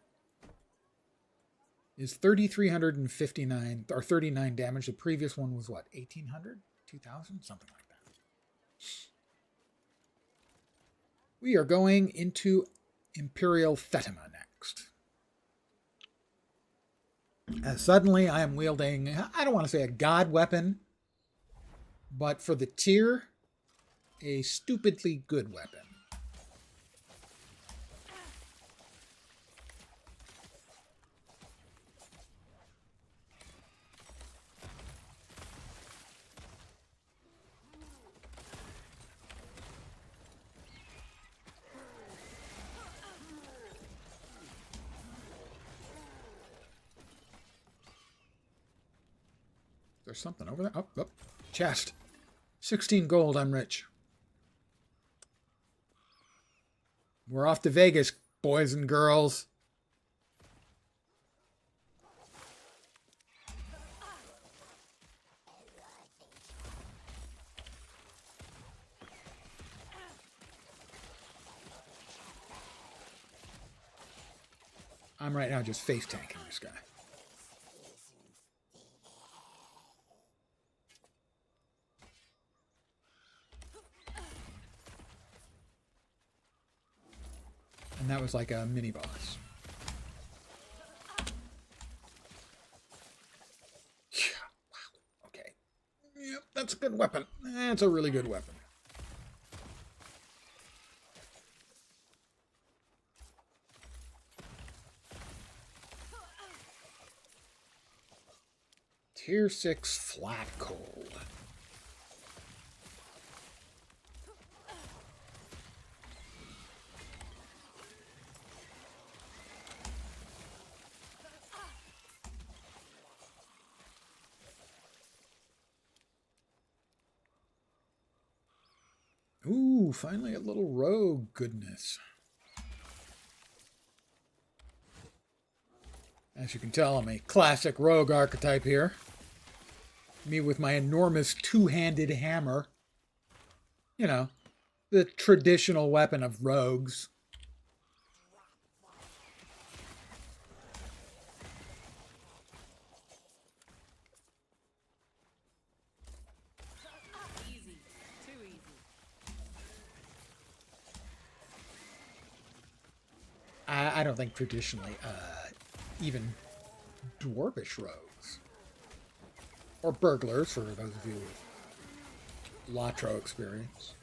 is 3,359 or 39 damage. The previous one was what, 1,800, 2,000, something like that. We are going into Imperial Thetima next. Suddenly I am wielding, I don't want to say a god weapon, but for the tier, a stupidly good weapon. there's something over there. Oh, oh, chest. 16 gold, I'm rich. We're off to Vegas, boys and girls. I'm right now just face tanking this guy. And that was like a mini boss. Yeah, wow. Okay. Yep, that's a good weapon. That's a really good weapon. Tier 6 flat cold. Ooh, finally a little rogue goodness. As you can tell, I'm a classic rogue archetype here. Me with my enormous two-handed hammer. You know, the traditional weapon of rogues. Easy. Too easy. I don't think traditionally, even dwarvish rogues. Or burglars, for those of you with Latro experience.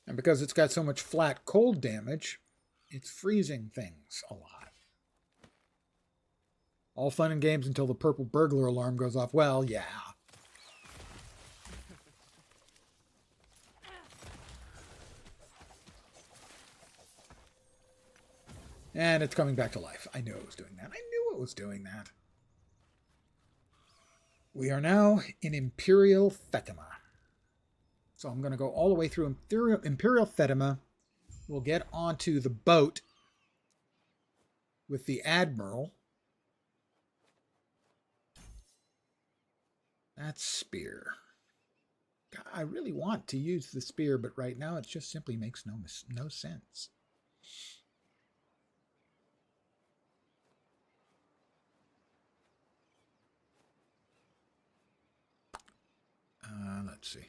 And because it's got so much flat cold damage, it's freezing things a lot. All fun and games until the purple burglar alarm goes off. Well, yeah. And it's coming back to life. I knew it was doing that. I knew it was doing that. We are now in Imperial Fatima. So I'm going to go all the way through Imperial Fatima. We'll get onto the boat with the Admiral. That's Spear. God, I really want to use the Spear, but right now it just simply makes no sense. Let's see.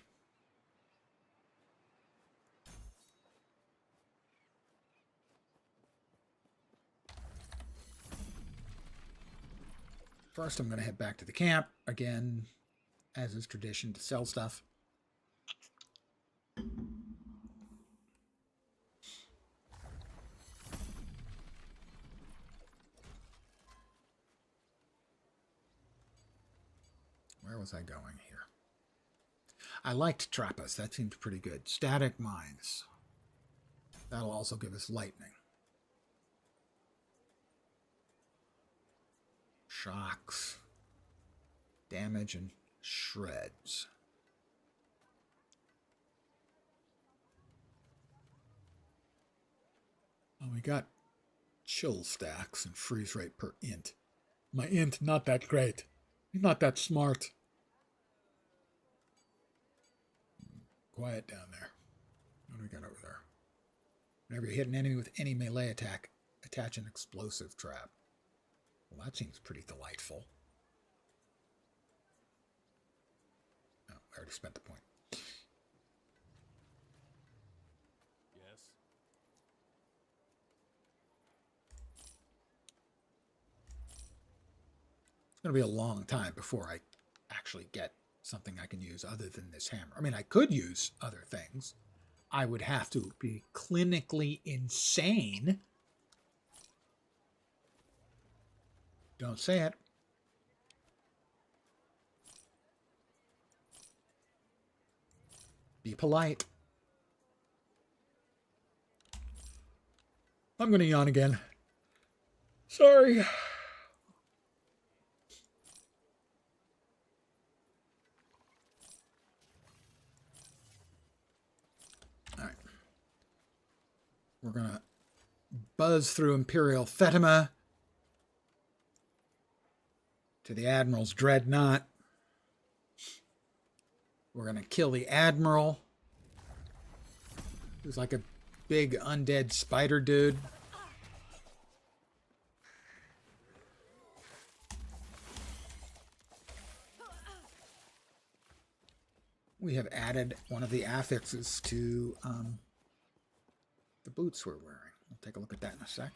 First, I'm going to head back to the camp, again, as is tradition, to sell stuff. Where was I going here? I liked Trappist. That seemed pretty good. Static mines. That'll also give us lightning. Shocks. Damage and shreds. Oh, we got chill stacks and freeze rate per int. My int, not that great. Not that smart. Quiet down there. What do we got over there? Whenever you hit an enemy with any melee attack, attach an explosive trap. Well, that seems pretty delightful. Oh, I already spent the point. Yes. It's going to be a long time before I actually get something I can use other than this hammer. I mean, I could use other things. I would have to be clinically insane. Don't say it. Be polite. I'm going to yawn again. Sorry. All right. We're going to buzz through Imperial Fatima to the Admiral's Dreadnought. We're going to kill the Admiral, who's like a big undead spider dude. We have added one of the affixes to the boots we're wearing. We'll take a look at that in a sec.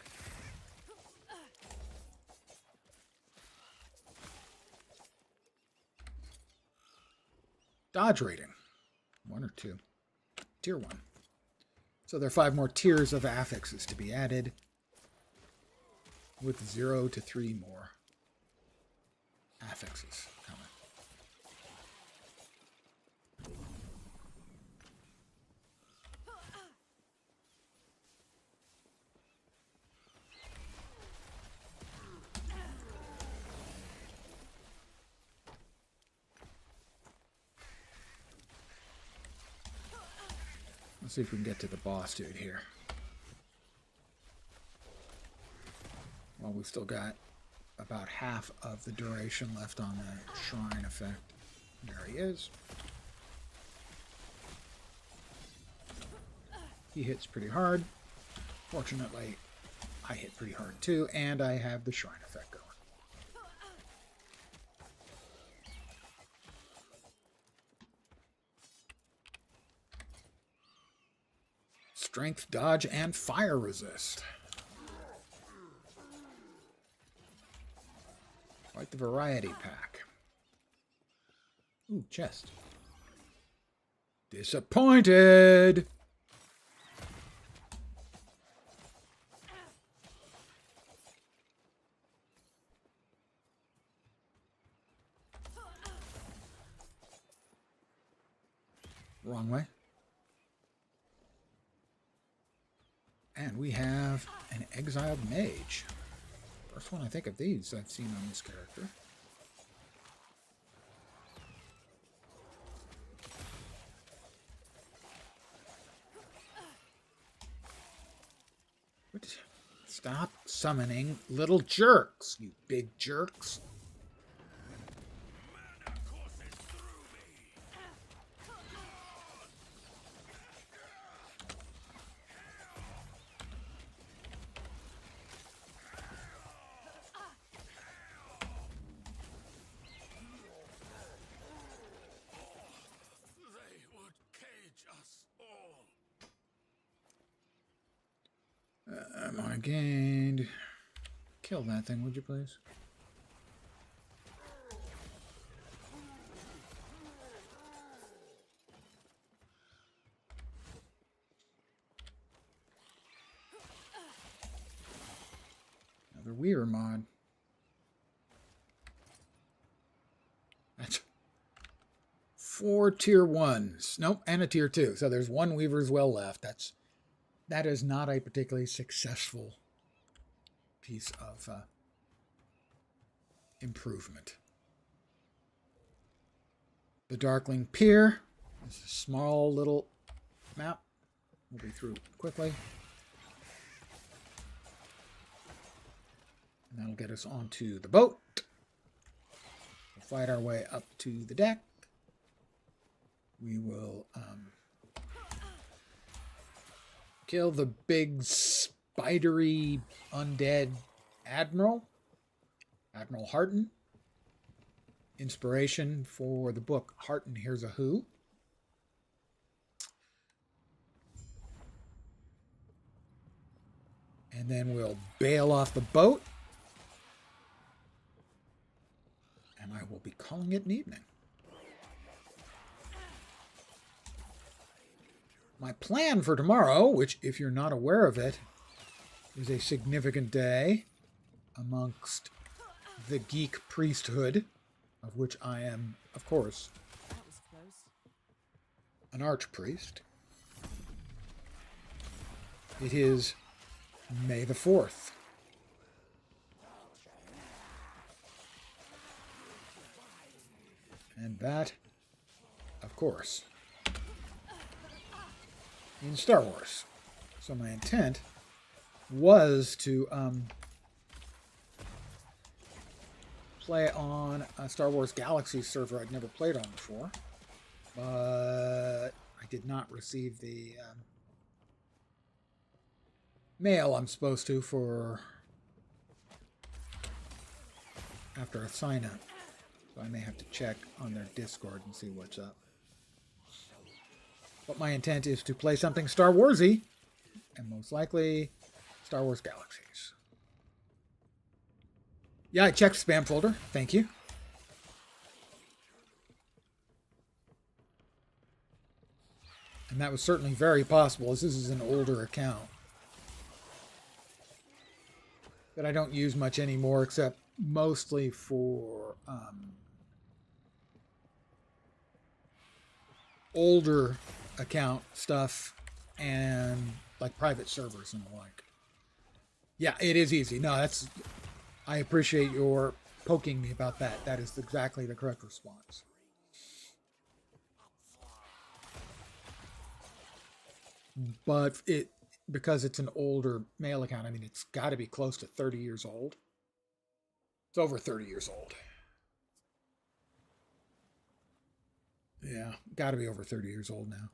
Dodge rating. 1 or 2. Tier 1. So there are 5 more tiers of affixes to be added, with 0 to 3 more affixes coming. Let's see if we can get to the boss dude here. Well, we've still got about half of the duration left on the shrine effect. There he is. He hits pretty hard. Fortunately, I hit pretty hard too, and I have the shrine effect going. Strength, dodge, and fire resist. Quite the variety pack. Ooh, chest. Disappointed! Wrong way. And we have an exiled mage. First one I think of these I've seen on this character. What? Stop summoning little jerks, you big jerks. I'm on a gained. Kill that thing, would you please? Another Weaver mod. That's 4 tier 1s. Nope, and a tier 2. So there's 1 Weaver's Well left. That is not a particularly successful piece of improvement. The Darkling Pier. This is a small little map. We'll be through quickly. And that'll get us onto the boat. We'll fight our way up to the deck. We will kill the big spidery undead Admiral. Admiral Harton. Inspiration for the book Harton Here's a Who. And then we'll bail off the boat. And I will be calling it an evening. my plan for tomorrow, which, if you're not aware of it, is a significant day amongst the geek priesthood, of which I am, of course, That was close. an archpriest. It is May the 4th. And that, of course, in Star Wars. So my intent was to play on a Star Wars Galaxy server I'd never played on before. But I did not receive the mail I'm supposed to for after a sign up. So I may have to check on their Discord and see what's up. But my intent is to play something Star Warsy, and most likely Star Wars Galaxies. Yeah, I checked spam folder. Thank you. And that was certainly very possible, as this is an older account that I don't use much anymore, except mostly for older account stuff and like private servers and the like. Yeah, it is easy. No, that's, I appreciate your poking me about that. That is exactly the correct response. But because it's an older mail account, I mean, it's got to be close to 30 years old. It's over 30 years old. Yeah, got to be over 30 years old now.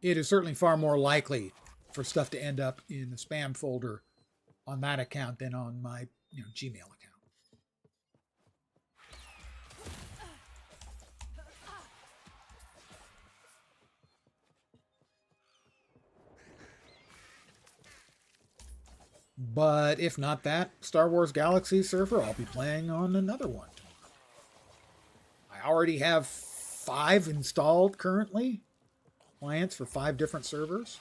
It is certainly far more likely for stuff to end up in the spam folder on that account than on my, Gmail account. But if not that Star Wars Galaxy server, I'll be playing on another one tomorrow. I already have 5 installed currently. Clients for 5 different servers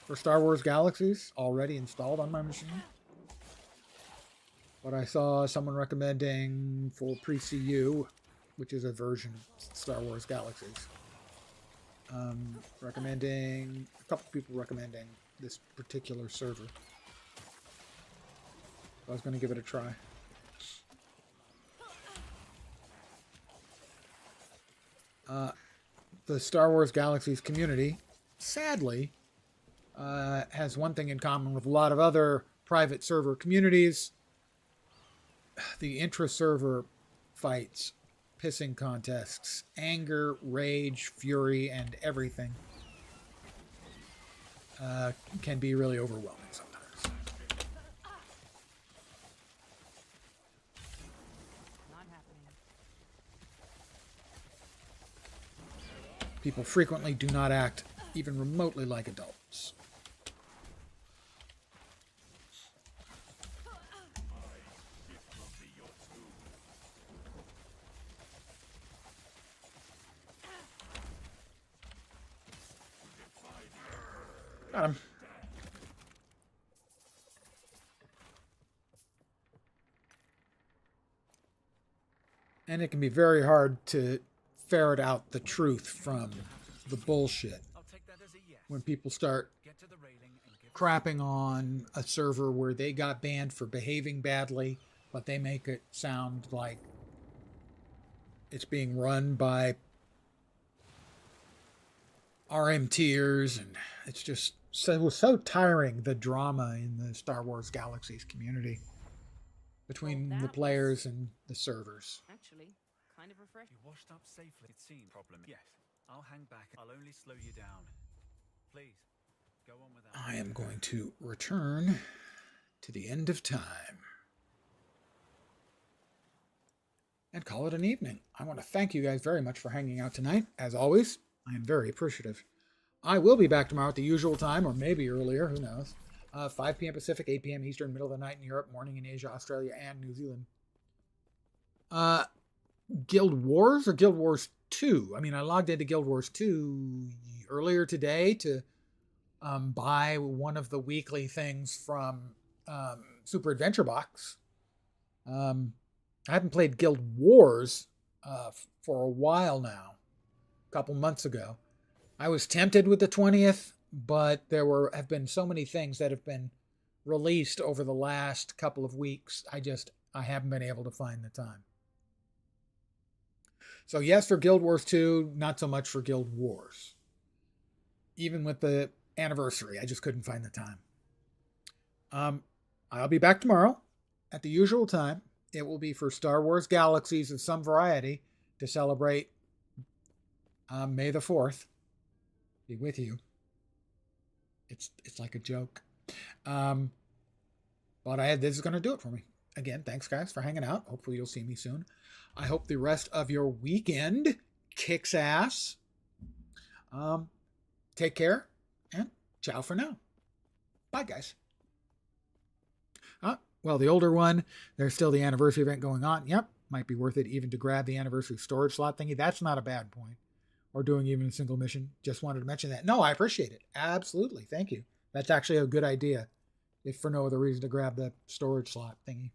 for Star Wars Galaxies already installed on my machine. But I saw someone recommending for Pre-CU, which is a version of Star Wars Galaxies. Recommending, a couple people recommending this particular server. I was going to give it a try. The Star Wars Galaxies community, sadly, has one thing in common with a lot of other private server communities. The intra-server fights, pissing contests, anger, rage, fury, and everything can be really overwhelming sometimes. People frequently do not act even remotely like adults. Got him. And it can be very hard to ferret out the truth from the bullshit when people start crapping on a server where they got banned for behaving badly, but they make it sound like it's being run by RMTers, and it's just it was so tiring, the drama in the Star Wars Galaxies community between the players and the servers. Actually, kind of refreshing. You washed up safely. It seemed problem. Yes, I'll hang back. I'll only slow you down. Please, go on without. I am going to return to the end of time and call it an evening. I want to thank you guys very much for hanging out tonight. As always, I am very appreciative. I will be back tomorrow at the usual time, or maybe earlier, who knows. 5 p.m. Pacific, 8 p.m. Eastern, middle of the night in Europe, morning in Asia, Australia, and New Zealand. Guild Wars or Guild Wars 2? I mean, I logged into Guild Wars 2 earlier today to buy one of the weekly things from Super Adventure Box. I haven't played Guild Wars for a while now, a couple months ago. I was tempted with the 20th, but have been so many things that have been released over the last couple of weeks. I haven't been able to find the time. So yes, for Guild Wars 2, not so much for Guild Wars. Even with the anniversary, I just couldn't find the time. I'll be back tomorrow at the usual time. It will be for Star Wars Galaxies of some variety to celebrate May the 4th. Be with you. It's like a joke. But this is going to do it for me. Again, thanks guys for hanging out. Hopefully you'll see me soon. I hope the rest of your weekend kicks ass. Take care and ciao for now. Bye guys. Well, the older one, there's still the anniversary event going on. Yep, might be worth it even to grab the anniversary storage slot thingy. That's not a bad point. Or doing even a single mission. Just wanted to mention that. No, I appreciate it. Absolutely. Thank you. That's actually a good idea, if for no other reason, to grab the storage slot thingy.